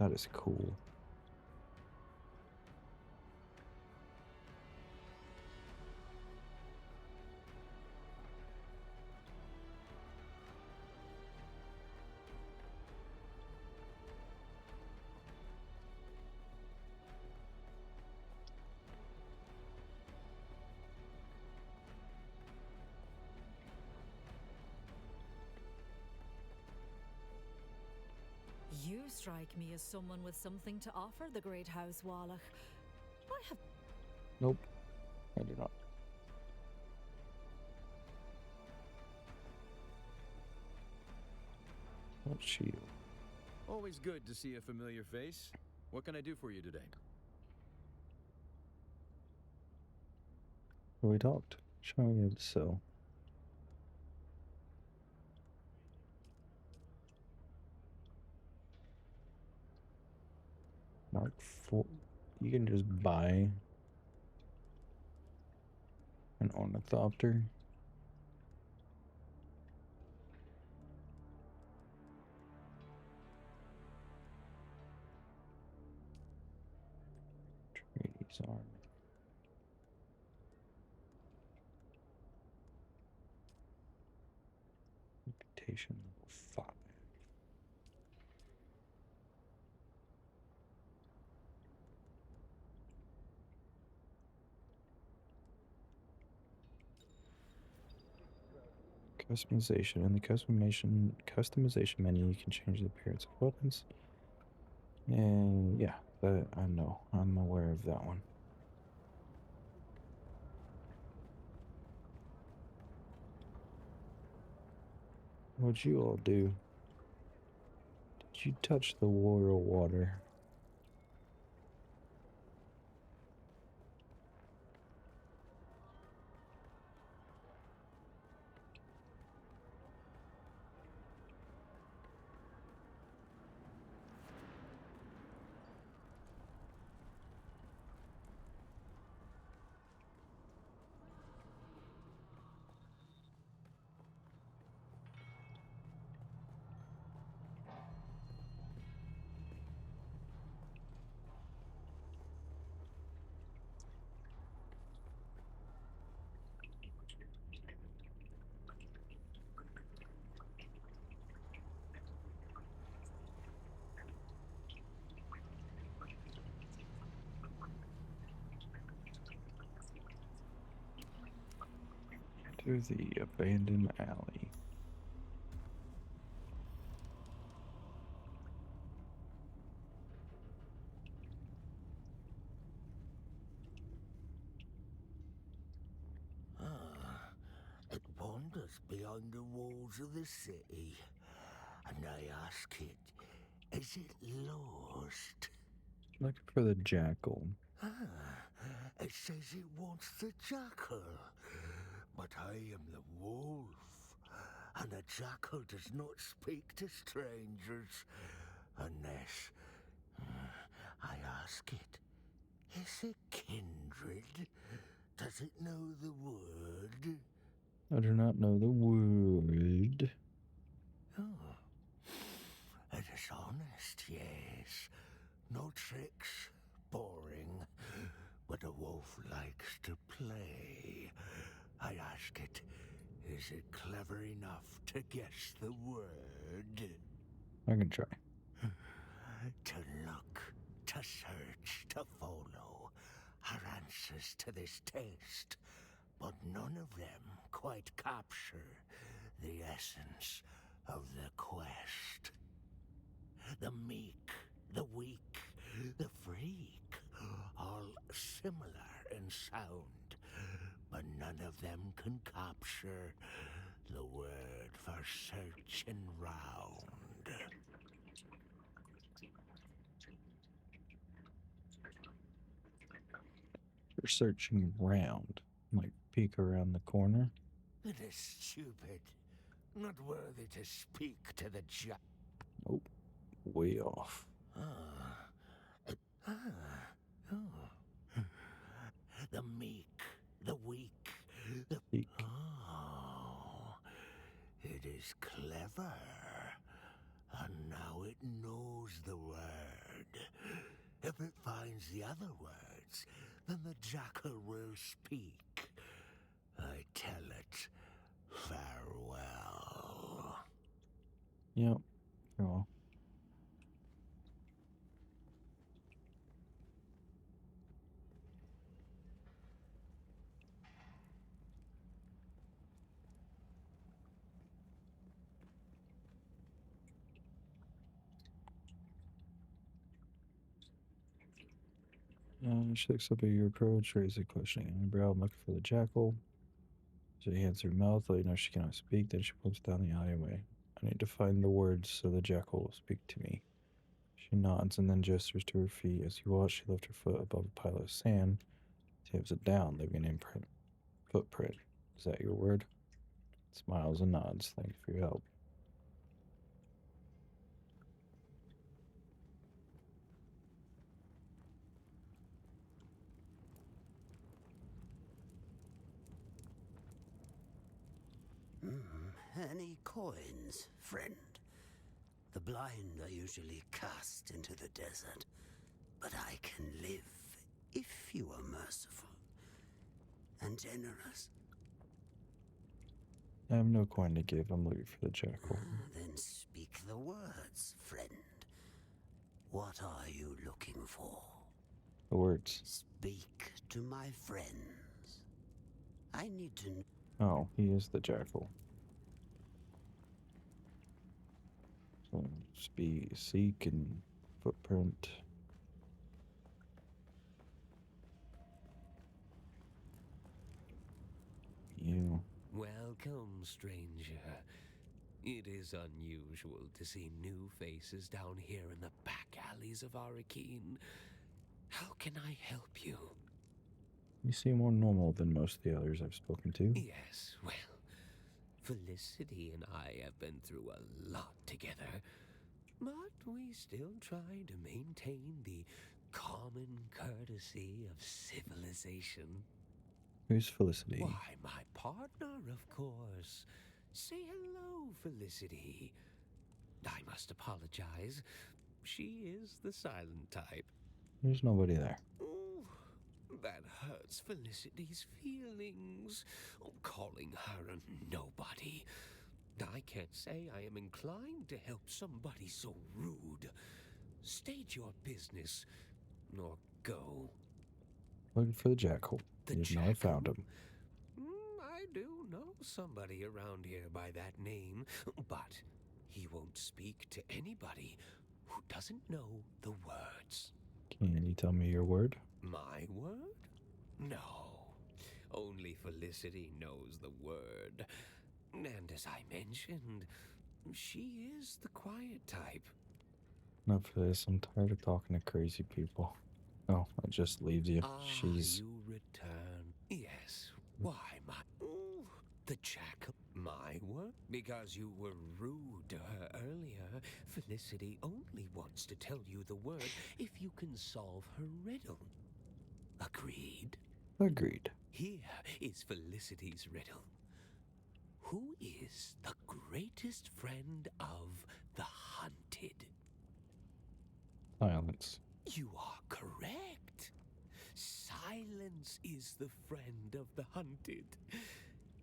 That is cool. You strike me as someone with something to offer the great house Wallach. I have... Nope, I do not. What shield? Always good to see a familiar face. What can I do for you today? We talked. Showing you the cell. Mark 4. You can just buy an ornithopter. Tradies army. Reputation level 5. Customization. In the customization menu, you can change the appearance of weapons. And yeah, that I know. I'm aware of that one. What'd you all do? Did you touch the royal water? To the abandoned alley. It wanders beyond the walls of the city, and I ask it, is it lost? Looking for the jackal. It says it wants the jackal, but I am the wolf, and a jackal does not speak to strangers unless I ask it, is it kindred? Does it know the word? I do not know the word. Oh, it is honest, yes. No tricks, boring. But a wolf likes to play. I ask it, is it clever enough to guess the word? I can try. To look, to search, to follow are answers to this test, but none of them quite capture the essence of the quest. The meek, the weak, the freak, all similar in sound, but none of them can capture the word for searching round. For searching round, like peek around the corner. It is stupid, not worthy to speak to the Nope, way off. The meek, the weak, the... Oh, it is clever. And now it knows the word. If it finds the other words, then the jackal will speak. I tell it farewell. Yep. Farewell. She looks up at your approach, raises a questioning eyebrow. I'm looking for the jackal. She hands her mouth, letting her know she cannot speak. Then she points down the alleyway. I need to find the words so the jackal will speak to me. She nods and then gestures to her feet. As you watch, she lifts her foot above a pile of sand, taps it down, leaving an imprint. Footprint. Is that your word? Smiles and nods. Thank you for your help. Any coins, friend? The blind are usually cast into the desert, but I can live if you are merciful and generous. I have no coin to give. I'm looking for the jackal. Then speak the words, friend. What are you looking for? The words. Speak to my friends. I need to know. Oh, he is the jackal. So, seek and footprint. You. Welcome, stranger. It is unusual to see new faces down here in the back alleys of Arakeen. How can I help you? You seem more normal than most of the others I've spoken to. Yes, well, Felicity and I have been through a lot together, but we still try to maintain the common courtesy of civilization. Who's Felicity? Why, my partner, of course. Say hello, Felicity. I must apologize. She is the silent type. There's nobody there. Ooh, that hurts Felicity's feelings. Calling her a nobody. I can't say I am inclined to help somebody so rude. State your business, or go. Looking for the jackal. You know I found him. I do know somebody around here by that name, but he won't speak to anybody who doesn't know the words. Can you tell me your word? My word? No. Only Felicity knows the word. And as I mentioned, she is the quiet type. Not for this. I'm tired of talking to crazy people. Oh, it just leaves you. She's. You return. Yes. Why, my... Ooh, the jackal. My word? Because you were rude to her earlier, Felicity only wants to tell you the word if you can solve her riddle. Agreed? Agreed. Here is Felicity's riddle. Who is the greatest friend of the hunted? Silence. You are correct. Silence is the friend of the hunted.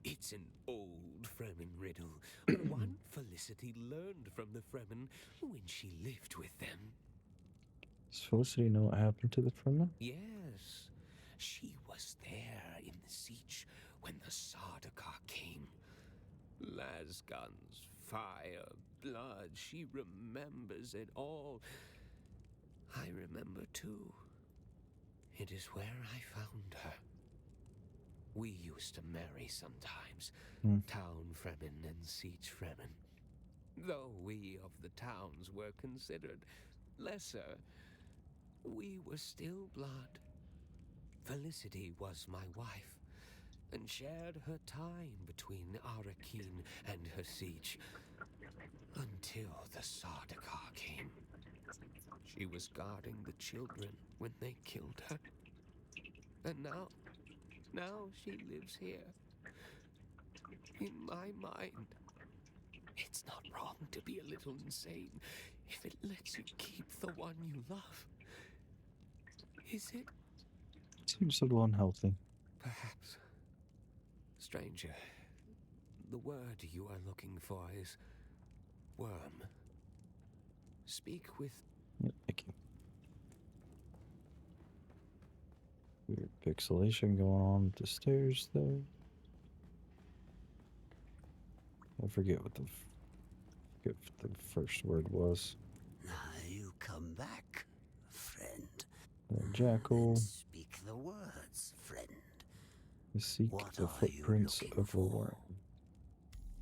It's an old Fremen riddle, one Felicity learned from the Fremen when she lived with them. Does Felicity know what happened to the Fremen? Yes, she was there in the siege when the Sardaukar came. Lasguns, fire, blood, she remembers it all. I remember too. It is where I found her. We used to marry sometimes, town Fremen and siege Fremen. Though we of the towns were considered lesser, we were still blood. Felicity was my wife, and shared her time between Arakeen and her siege, until the Sardaukar came. She was guarding the children when they killed her. And now she lives here. In my mind. It's not wrong to be a little insane if it lets you keep the one you love. Is it? Seems a little unhealthy. Perhaps. Stranger, the word you are looking for is worm. Speak with... Yep, thank you. Weird pixelation going on with the stairs there. I forget what the first word was. Now you come back, friend. Jackal. And speak the words, friend. Seek What the are footprints you of a worm.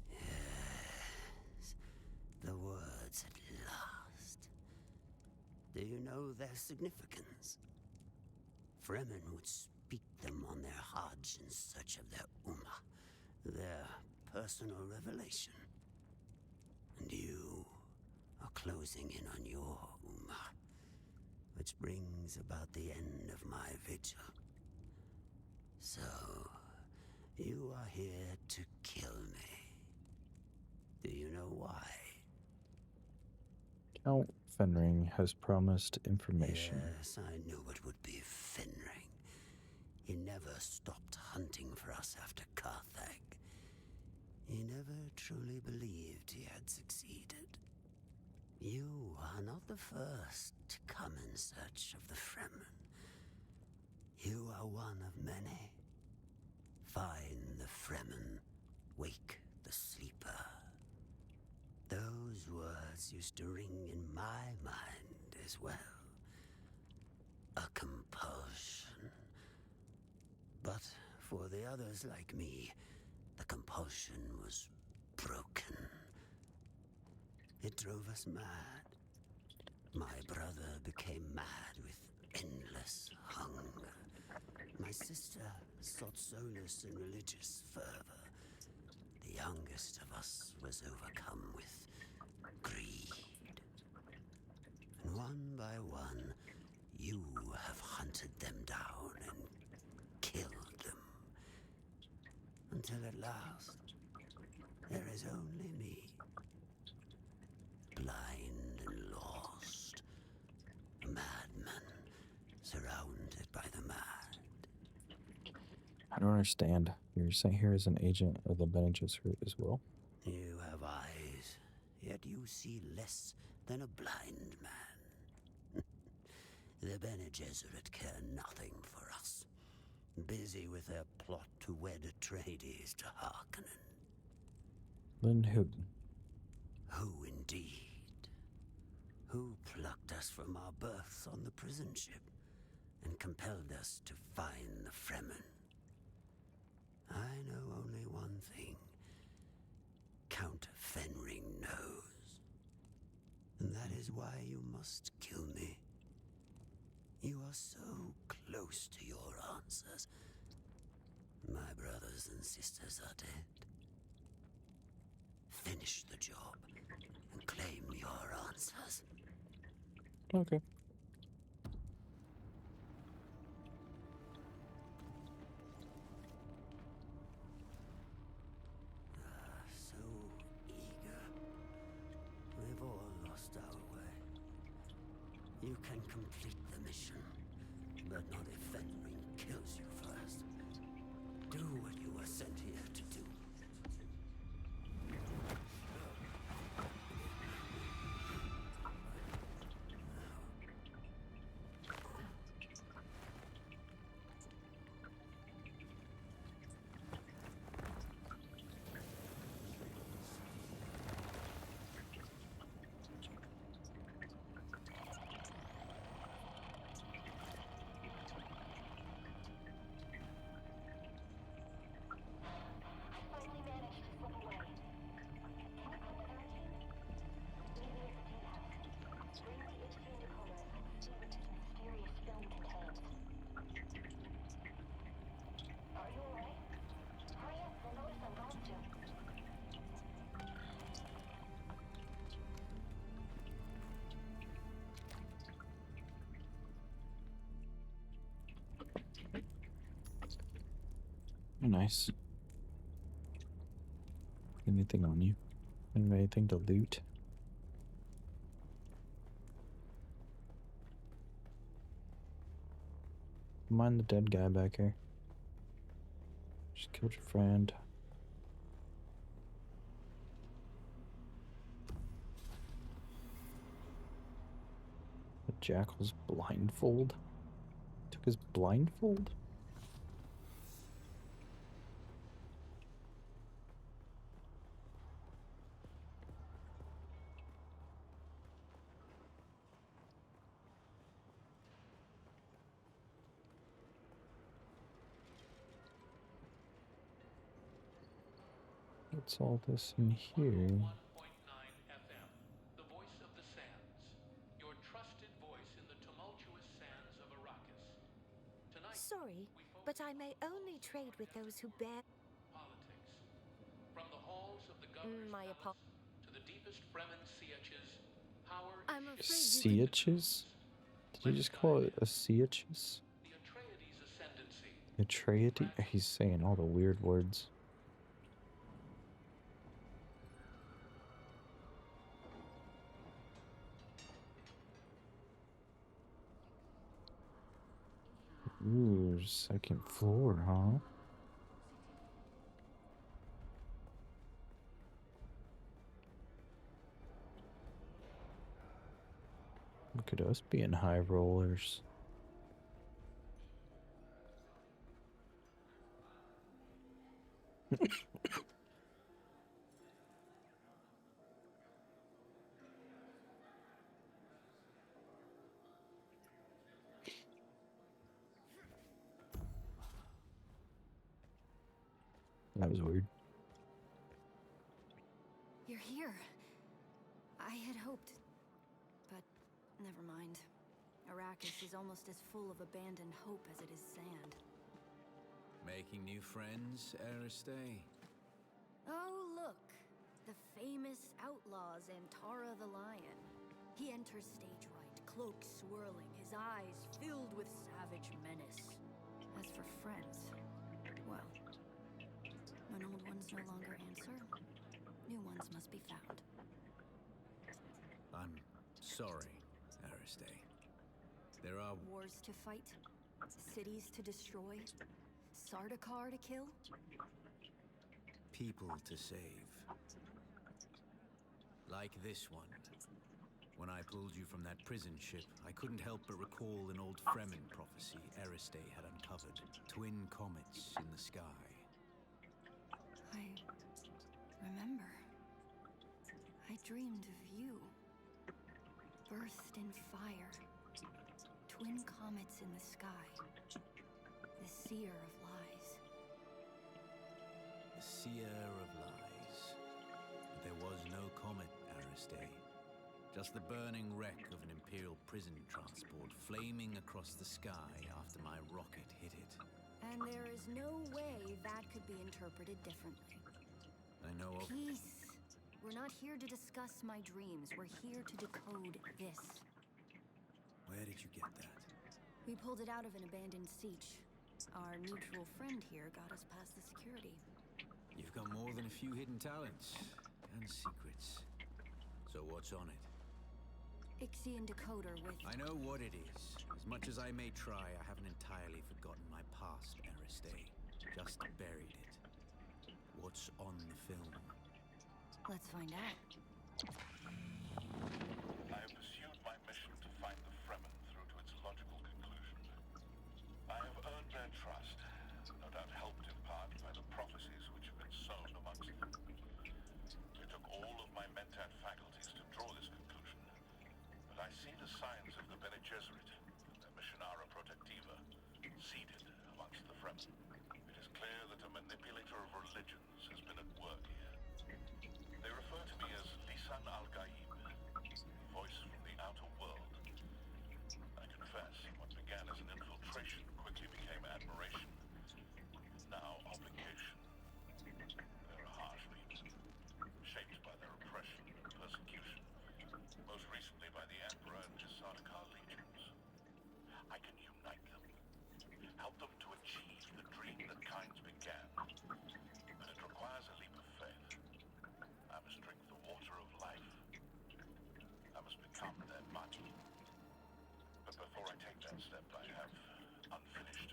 Yes, the words at last. Do you know their significance? Fremen would speak them on their Hajj in search of their Ummah, their personal revelation. And you are closing in on your Ummah, which brings about the end of my vigil. So, you are here to kill me. Do you know why? Count Fenring has promised information. Yes, I knew it would be Fenring. He never stopped hunting for us after Carthag. He never truly believed he had succeeded. You are not the first to come in search of the Fremen. You are one of many. Find the Fremen, wake the sleeper. Those words used to ring in my mind as well. A compulsion. But for the others like me, the compulsion was broken. It drove us mad. My brother became mad with endless hunger. My sister sought solace in religious fervor. The youngest of us was overcome with greed. And one by one, you have hunted them down and killed them. Until at last, there is only me. Blind and lost. A madman, surrounded by the mad. I don't understand. You're sent here as an agent of the Bene Gesserit as well? You have eyes, yet you see less than a blind man. The Bene Gesserit care nothing for us. Busy with their plot to wed Atreides to Harkonnen. Then who? Who indeed? Who plucked us from our berths on the prison ship and compelled us to find the Fremen? I know only one thing. Count Fenring knows. And that is why you must kill me. You are so close to your answers. My brothers and sisters are dead. Finish the job and claim your answers. Okay. So eager. We've all lost our way. You can complete the mission, but not if Fenring kills you first. Do what you were sent here to do. Nice. Anything on you? Anything to loot? Mind the dead guy back here. Just killed your friend. The jackal's blindfold? Took his blindfold? What's all this in here? Sorry, but I may only trade with those who bear From the halls of the governor's palace to the deepest Fremen Sietches, power I'm afraid Sietches? Did you just call it a Sietches? the Atreides ascendancy. Atreides? He's saying all the weird words. Ooh, second floor, huh? Look at us being high rollers. That was weird. You're here. I had hoped, but never mind. Arrakis is almost as full of abandoned hope as it is sand. Making new friends, Aristay? Oh, look! The famous outlaw Zantara the Lion. He enters stage right, cloak swirling, his eyes filled with savage menace. As for friends, well, when old ones no longer answer, new ones must be found. I'm sorry, Aristay. There are Wars to fight, cities to destroy, Sardaukar to kill. people to save. Like this one. When I pulled you from that prison ship, I couldn't help but recall an old Fremen prophecy Aristay had uncovered. Twin comets in the sky. I remember. I dreamed of you. Birthed in fire. Twin comets in the sky. The seer of lies. The seer of lies. But there was no comet, Aristay. Just the burning wreck of an Imperial prison transport flaming across the sky after my rocket hit it. And there is no way that could be interpreted differently. I know of... Peace. We're not here to discuss my dreams. We're here to decode this. Where did you get that? We pulled it out of an abandoned siege. Our mutual friend here got us past the security. You've got more than a few hidden talents and secrets. So what's on it? Ixian decoder with... I know what it is. As much as I may try, I haven't entirely forgotten my past, Aristay. Just buried it. What's on the film? Let's find out. I have pursued my mission to find the Fremen through to its logical conclusion. I have earned their trust, no doubt helped in part by the prophecies which have been sown amongst them. It took all of my Mentat faculties to draw this conclusion, but I see the signs of the Bene Gesserit, their Missionara Protectiva, seeded amongst the Fremen. It is clear that a manipulator of religions has been at work here. They refer to me as Lisan al-Gaib, voice from the outer world. I confess, what began as an infiltration quickly became admiration, now obligation. They're a harsh people, shaped by their oppression and persecution, most recently by the Emperor and his Sardaukar legions. I can unite them, help them to achieve the dream that kinds began, but it requires a leap of faith. I must drink the water of life. I must become their Magi. But before I take that step, I have unfinished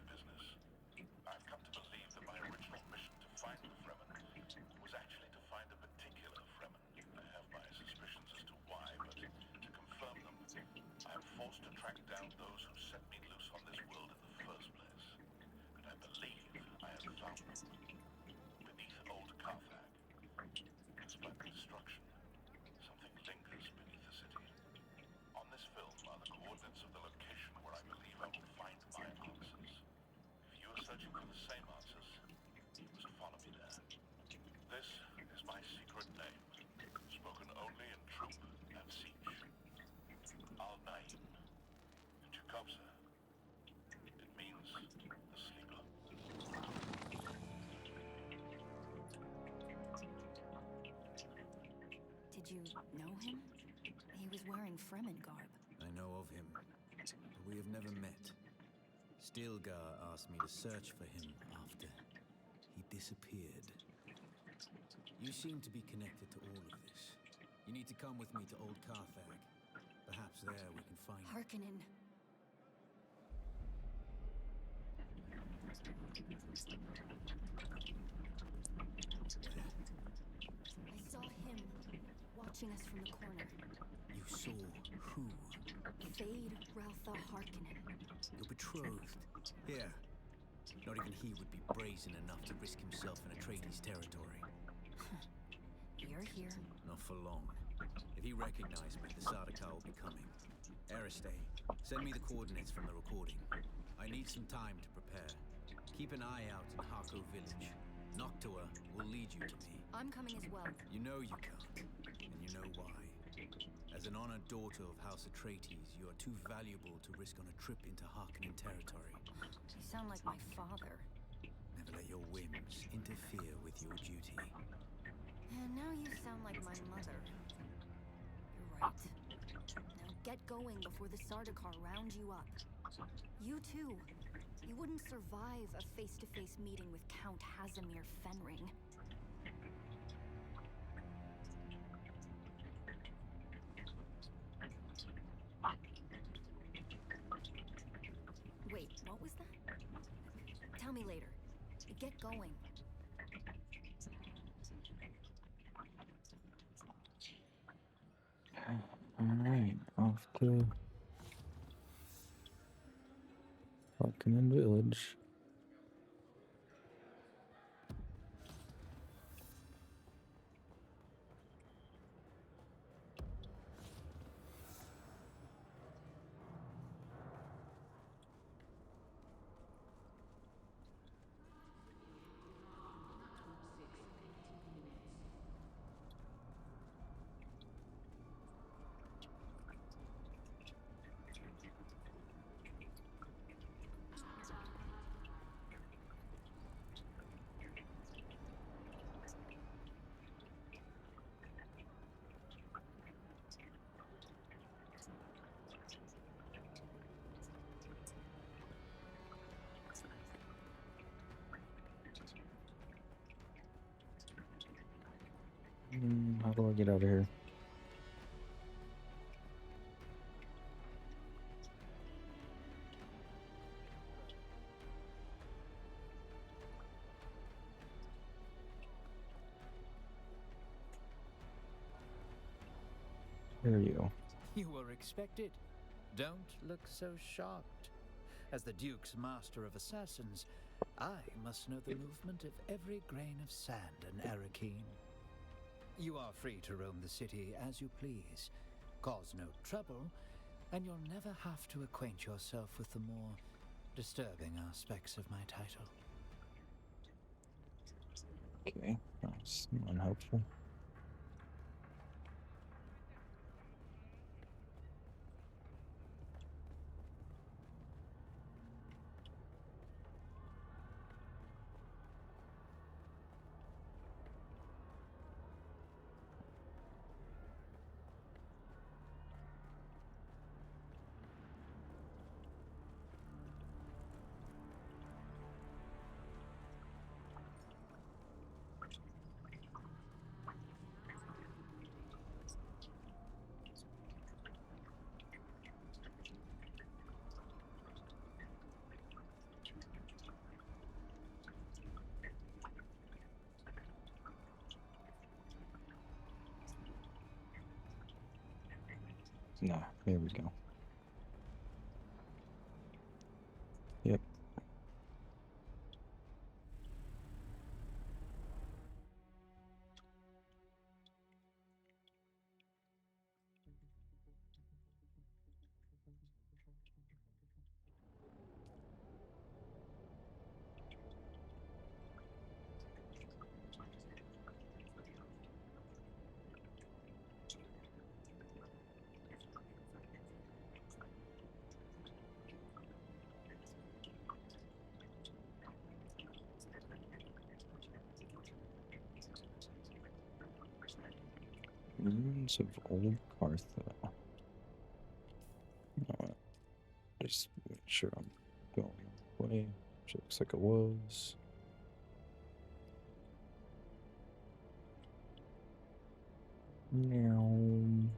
Beneath old Carthag, despite the destruction, something lingers beneath the city. On this film are the coordinates of the location where I believe I will find my answers. If you are searching for the same answers, you must follow me there. This is my secret name, spoken only in troop and siege. Al-Naim. Jacobsa. It means the sleeper. Did you know him? He was wearing Fremen garb. I know of him, but we have never met. Stilgar asked me to search for him after he disappeared. You seem to be connected to all of this. You need to come with me to Old Carthag. Perhaps there we can find Harkonnen. I saw him watching us from the corner. You saw who? Fade Raltha Harkonnen. Your betrothed. Here. Not even he would be brazen enough to risk himself in Atreides territory. You're here. Not for long. If he recognized me, the Sardaukar will be coming. Aristei, send me the coordinates from the recording. I need some time to prepare. Keep an eye out in Harko village. Noctua will lead you to me. I'm coming as well. You know you can't, and you know why. As an honored daughter of House Atreides, you are too valuable to risk on a trip into Harkonnen territory. You sound like my father. Never let your whims interfere with your duty. And now you sound like my mother. You're right. Now get going before the Sardaukar round you up. You too. You wouldn't survive a face-to-face meeting with Count Hazimir Fenring. Wait, what was that? Tell me later. Get going. Alright, off to Harkonnen Village. How do I get out of here? There you go. You were expected. Don't look so shocked. As the Duke's master of assassins, I must know the movement of every grain of sand in Arrakeen. You are free to roam the city as you please. Cause no trouble, and you'll never have to acquaint yourself with the more disturbing aspects of my title. Okay, that's unhelpful. No, here we go. Yep. Ruins of Old Cartha. Alright. Just make sure I'm going the way, which looks like it was. Meow.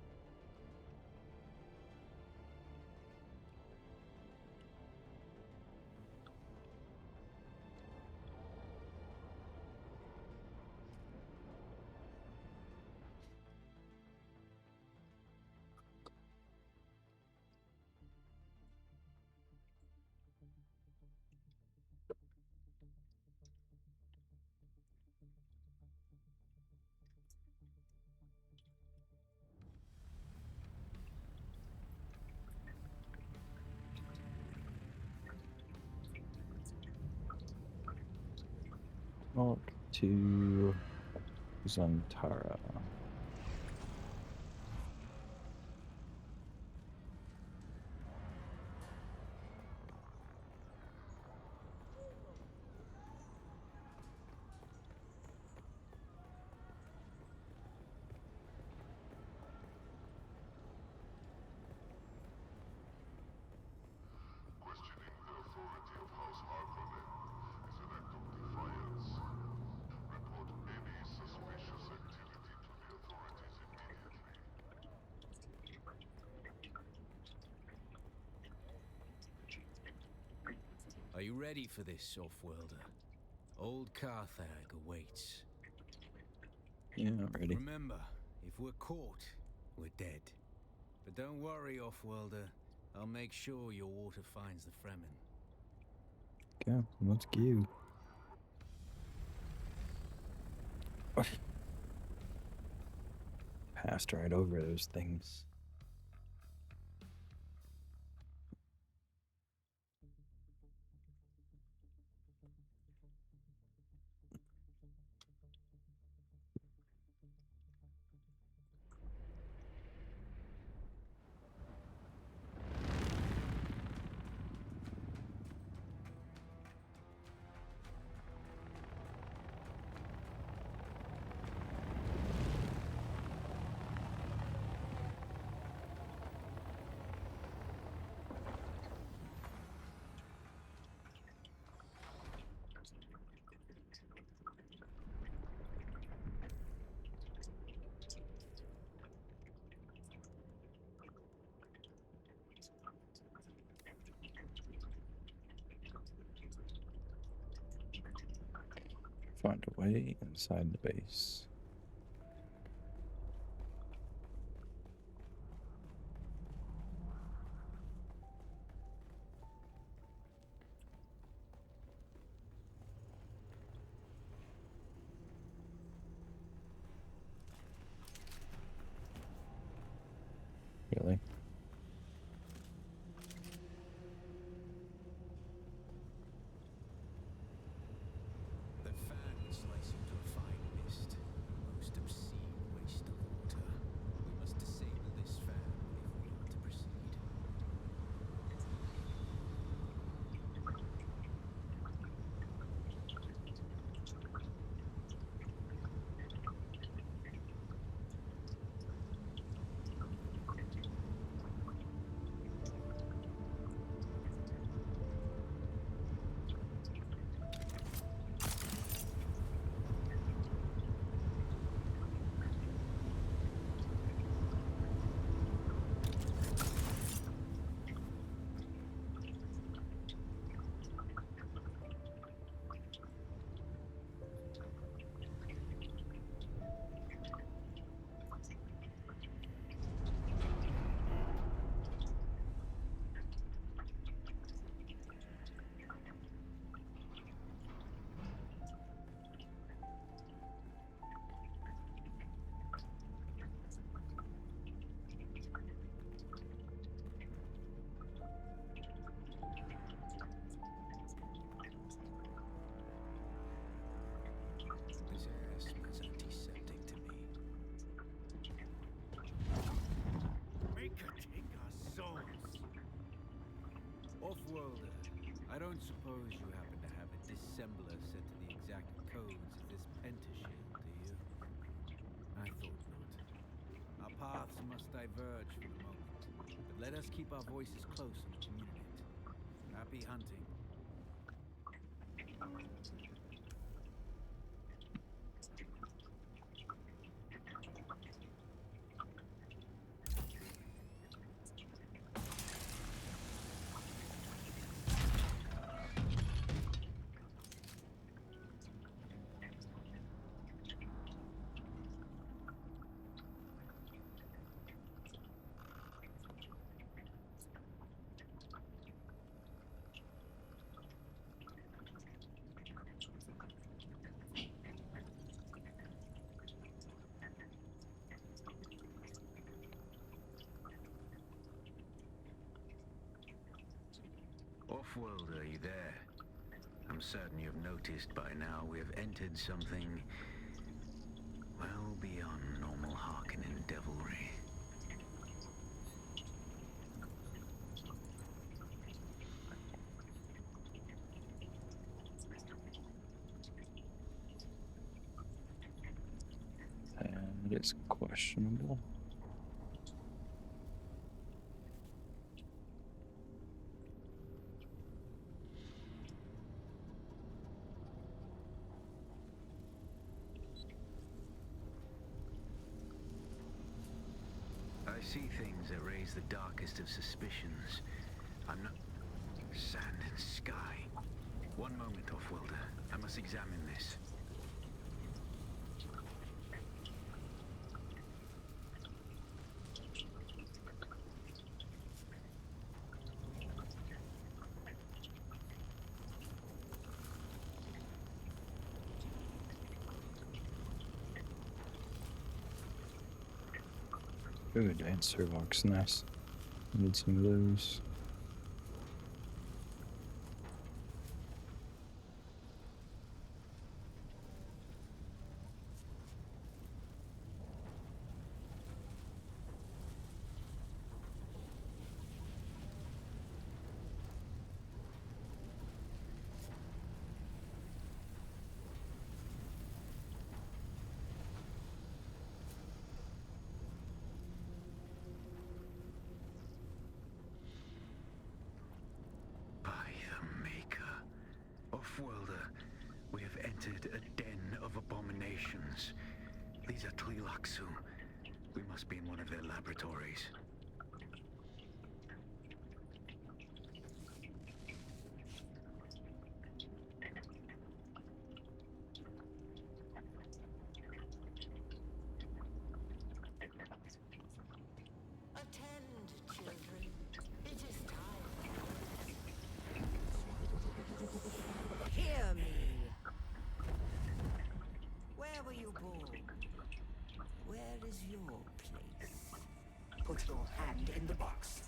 Talk to Zantara. Are you ready for this, off-worlder? Old Carthag awaits. Yeah, ready. Remember, if we're caught, we're dead. But don't worry, off-worlder. I'll make sure your water finds the Fremen. Okay, let's go. Passed right over those things. Find a way inside the base. Really? The fan will slice you to a fine mist. A most obscene waste of water. We must disable this fan if we are to proceed. This air smells antiseptic to me. Make her take our souls. Off-worlder, I don't suppose you happen to have a dissembler set to the exact codes of this pentashield, do you? I thought not. paths must diverge for the moment, but let us keep our voices close and communicate. Happy hunting. Off-world, are you there? I'm certain you've noticed by now we have entered something well beyond normal Harkonnen devilry. That is questionable. I see things that raise the darkest of suspicions. I'm not... Sand and sky. One moment, Offworlder. I must examine this. Ooh, dancer looks nice. Need some of those. Offworlder, we have entered a den of abominations. These are Tleilaxu. We must be in one of their laboratories. Attend, children. It is time. Hear me. Where were you born? Where is your place? Put your hand in the box.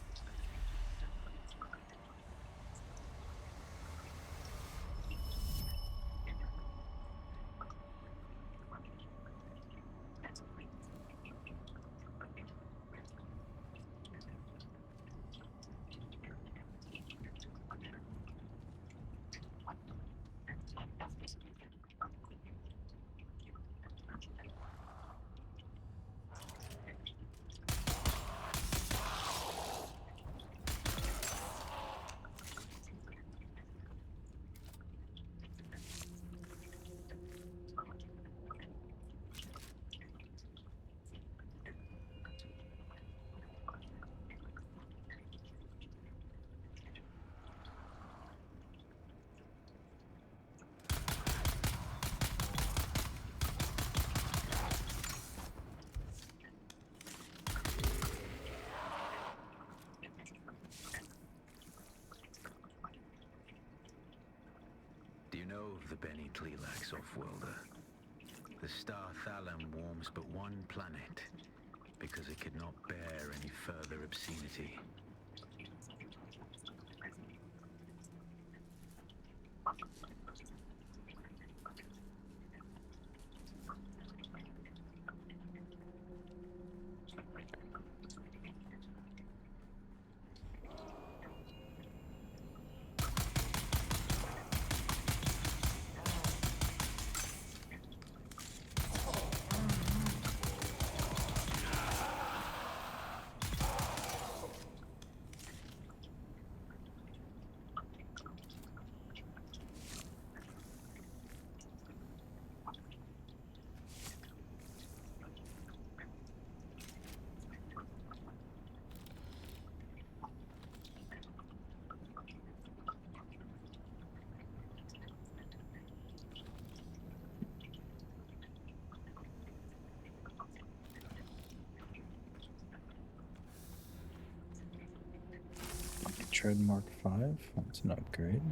Do you know of the Bene Tleilax, Offworlder? The star Thalam warms but one planet, because it could not bear any further obscenity. Tread Mark 5. That's an upgrade.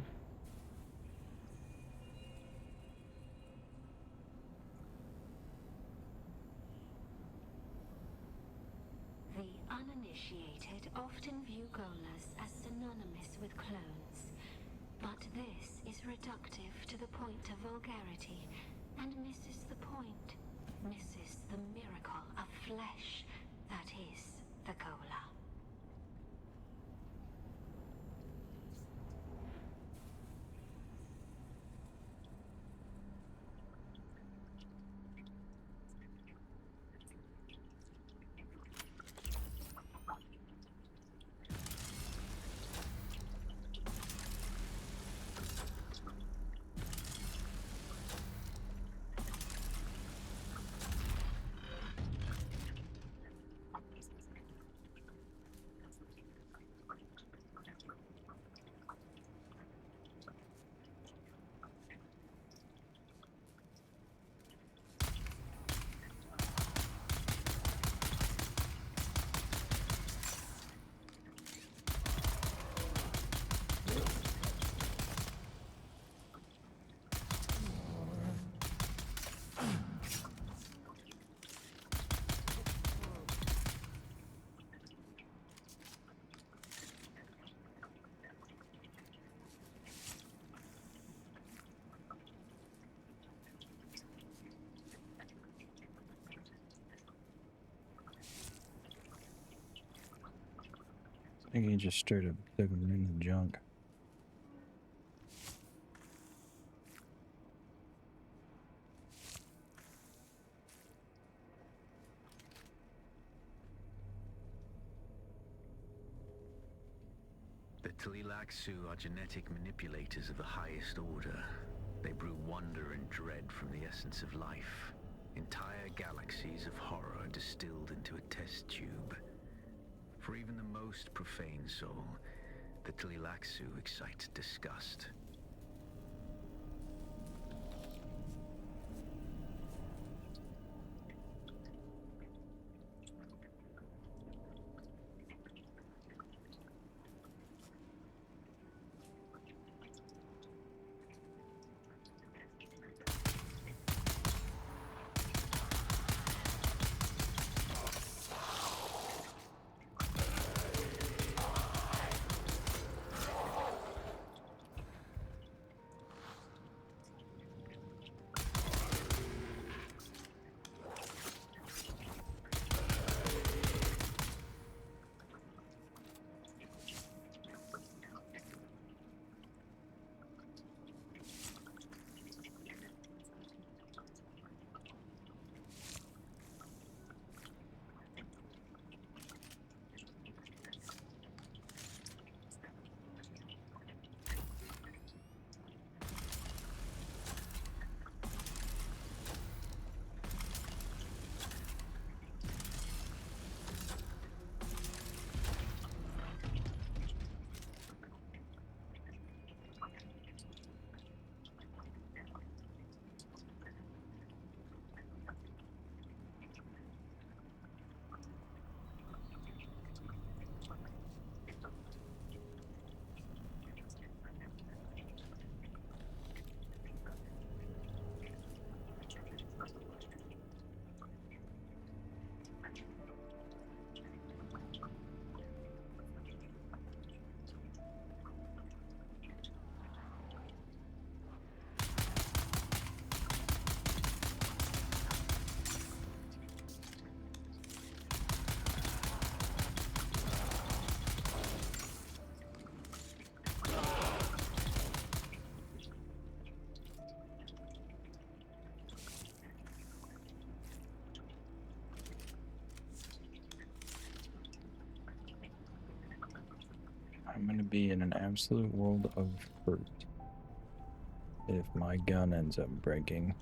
The uninitiated often view Golas as synonymous with clones, but this is reductive to the point of vulgarity and misses the point, misses the miracle of flesh that is the Gola. I think he just straight up took him in the junk. The Tlilaxu are genetic manipulators of the highest order. They brew wonder and dread from the essence of life. Entire galaxies of horror distilled into a test tube. For even the most profane soul, the Tlilaxu excite disgust. I'm going to be in an absolute world of hurt if my gun ends up breaking.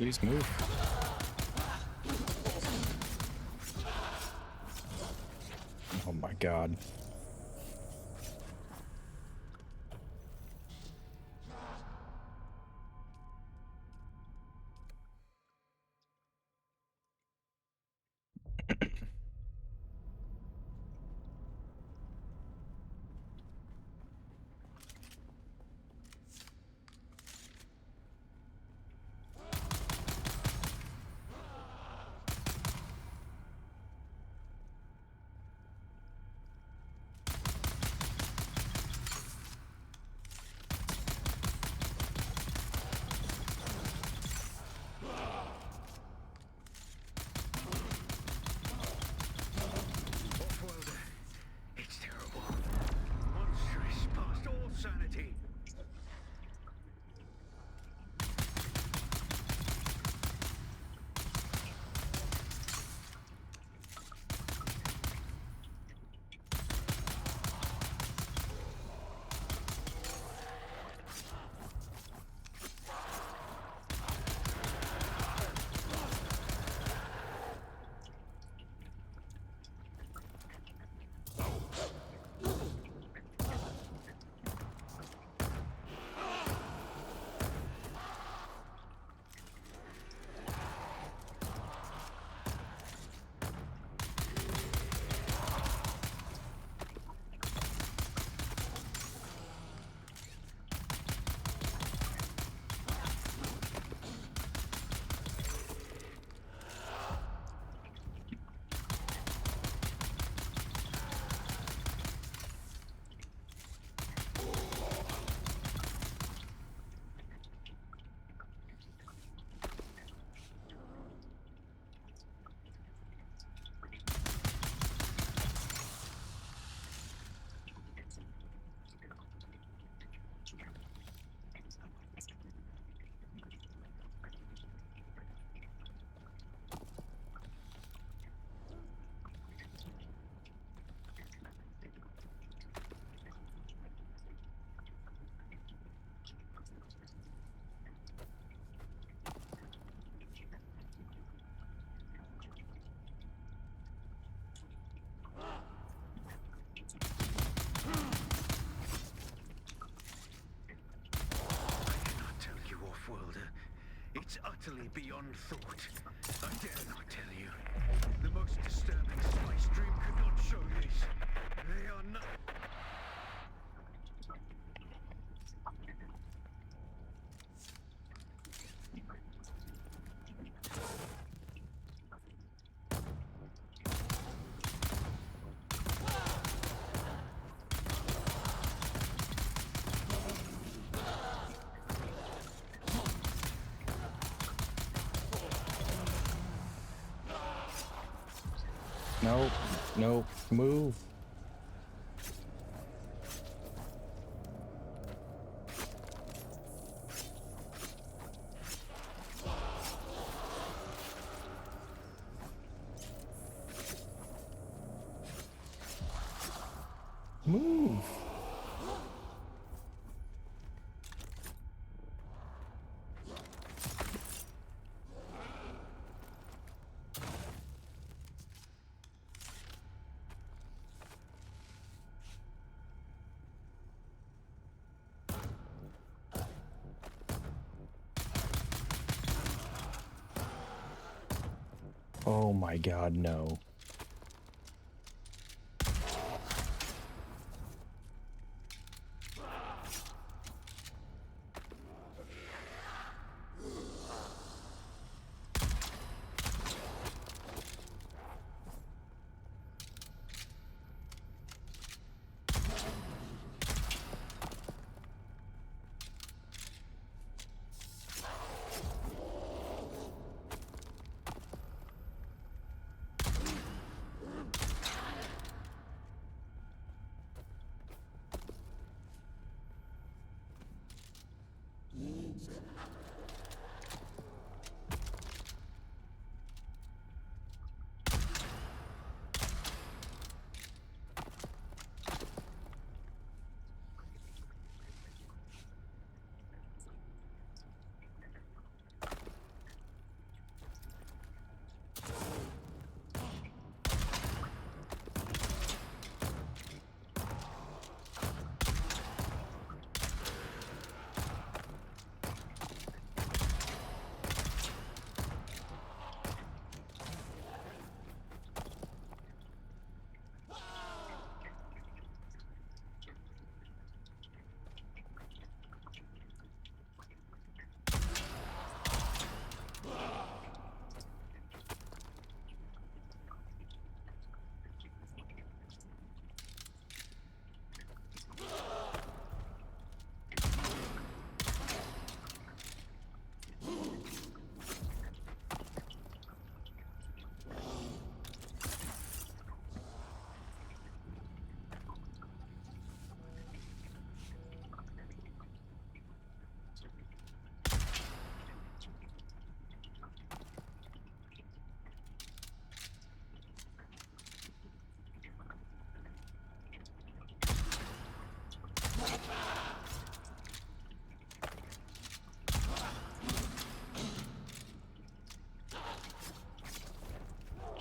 Please move. Oh my god. It's terrible. Monstrous past all sanity. Off-worlder. It's utterly beyond thought. I dare not tell you. The most disturbing spice dream could not show this. They are not... Nope. Nope. Move. Move. Oh my god, no.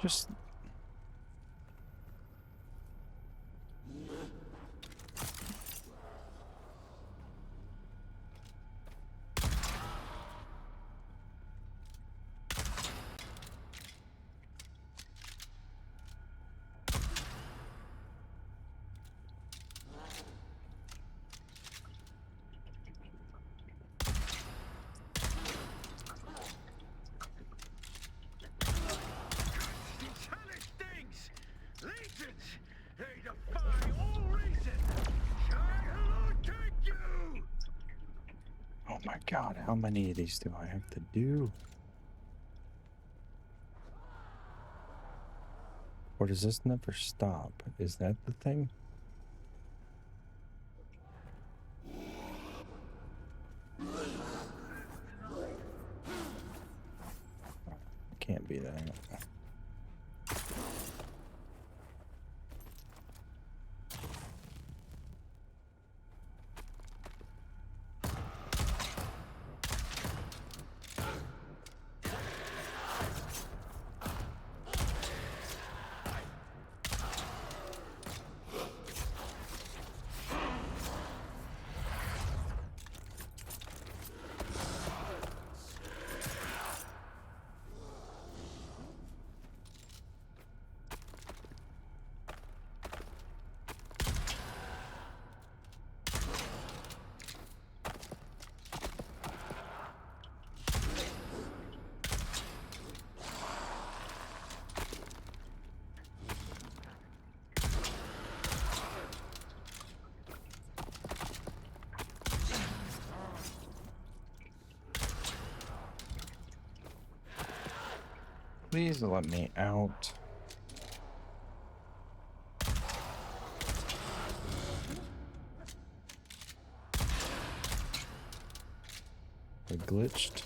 Just... Oh my god, how many of these do I have to do? Or does this never stop? Is that the thing? Can't be that. Please let me out. I glitched.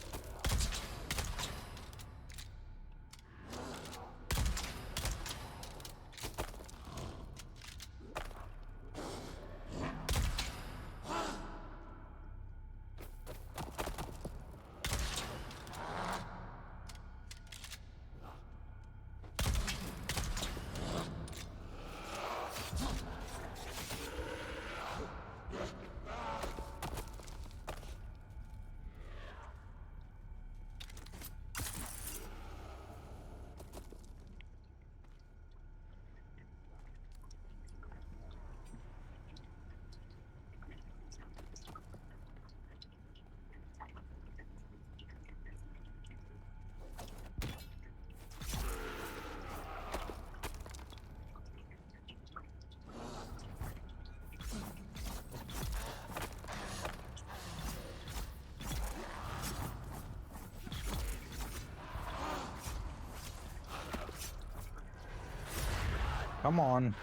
Come on.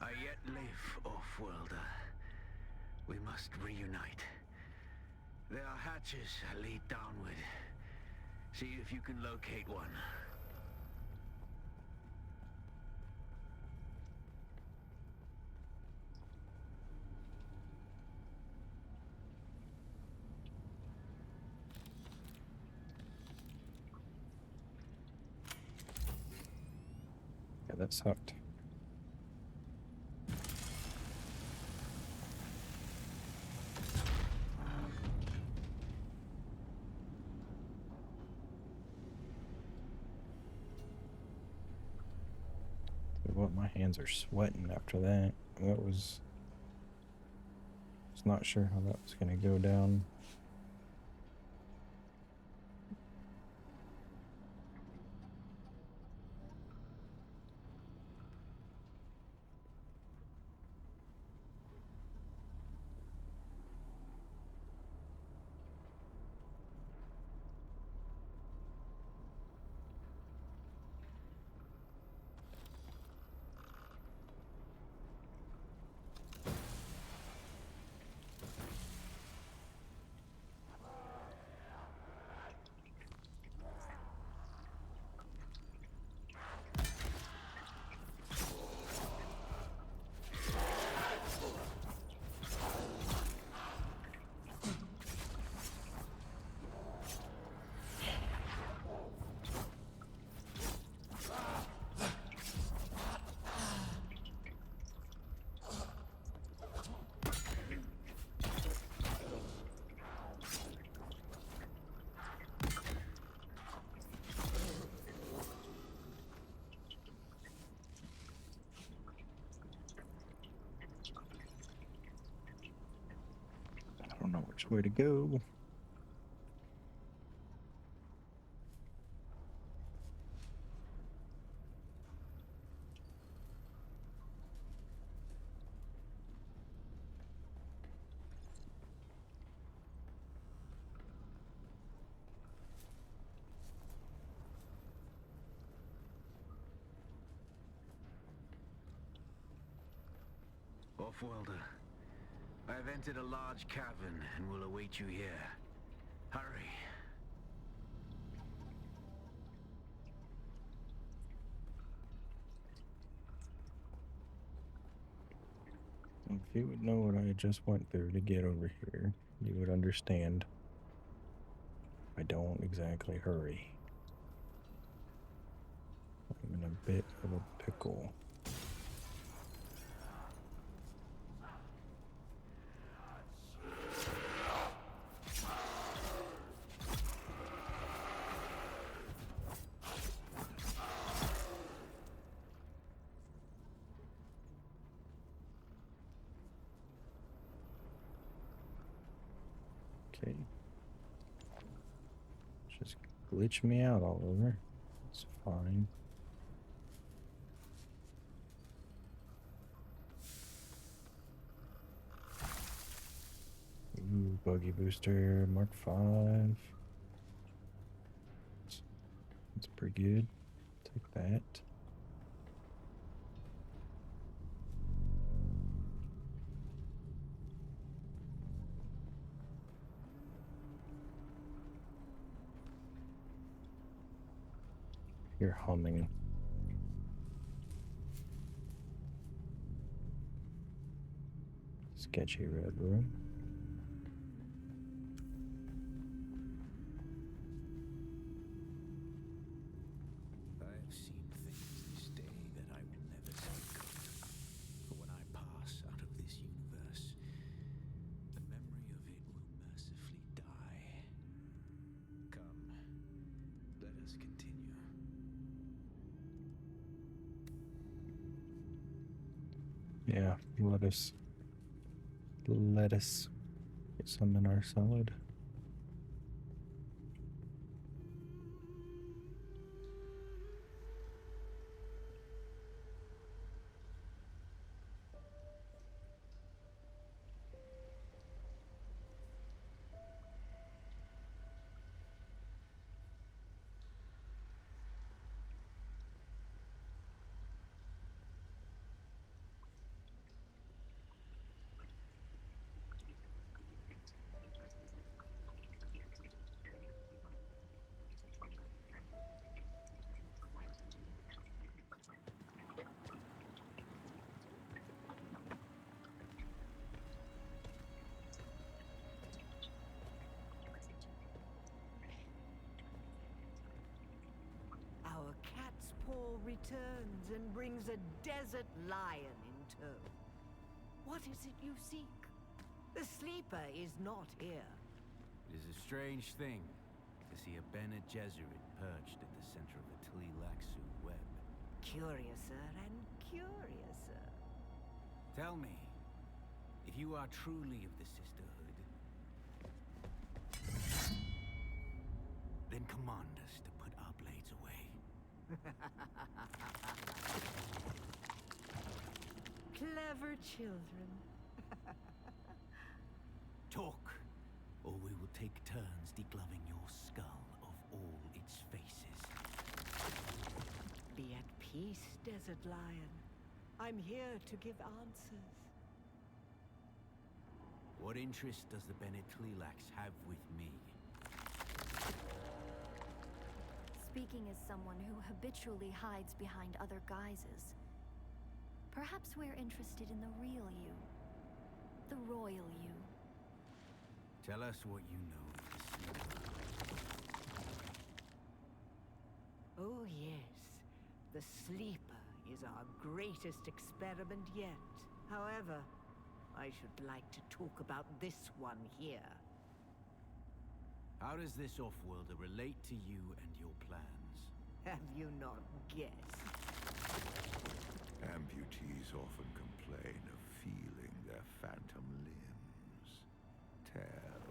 I yet live, off-worlder. We must reunite. There are hatches that lead downward. See if you can locate one. Yeah, that sucked. What, my hands are sweating after that. That was... Just not sure how that was gonna go down. Which way to go? Off-worlder, I have entered a large cavern and will await you here. Hurry. If you would know what I just went through to get over here, you would understand. I don't exactly hurry. I'm in a bit of a pickle. Okay. Just glitch me out all over. It's fine. Ooh, buggy booster, Mark 5. That's pretty good. Take that. You're humming. Sketchy red room. I have seen things this day that I will never see coming. For when I pass out of this universe, the memory of it will mercifully die. Come, let us continue. Yeah, lettuce. Get some in our salad. Our cat's paw returns and brings a desert lion in tow. What is it you seek? The sleeper is not here. It is a strange thing to see a Bene Gesserit perched at the center of a Tleilaxu web. Curiouser and curiouser. Tell me, if you are truly of the Sisterhood, then command us to put our blades away. Clever children. Talk, or we will take turns degloving your skull of all its faces. Be at peace, Desert Lion. I'm here to give answers. What interest does the Bene Tleilax have with me? Speaking as someone who habitually hides behind other guises, perhaps we're interested in the real you. The royal you. Tell us what you know of the Sleeper. Oh yes, the Sleeper is our greatest experiment yet. However, I should like to talk about this one here. How does this off-worlder relate to you and your plans? Have you not guessed? Amputees often complain of feeling their phantom limbs. Tell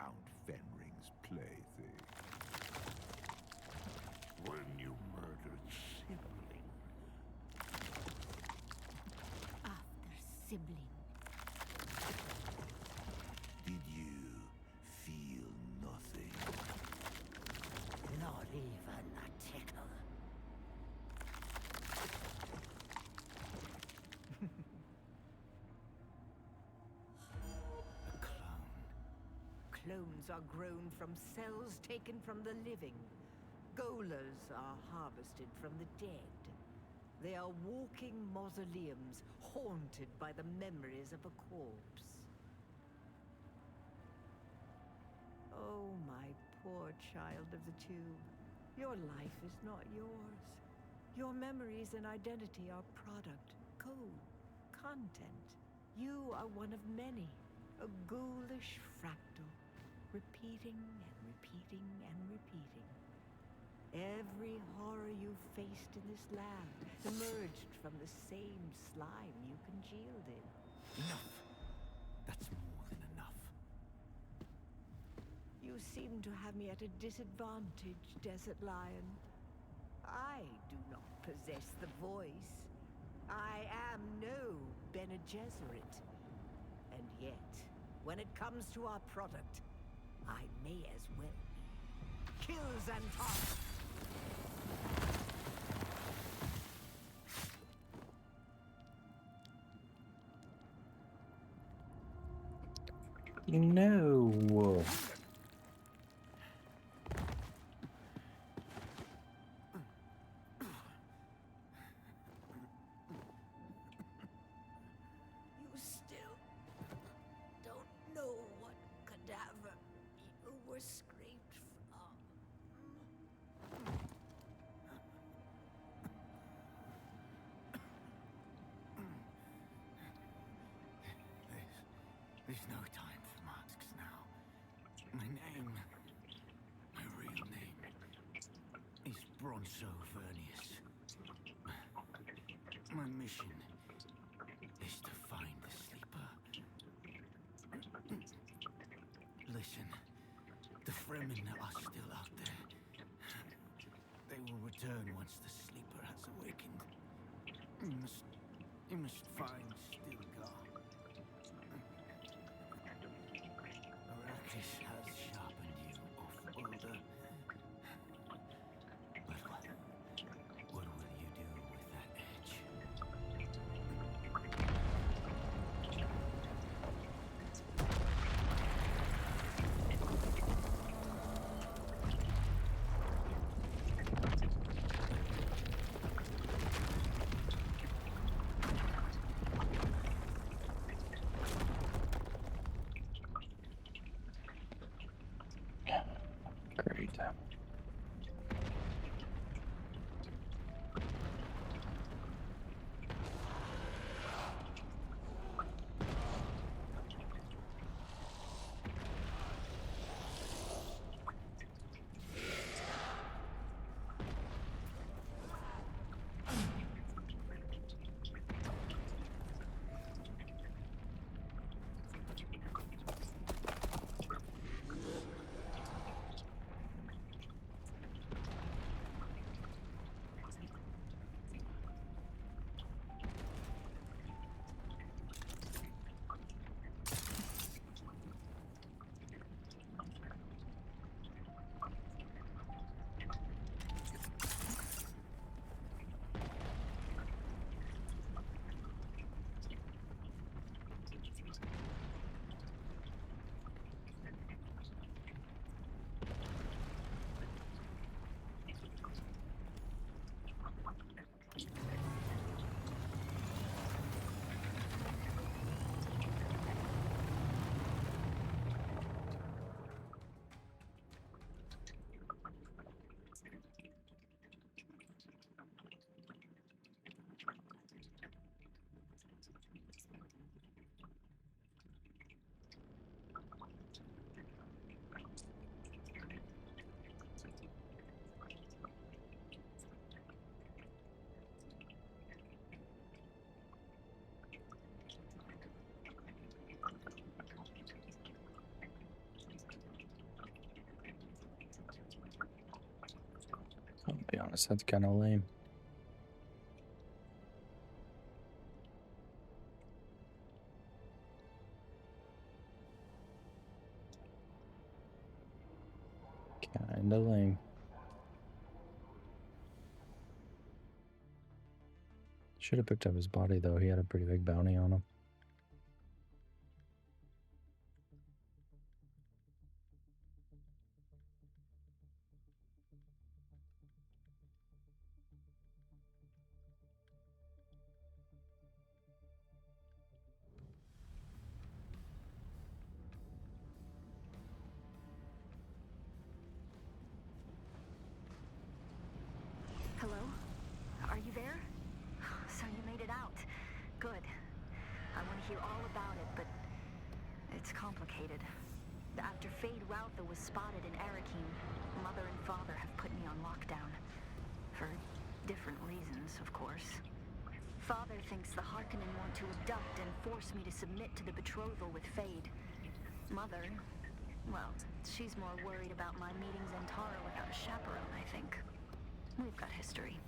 Count Fenring's plaything. When you murdered sibling. After sibling. Did you feel nothing? Not even a tickle. A clone. Clones are grown from cells taken from the living. Golas are harvested from the dead. They are walking mausoleums, haunted by the memories of a corpse. Oh, my poor child of the tube. Your life is not yours. Your memories and identity are product, code, content. You are one of many, a ghoulish fractal, repeating and repeating and repeating. Every horror you've faced in this lab emerged from the same slime you congealed in. Enough. That's more than enough. You seem to have me at a disadvantage, Desert Lion. I do not possess the voice. I am no Bene Gesserit. And yet, when it comes to our product, I may as well be. Kill Xantara! No. You still don't know what cadaver you were scraped from. There's no time for masks now. My name, my real name, is Bronzo Vernius. My mission is to find the sleeper. Listen, the Fremen are still out there. They will return once the sleeper has awakened. You must find Stilgar. Arrakis has sharpened you off older. But what will you do with that edge? Great. guess that's kind of lame. Kinda lame. Should have picked up his body, though. He had a pretty big bounty on him. Hello? Are you there? So you made it out. Good. I want to hear all about it, but it's complicated. After Fade Routha was spotted in Arakeen, Mother and Father have put me on lockdown. For different reasons, of course. Father thinks the Harkonnen want to abduct and force me to submit to the betrothal with Fade. Mother, well, she's more worried about my meeting Zentara without a chaperone, I think. We've got history.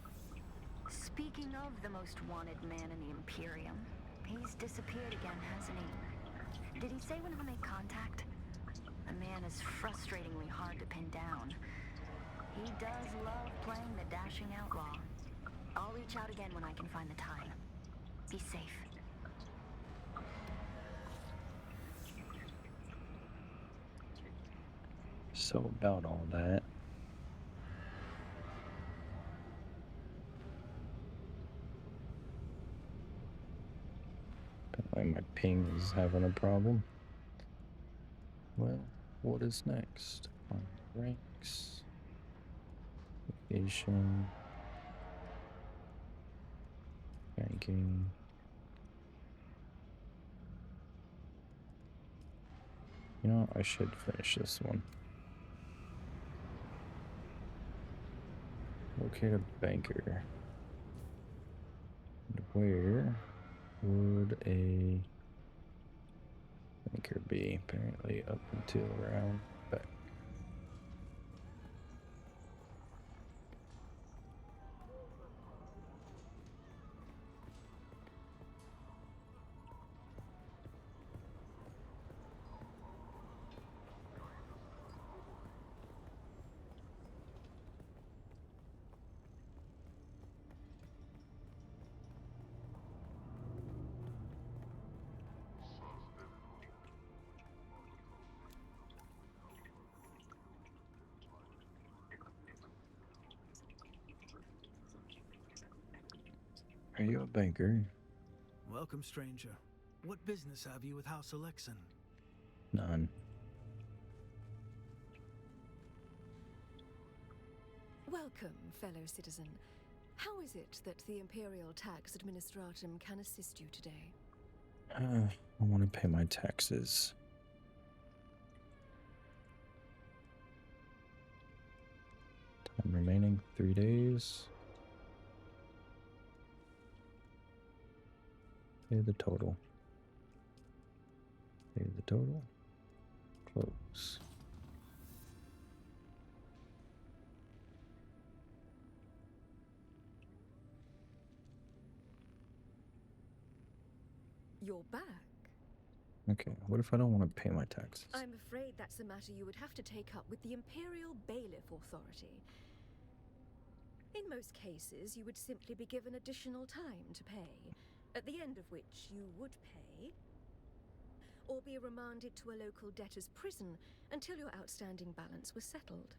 Speaking of the most wanted man in the Imperium, he's disappeared again, hasn't he? Did he say when he'll make contact? The man is frustratingly hard to pin down. He does love playing the dashing outlaw. I'll reach out again when I can find the time. Be safe. So about all that. Apparently my ping is having a problem. Well, what is next? On ranks. Vacation. Banking. You know, I should finish this one. Locate a banker. And where would a banker be? Apparently up until around back. Are you a banker? Welcome, stranger. What business have you with House Alexan? None. Welcome, fellow citizen. How is it that the Imperial Tax Administratum can assist you today? I want to pay my taxes. Time remaining 3 days. Pay the total. Pay the total. Close. You're back. Okay, what if I don't want to pay my taxes? I'm afraid that's a matter you would have to take up with the Imperial Bailiff Authority. In most cases, you would simply be given additional time to pay, at the end of which you would pay, or be remanded to a local debtor's prison until your outstanding balance was settled.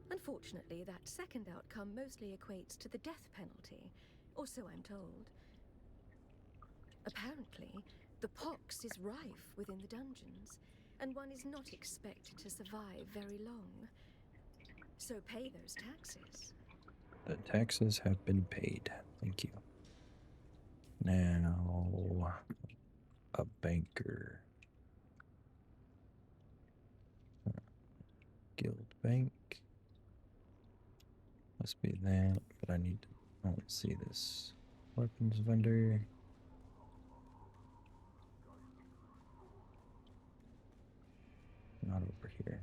Unfortunately, that second outcome mostly equates to the death penalty, or so I'm told. Apparently, the pox is rife within the dungeons, and one is not expected to survive very long. So pay those taxes. The taxes have been paid. Thank you. Now, a banker. Guild bank. Must be that, but I need to, let's see this. Weapons vendor. Not over here.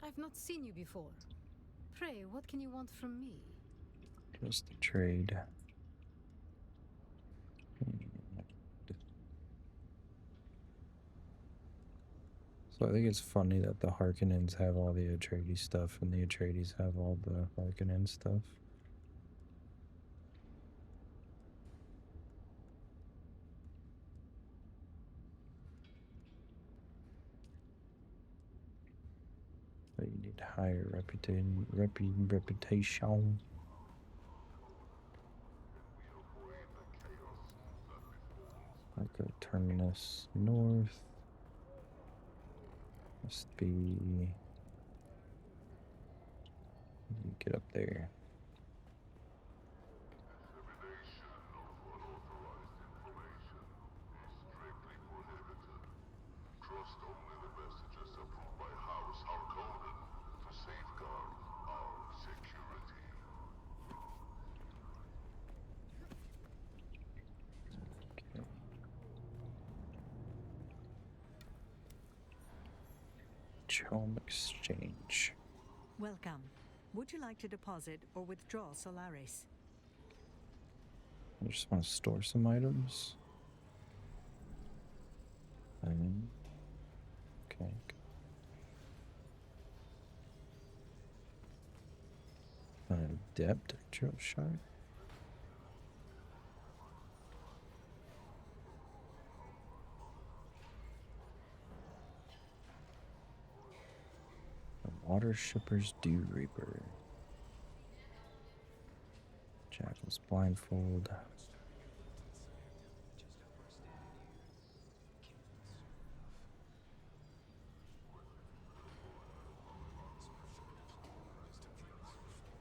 I've not seen you before. Pray, what can you want from me? Just the trade. So I think it's funny that the Harkonnens have all the Atreides stuff and the Atreides have all the Harkonnen stuff. But you need higher reputation. Arco Terminus North. Must be. You get up there. Trust only the messages approved by House Harkonnen to safeguard our security. Okay. Home exchange. Welcome. Would you like to deposit or withdraw Solaris? I just want to store some items. Okay. Adept drill shot. The Water Shipper's Dew Reaper. Jackal's Blindfold.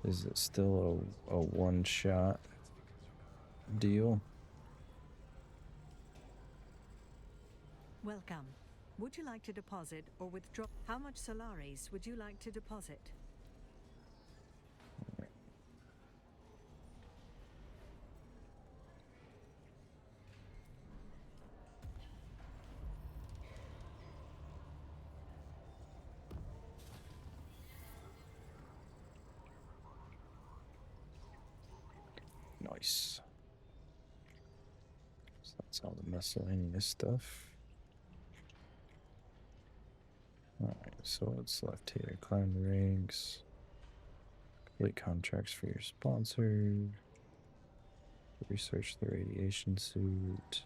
Is it still a one-shot deal? Welcome. Would you like to deposit or withdraw? How much Solaris would you like to deposit? Nice. So that's all the miscellaneous stuff. Alright, so what's left here? Climb the ranks. Complete contracts for your sponsor. Research the radiation suit.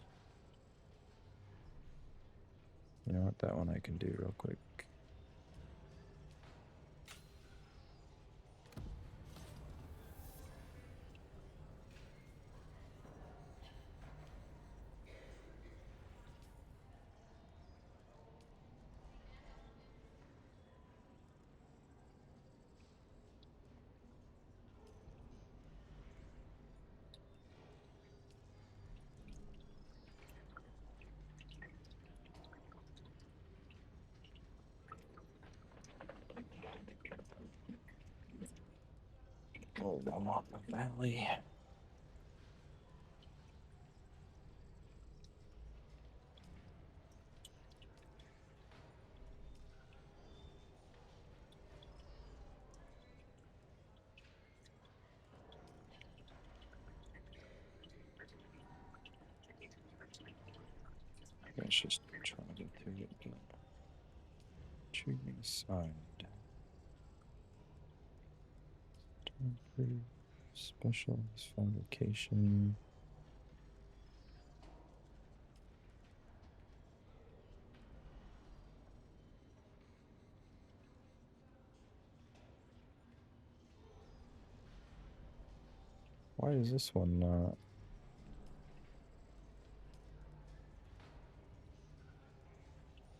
You know what? That one I can do real quick. Oh, I'm on the valley. I was just trying to get through it, but treatment assigned. Specialist fabrication. Why is this one not?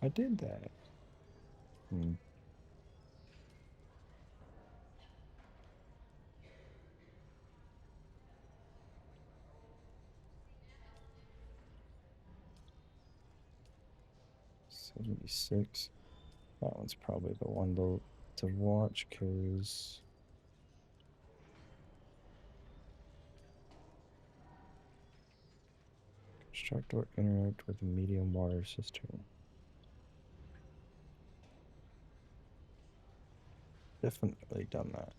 I did that. 76. That one's probably the one to watch, because construct or interact with a medium water cistern. Definitely done that.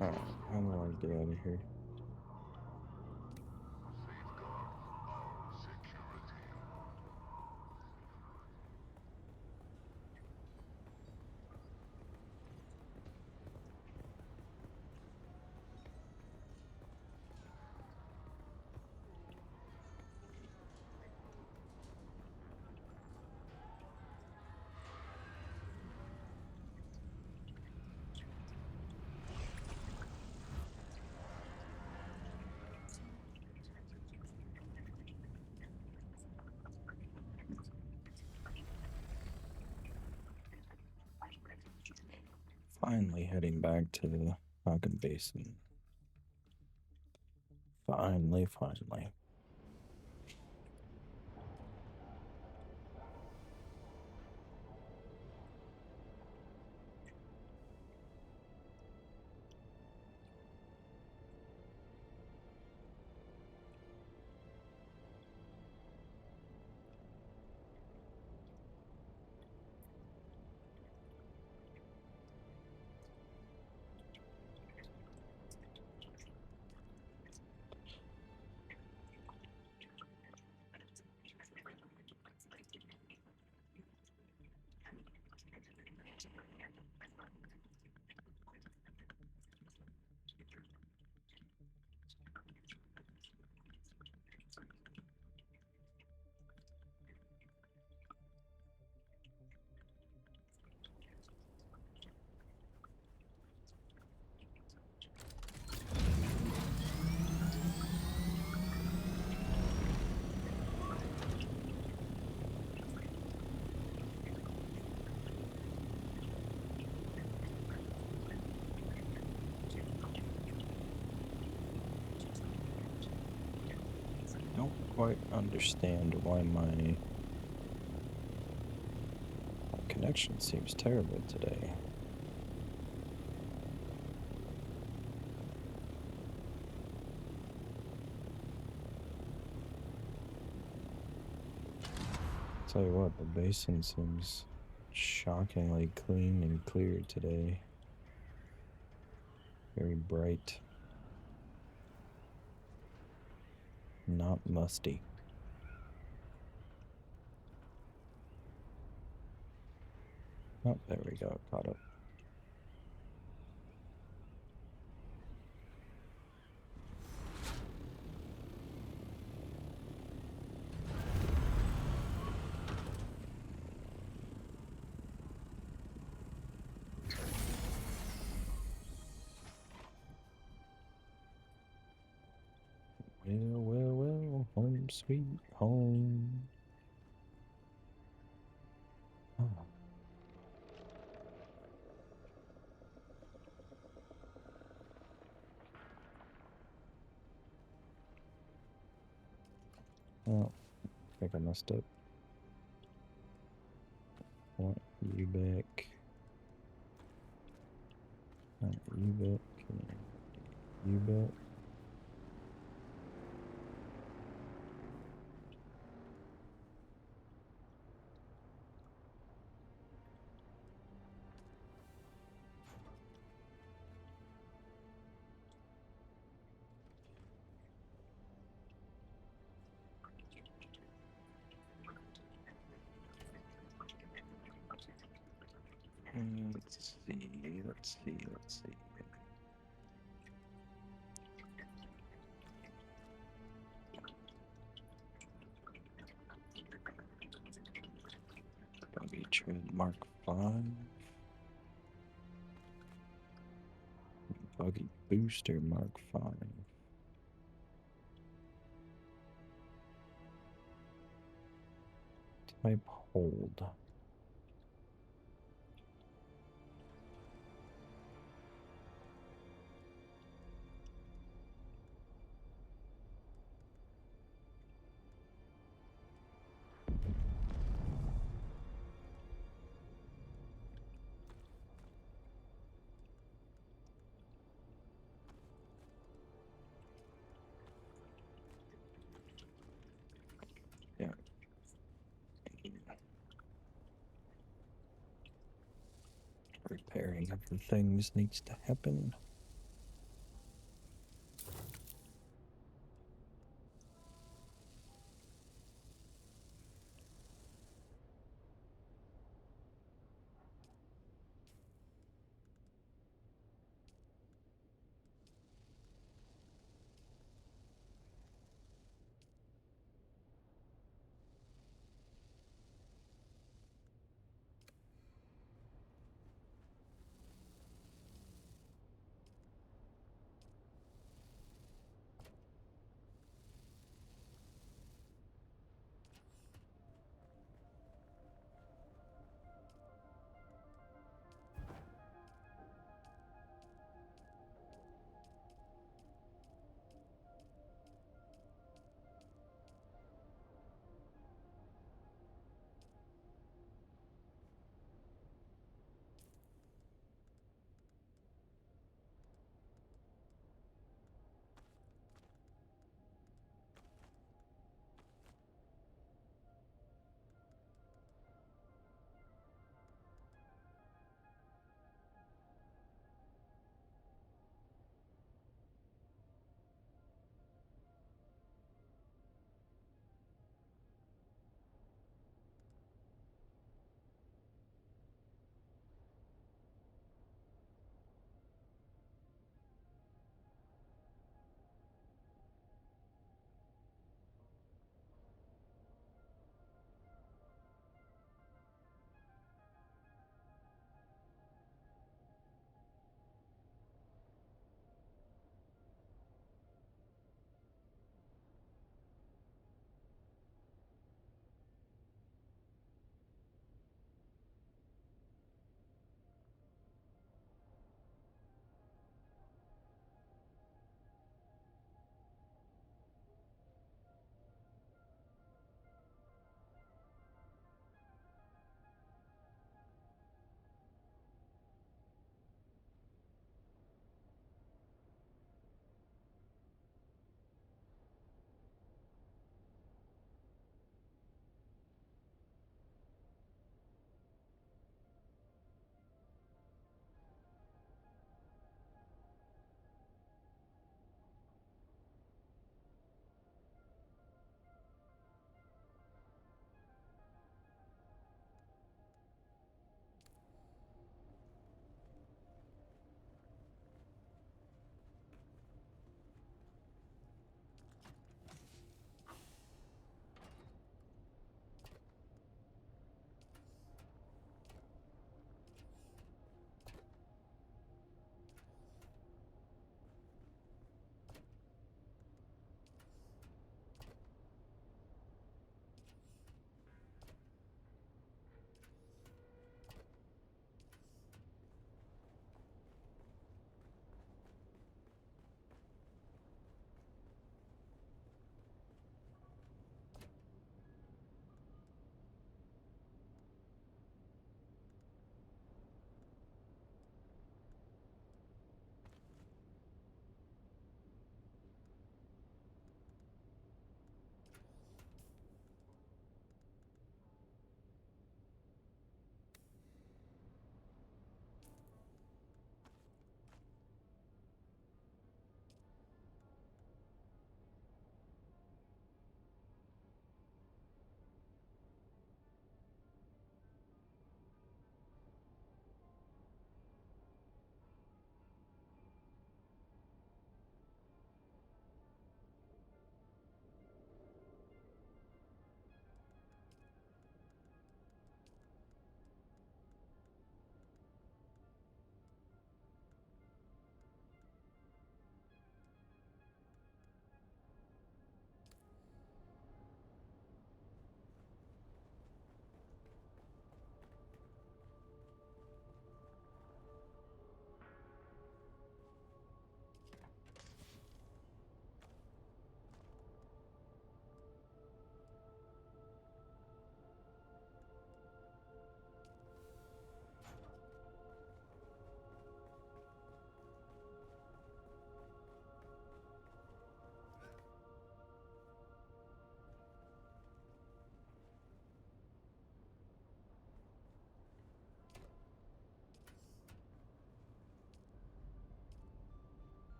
Alright, how do I get out of here? Finally heading back to the Hagen Basin. Finally. I don't quite understand why my connection seems terrible today. Tell you what, the basin seems shockingly clean and clear today. Very bright. Not musty. Oh, there we go. Caught up. Well, home sweet home. Oh. Oh, I think I messed up. Want you back. You back. You back. Let's see. Buggy Tread Mark 5. Buggy Booster Mark 5. Type hold. Repairing of the things needs to happen.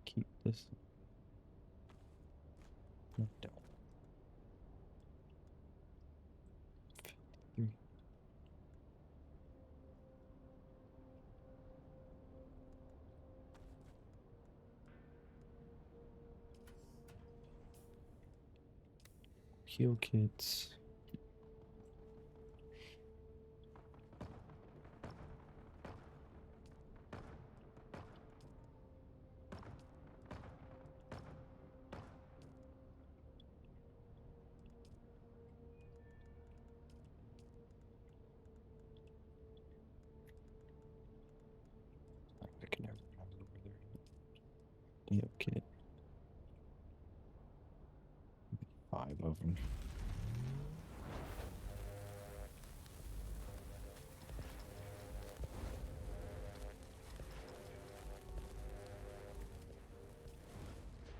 Keep this. No, don't. 53. Heal kits. I can never remember where they're at. Heal kit. 5 of them.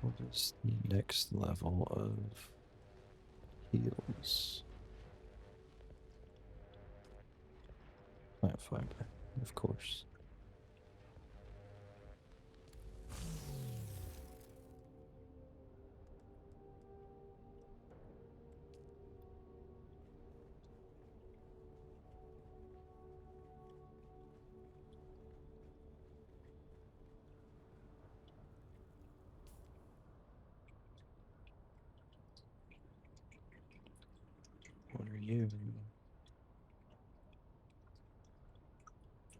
What is the next level of heals? Plant fiber, of course. What are you?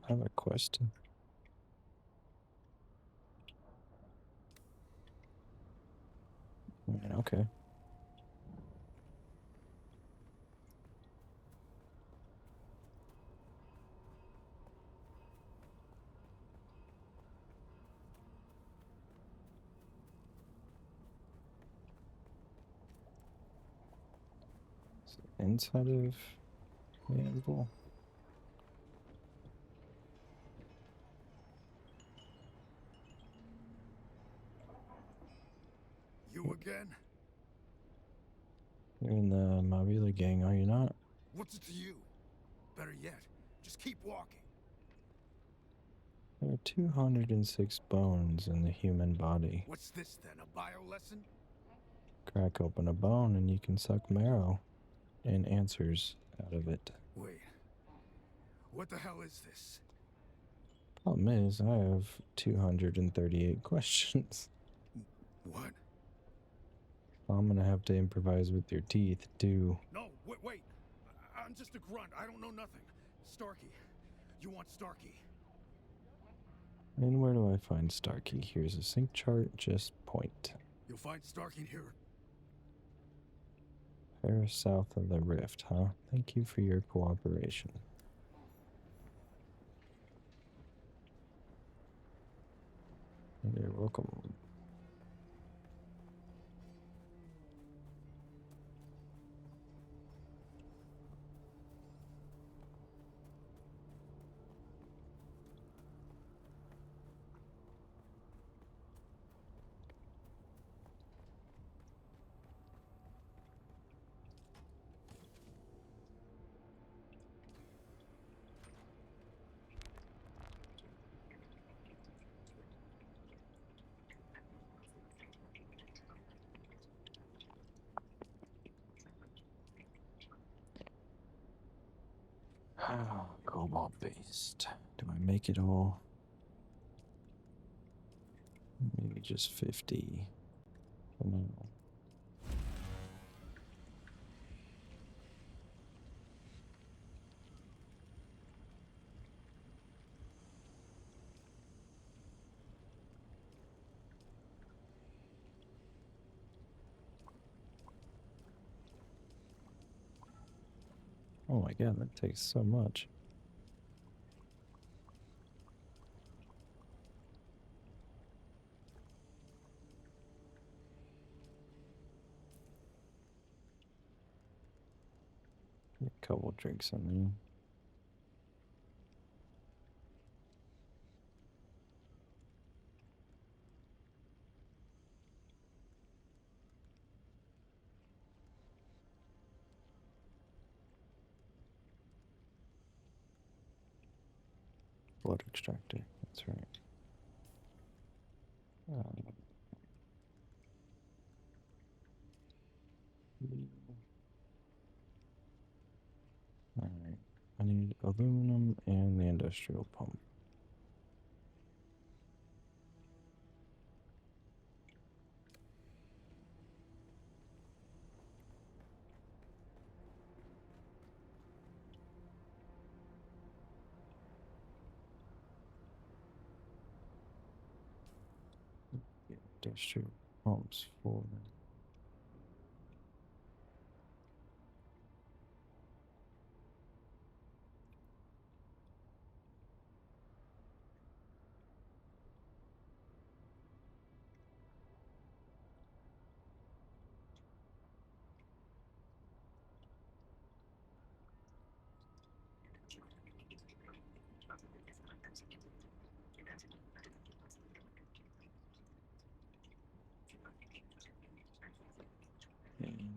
I have a question. Okay. Inside of the anvil. You again? You're in the Mobula gang, are you not? What's it to you? Better yet, just keep walking. There are 206 bones in the human body. What's this then, a bio lesson? Crack open a bone and you can suck marrow and answers out of it. Wait. What the hell is this? Problem is, I have 238 questions. What? I'm gonna have to improvise with your teeth, too. No, wait. I'm just a grunt. I don't know nothing. Starkey. You want Starkey? And where do I find Starkey? Here's a sync chart, just point. You'll find Starkey here. Paris south of the rift, huh? Thank you for your cooperation. You're welcome. Cobalt based. Do I make it all? Maybe just 50. I don't know. Oh my god, that takes so much. A couple drinks in there. blood extractor. That's right. Alright. I need aluminum and the industrial pump. Industrial pumps for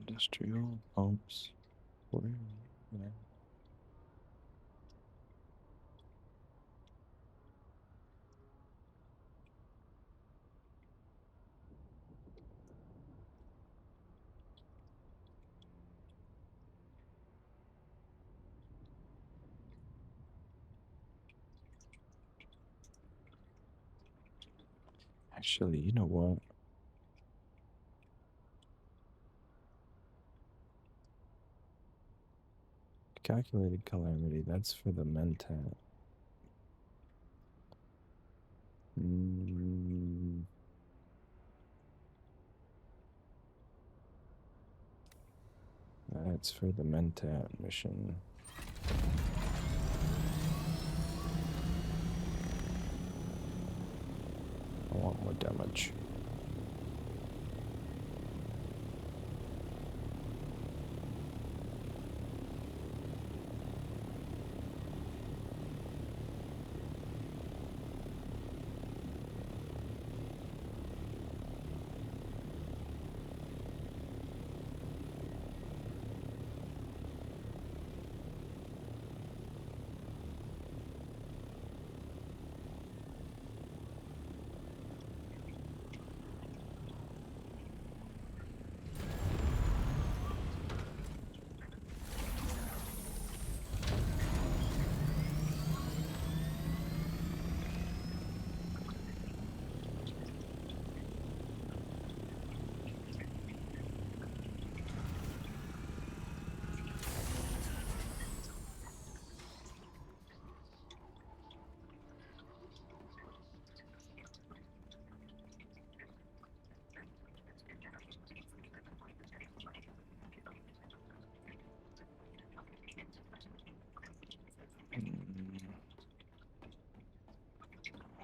industrial pumps. Where? Yeah. Actually, you know what? Calculated calamity, that's for the mentat. That's for the mentat mission. I want more damage.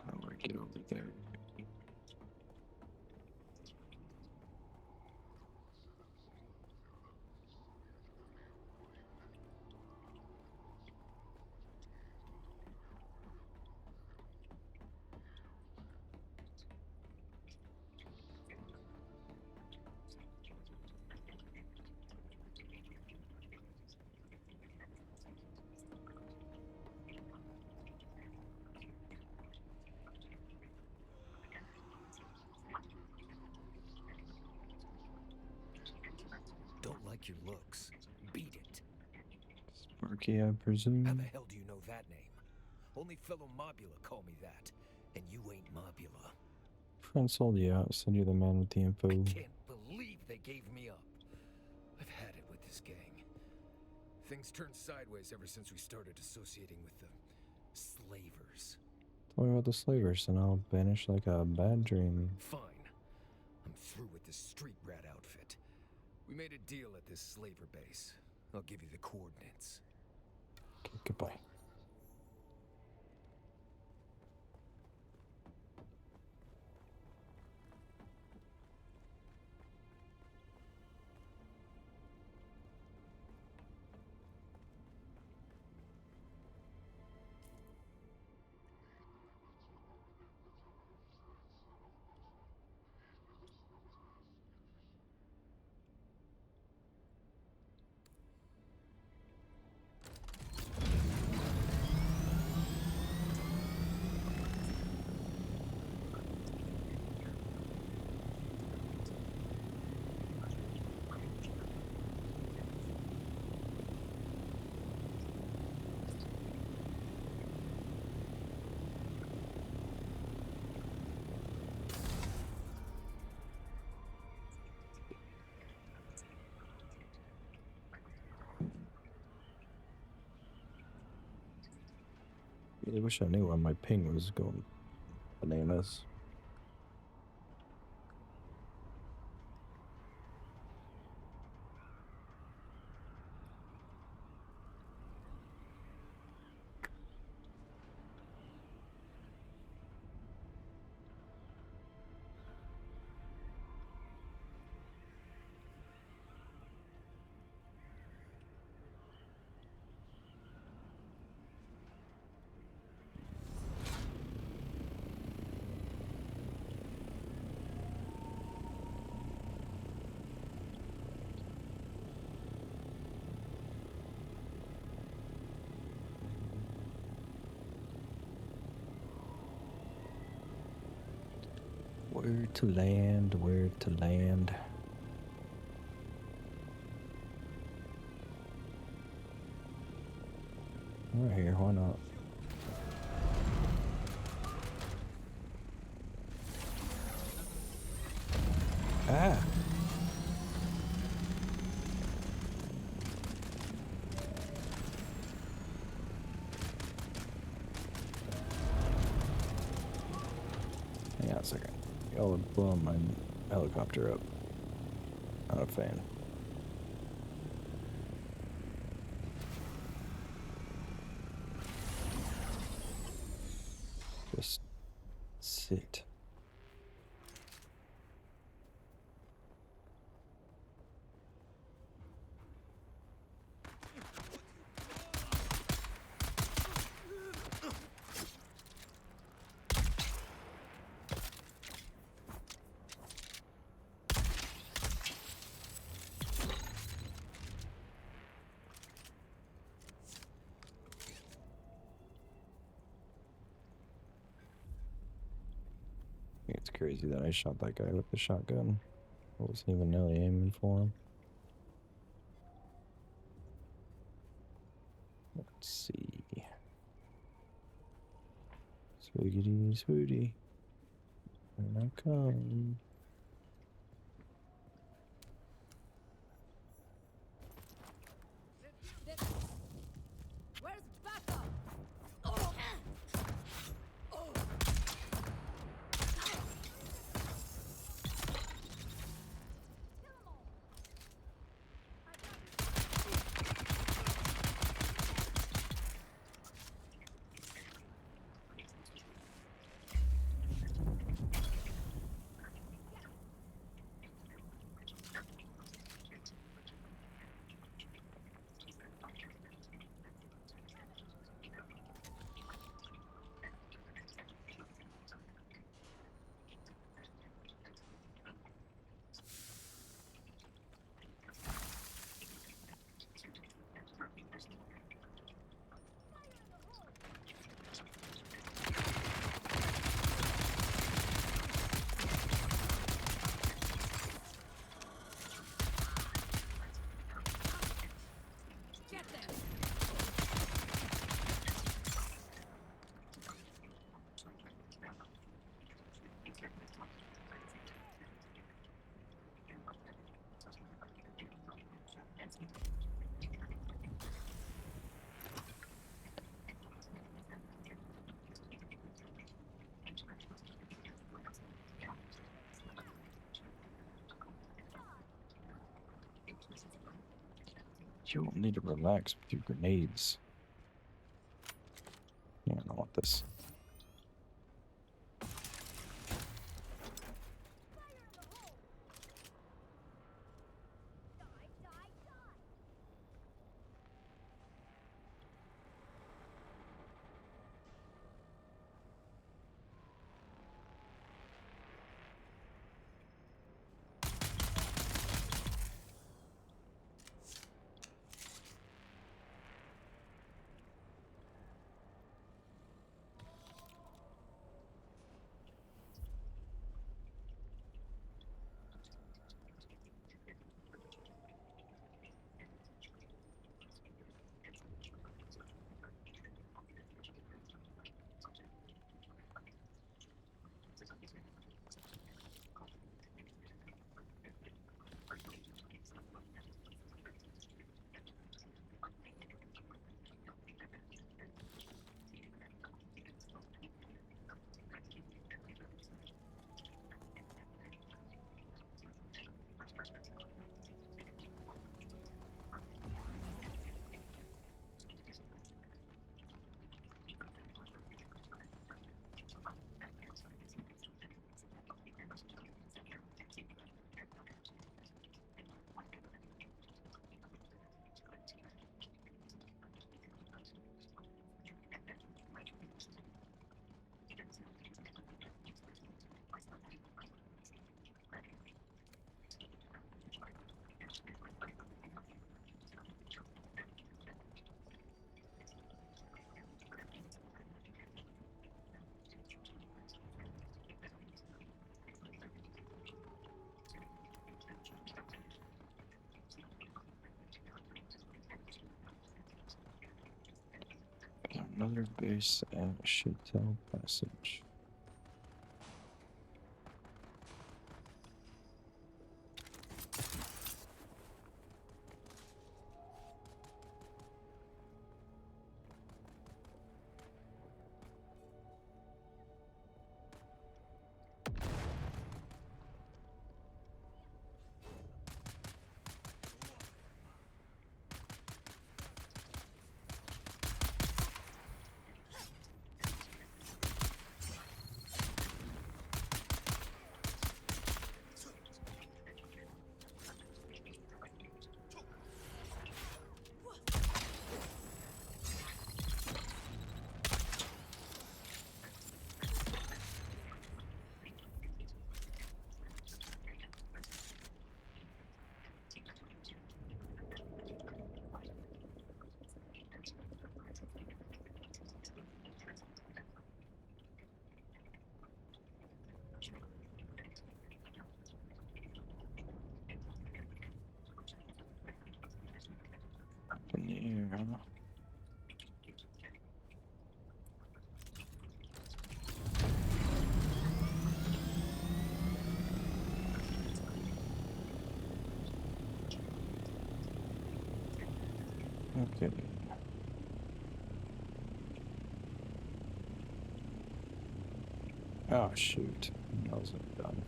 How do I get over there? Don't like your looks. Beat it. Sparky, I presume? How the hell do you know that name? Only fellow Mobula call me that. And you ain't Mobula. Friend sold you out, send you the man with the info. I can't believe they gave me up. I've had it with this gang. Things turned sideways ever since we started associating with the slavers. Tell me about the slavers and I'll vanish like a bad dream. Fine. I'm through with this street rat outfit. We made a deal at this slaver base. I'll give you the coordinates. Okay, goodbye. I wish I knew why my ping was going bananas. Where to land, where to land. We're here, why not? Ah! Hang on a second. Y'all are blowing my helicopter up. Not a fan. Just sit. It's crazy that I shot that guy with the shotgun. I wasn't even really aiming for him. Let's see. Swiggity swooty. Here I come. Where's backup? Oh. Oh. You don't need to relax with your grenades. Yeah, I don't want this. Another base and a Chatel passage. In the air, huh? Okay. Oh shoot. I wasn't done.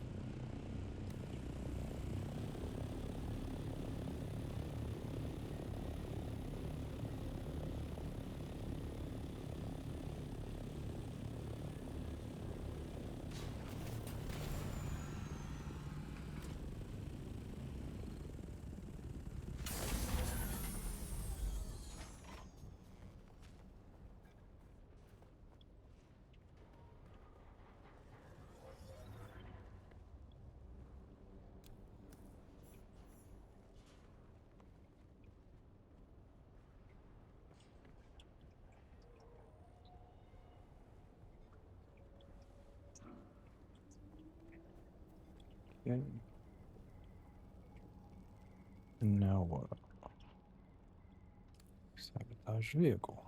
Okay. Now what? Sabotage vehicle.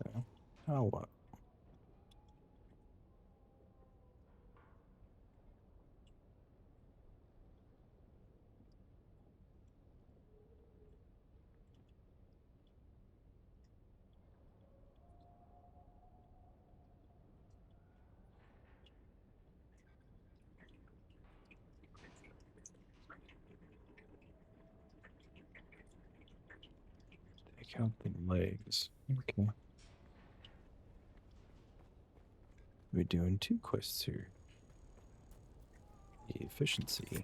Okay. Now what? Take out the legs. Okay. We're doing 2 quests here. Efficiency.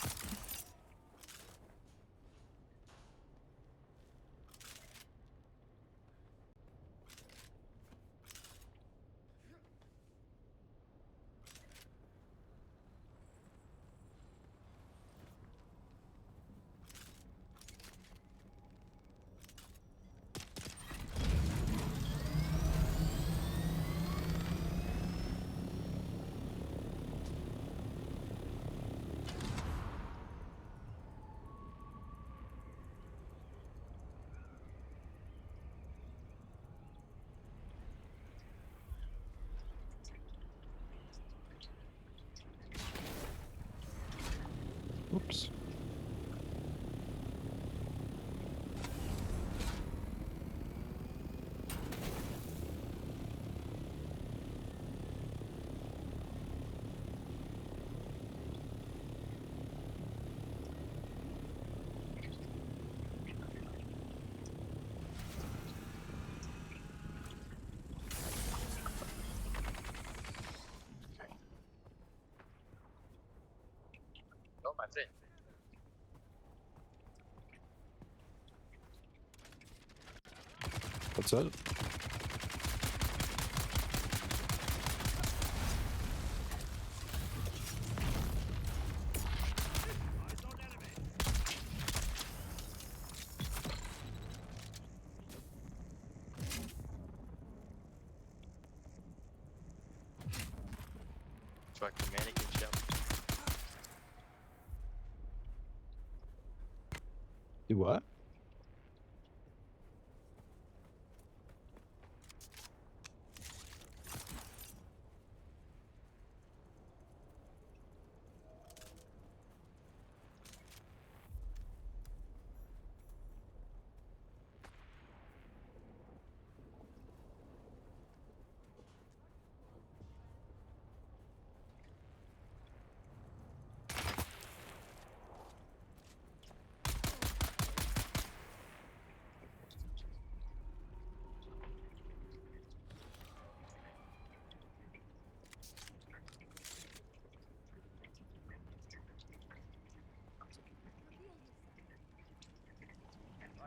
Oops. No, my friend. What's up? Fucking mannequin jump. Do what?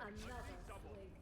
Another slave for the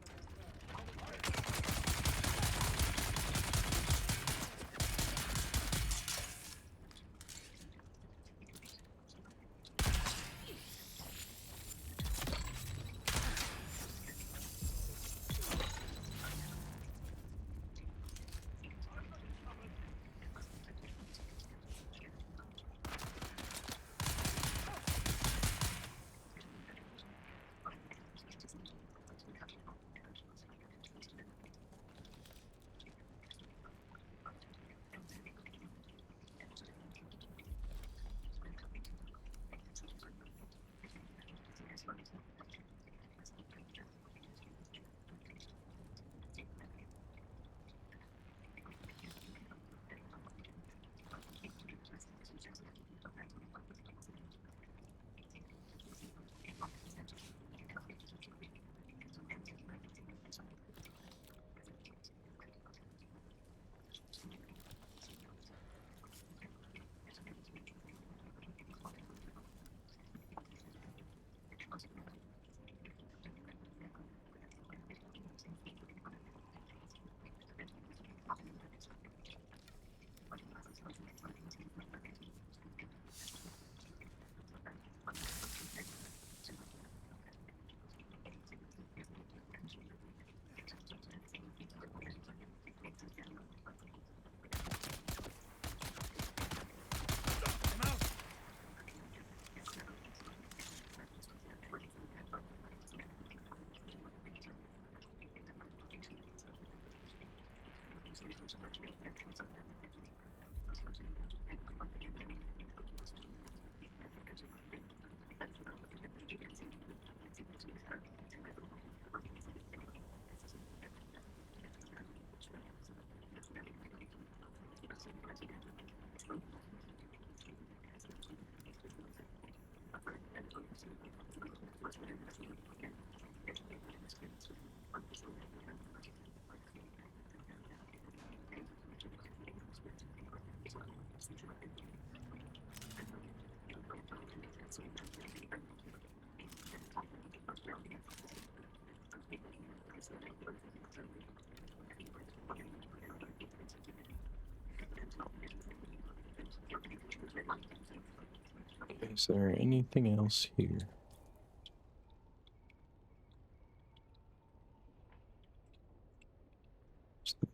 Is there anything else here?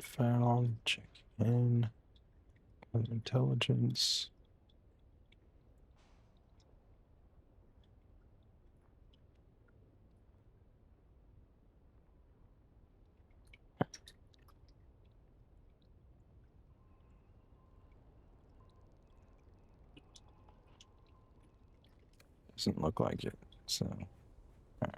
Found, check in, intelligence. Doesn't look like it, so. Right.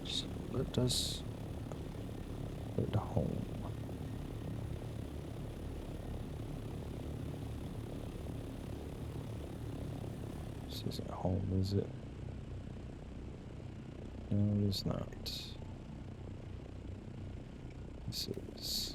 So let us head home. This isn't home, is it? No, it is not. This is.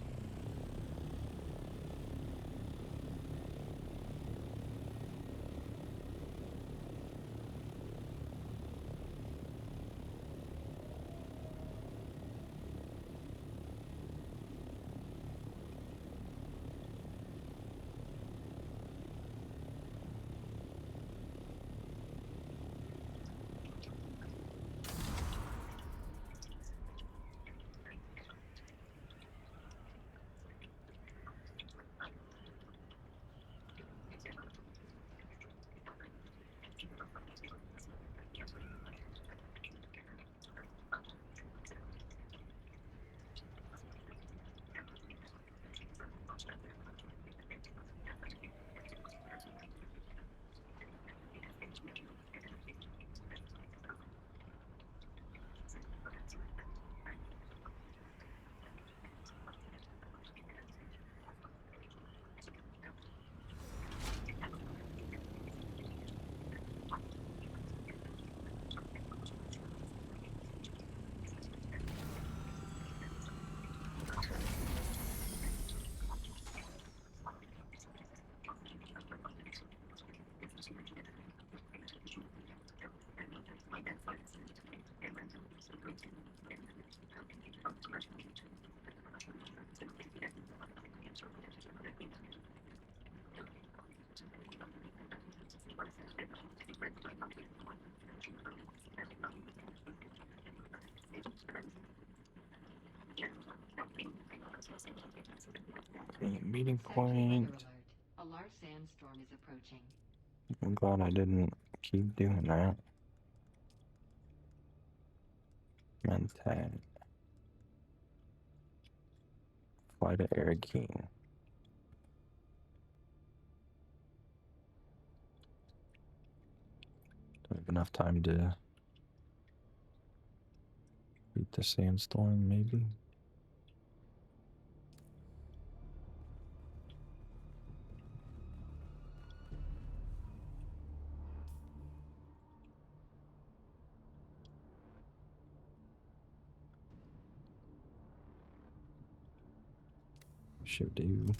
Meeting point. A large sandstorm is approaching. I'm glad I didn't keep doing that. Mentat. Fly to Arakeen. Don't have enough time to beat the sandstorm, maybe? Should do.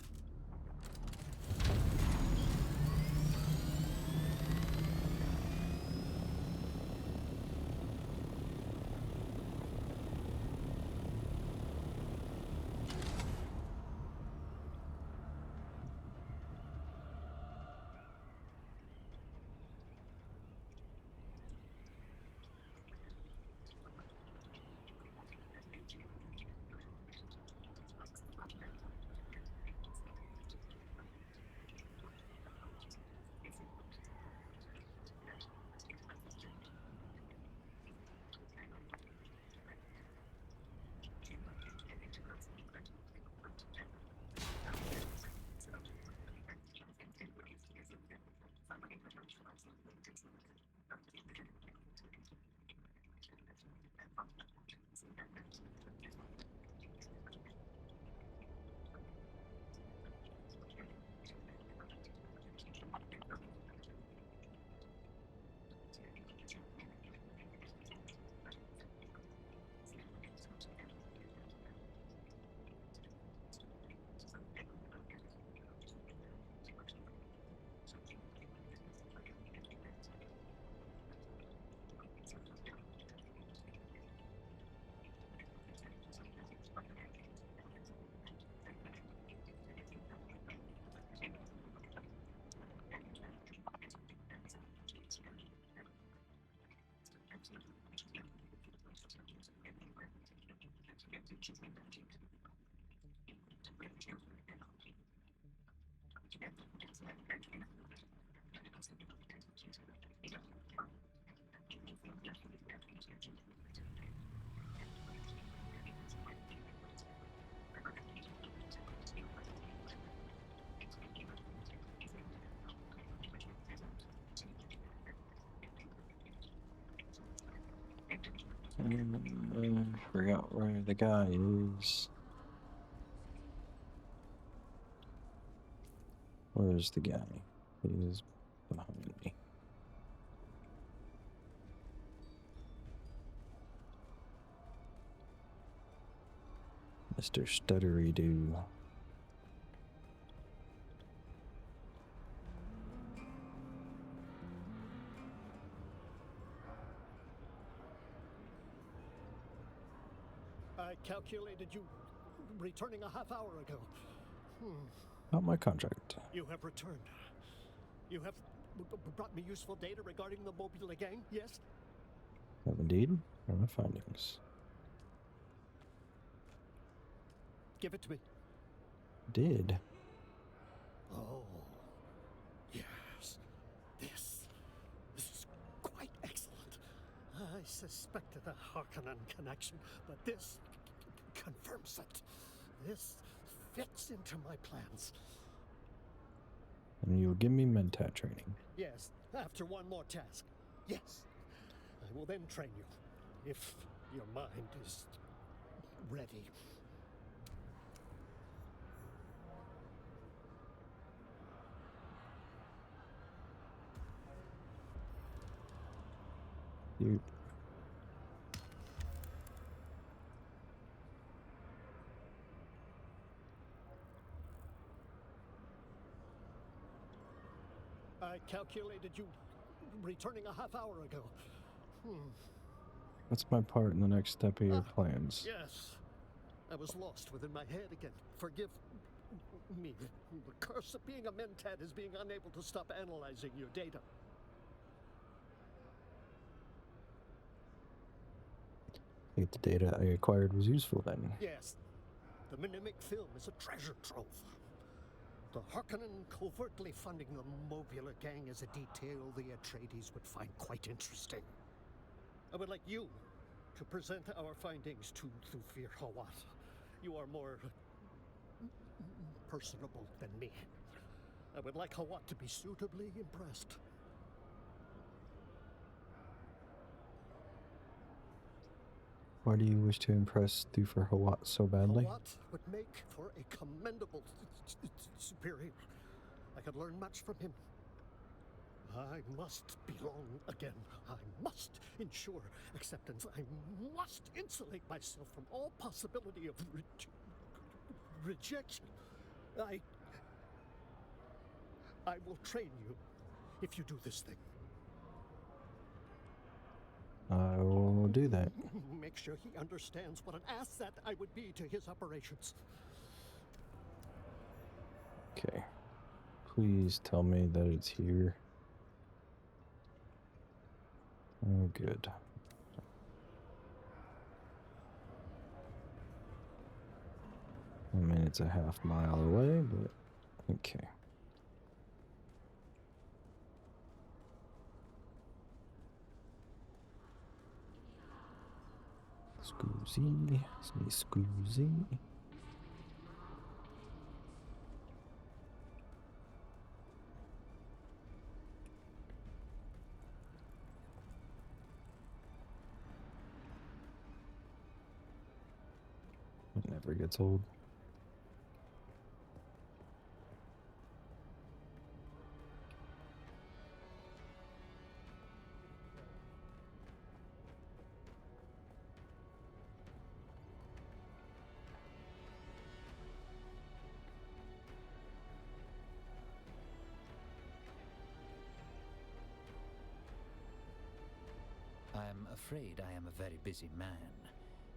Forgot where the guy is. Where's the guy? He is behind me. Mr. Stuttery Doo. I calculated you returning a half hour ago. Not my contract. You have returned. You have brought me useful data regarding the Mobile gang, yes? Have indeed. What are my findings? Give it to me. Did. Oh, yes. This is quite excellent. I suspected a Harkonnen connection, but this confirms it. This fits into my plans. And you'll give me mentat training. Yes, after one more task. Yes. I will then train you, if your mind is ready. You. I calculated you returning a half hour ago. What's my part in the next step of your plans? Yes. I was lost within my head again. Forgive me. The curse of being a mentat is being unable to stop analyzing your data. I think the data I acquired was useful then. Yes. The Mnemic film is a treasure trove. The Harkonnen covertly funding the Mobula gang is a detail the Atreides would find quite interesting. I would like you to present our findings to Thufir Hawat. You are more personable than me. I would like Hawat to be suitably impressed. Why do you wish to impress Thufir Hawat so badly? Hawat would make for a commendable superior. I could learn much from him. I must belong again. I must ensure acceptance. I must insulate myself from all possibility of rejection. I will train you if you do this thing. I will do that. Make sure he understands what an asset I would be to his operations. Okay. Please tell me that it's here. Oh, good. I mean, it's a half-mile away, but okay. Scusi, scusi. It never gets old. I'm afraid I am a very busy man.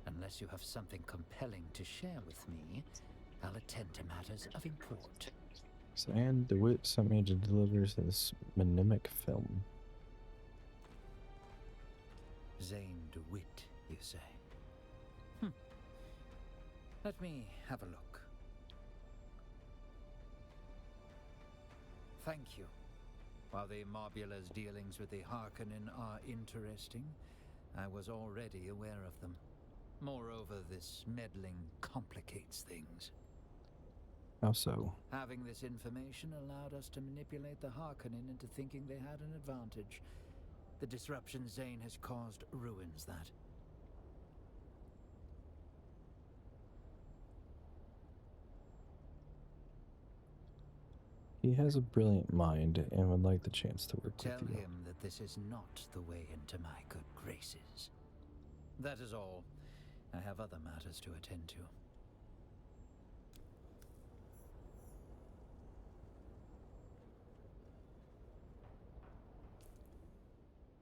Unless you have something compelling to share with me, I'll attend to matters of import. Zan DeWitt sent me to deliver this Mnemic film. Zane DeWitt, you say? Let me have a look. Thank you. While the Mobula's dealings with the Harkonnen are interesting, I was already aware of them. Moreover, this meddling complicates things. How so? Having this information allowed us to manipulate the Harkonnen into thinking they had an advantage. The disruption Zane has caused ruins that. He has a brilliant mind and would like the chance to work Tell with you. him that this is not the way into my good graces. That is all. I have other matters to attend to.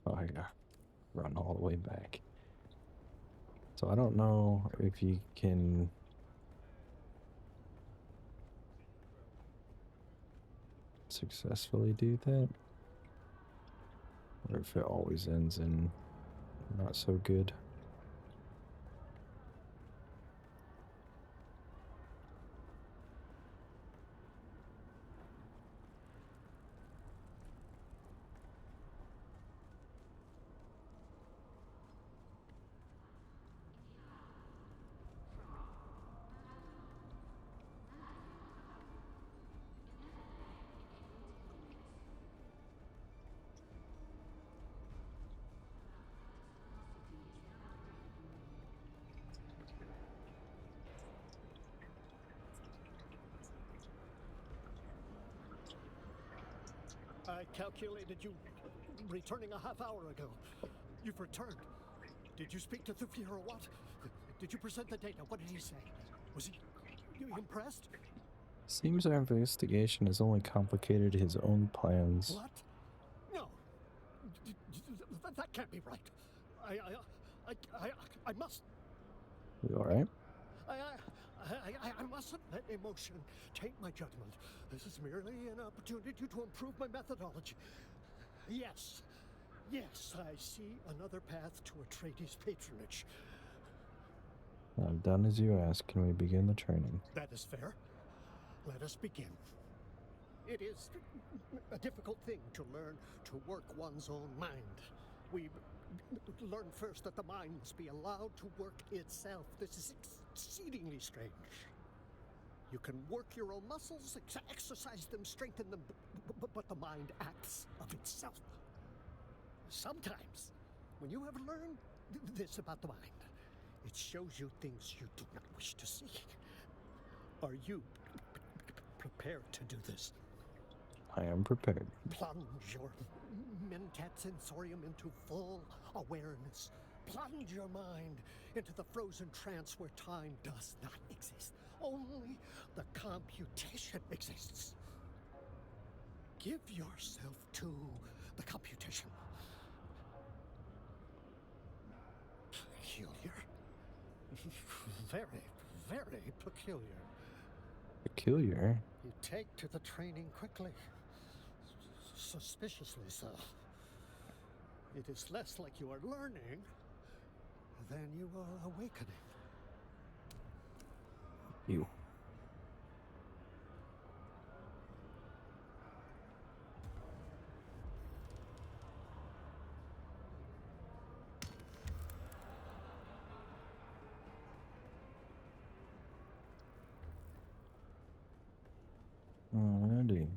Oh, I gotta run all the way back. So I don't know if you can successfully do that, or if it always ends in not so good. I calculated you returning a half hour ago. You've returned. Did you speak to Thufir or what? Did you present the data? What did he say? Was he impressed? Seems our investigation has only complicated his own plans. What? No. That can't be right. I must. You alright? I mustn't let emotion taint my judgment. This is merely an opportunity to improve my methodology. Yes, I see another path to Atreides' patronage. I've done as you asked. Can we begin the training? That is fair. Let us begin. It is a difficult thing to learn to work one's own mind. We learn first that the mind must be allowed to work itself. This is exceedingly strange. You can work your own muscles, exercise them, strengthen them, but the mind acts of itself. Sometimes, when you have learned this about the mind, it shows you things you do not wish to see. Are you prepared to do this? I am prepared. Plunge your mentat sensorium into full awareness. Plunge your mind into the frozen trance where time does not exist. Only the computation exists. Give yourself to the computation. Peculiar. Very, very peculiar. Peculiar? You take to the training quickly. Suspiciously so. It is less like you are learning than you are awakening. You. Alrighty.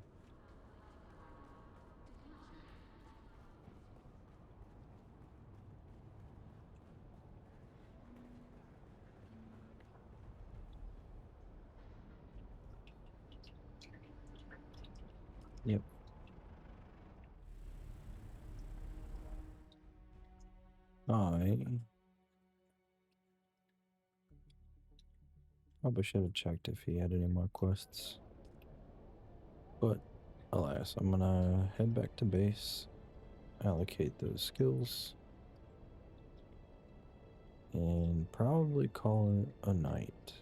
Yep. Probably should have checked if he had any more quests. But alas, I'm gonna head back to base, allocate those skills, and probably call it a night.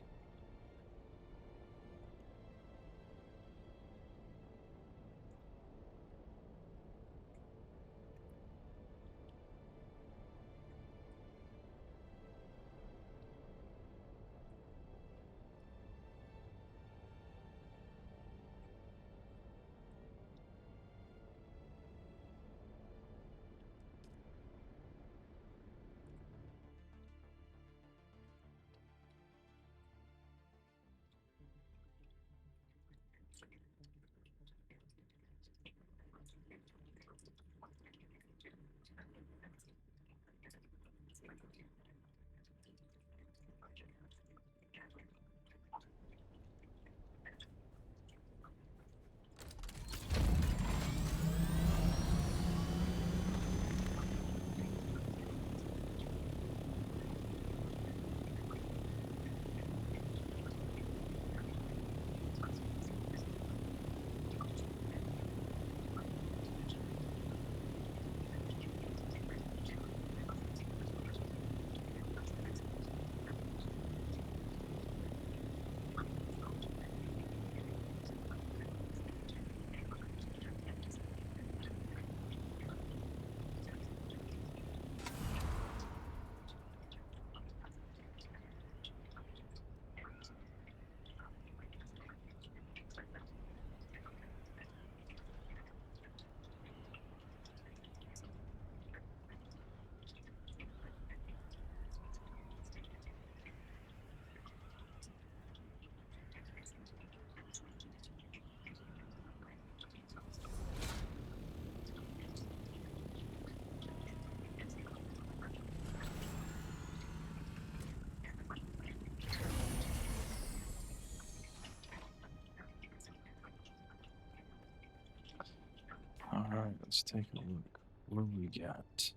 Alright, let's take a look. What do we got?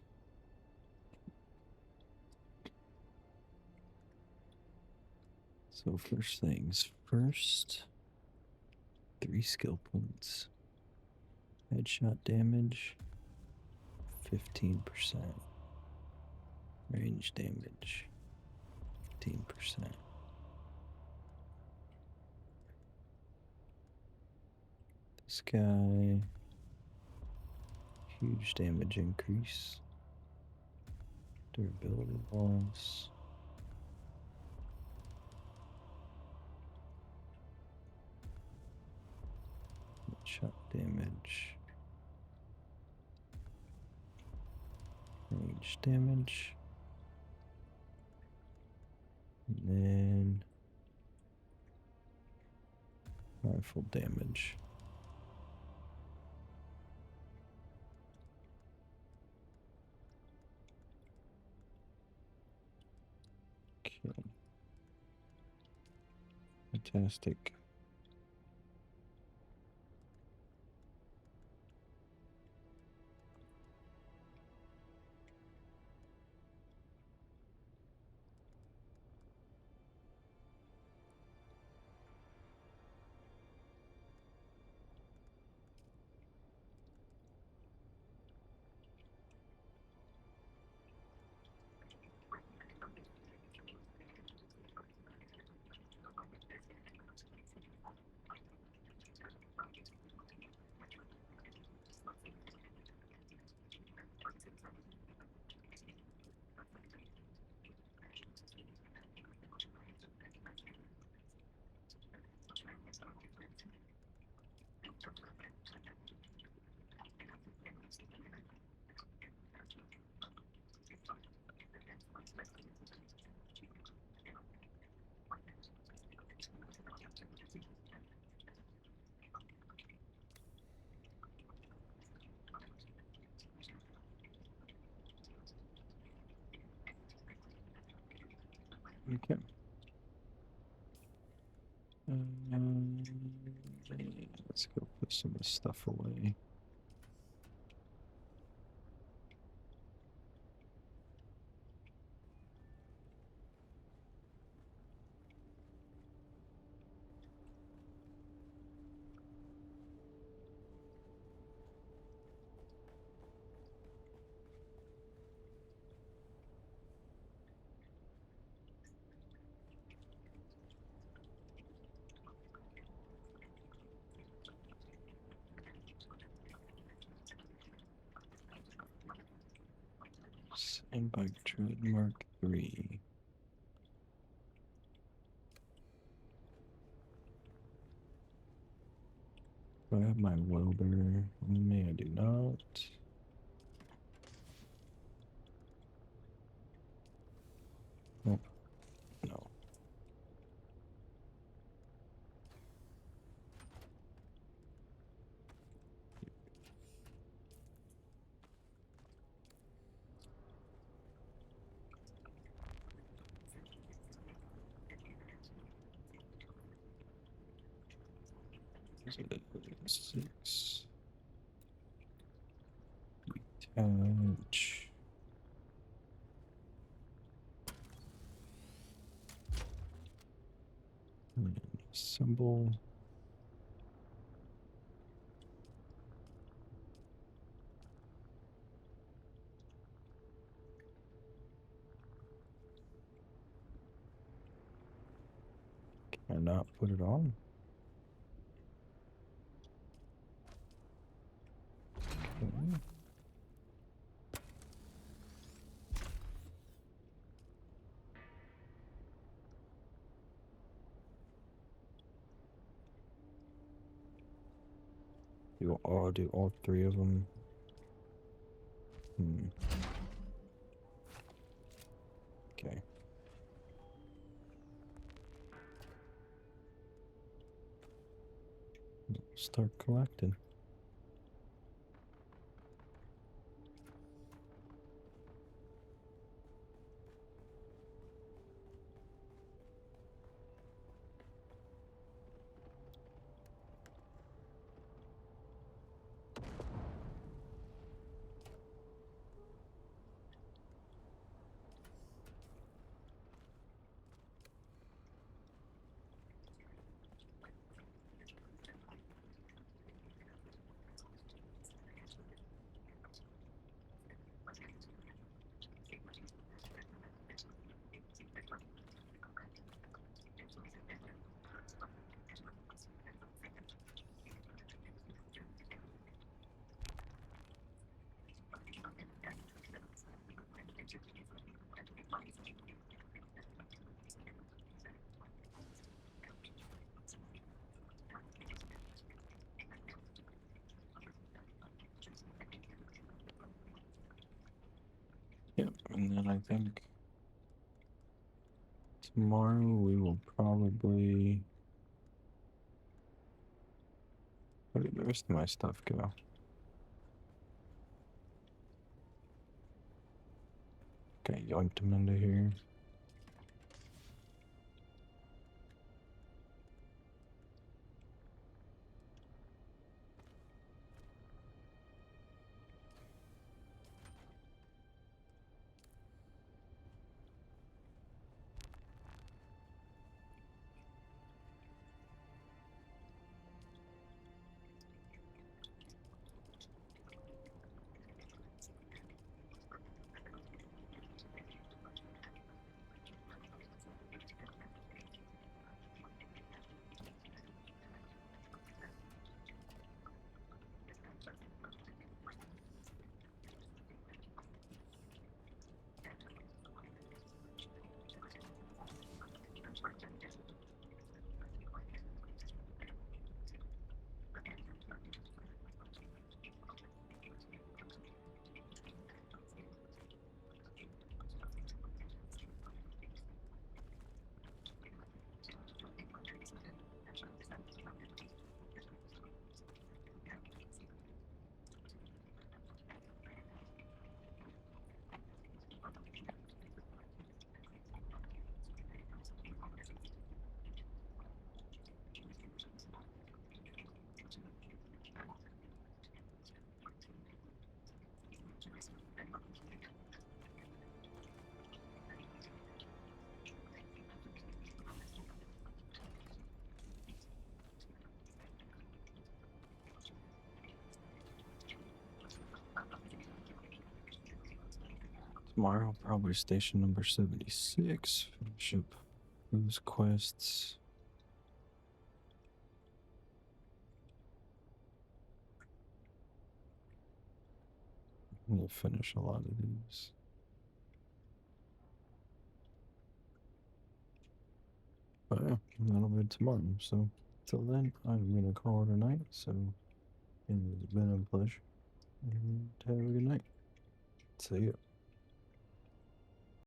So first things first, 3 skill points. Headshot damage, 15%. Range damage, 15%. This guy, huge damage increase. Durability loss. Shot damage. Range damage. And then rifle damage. Okay. Fantastic. Okay. Let's go put some of the stuff away. Sandbag Tread Mark 3. Do I have my welder on me? I do not. Nope. No. Six. Detach. And assemble. Can I not put it on? Okay. Do all 3 of them. Okay. Start collecting. Yep, and then I think tomorrow we will probably... Where did the rest of my stuff go? Okay, yoinked them into here. Tomorrow, probably station number 76. Finish up those quests. I'm gonna finish a lot of these. But yeah, that'll be tomorrow. So, till then, I'm gonna call it a night. So, it has been a pleasure. And have a good night. See ya.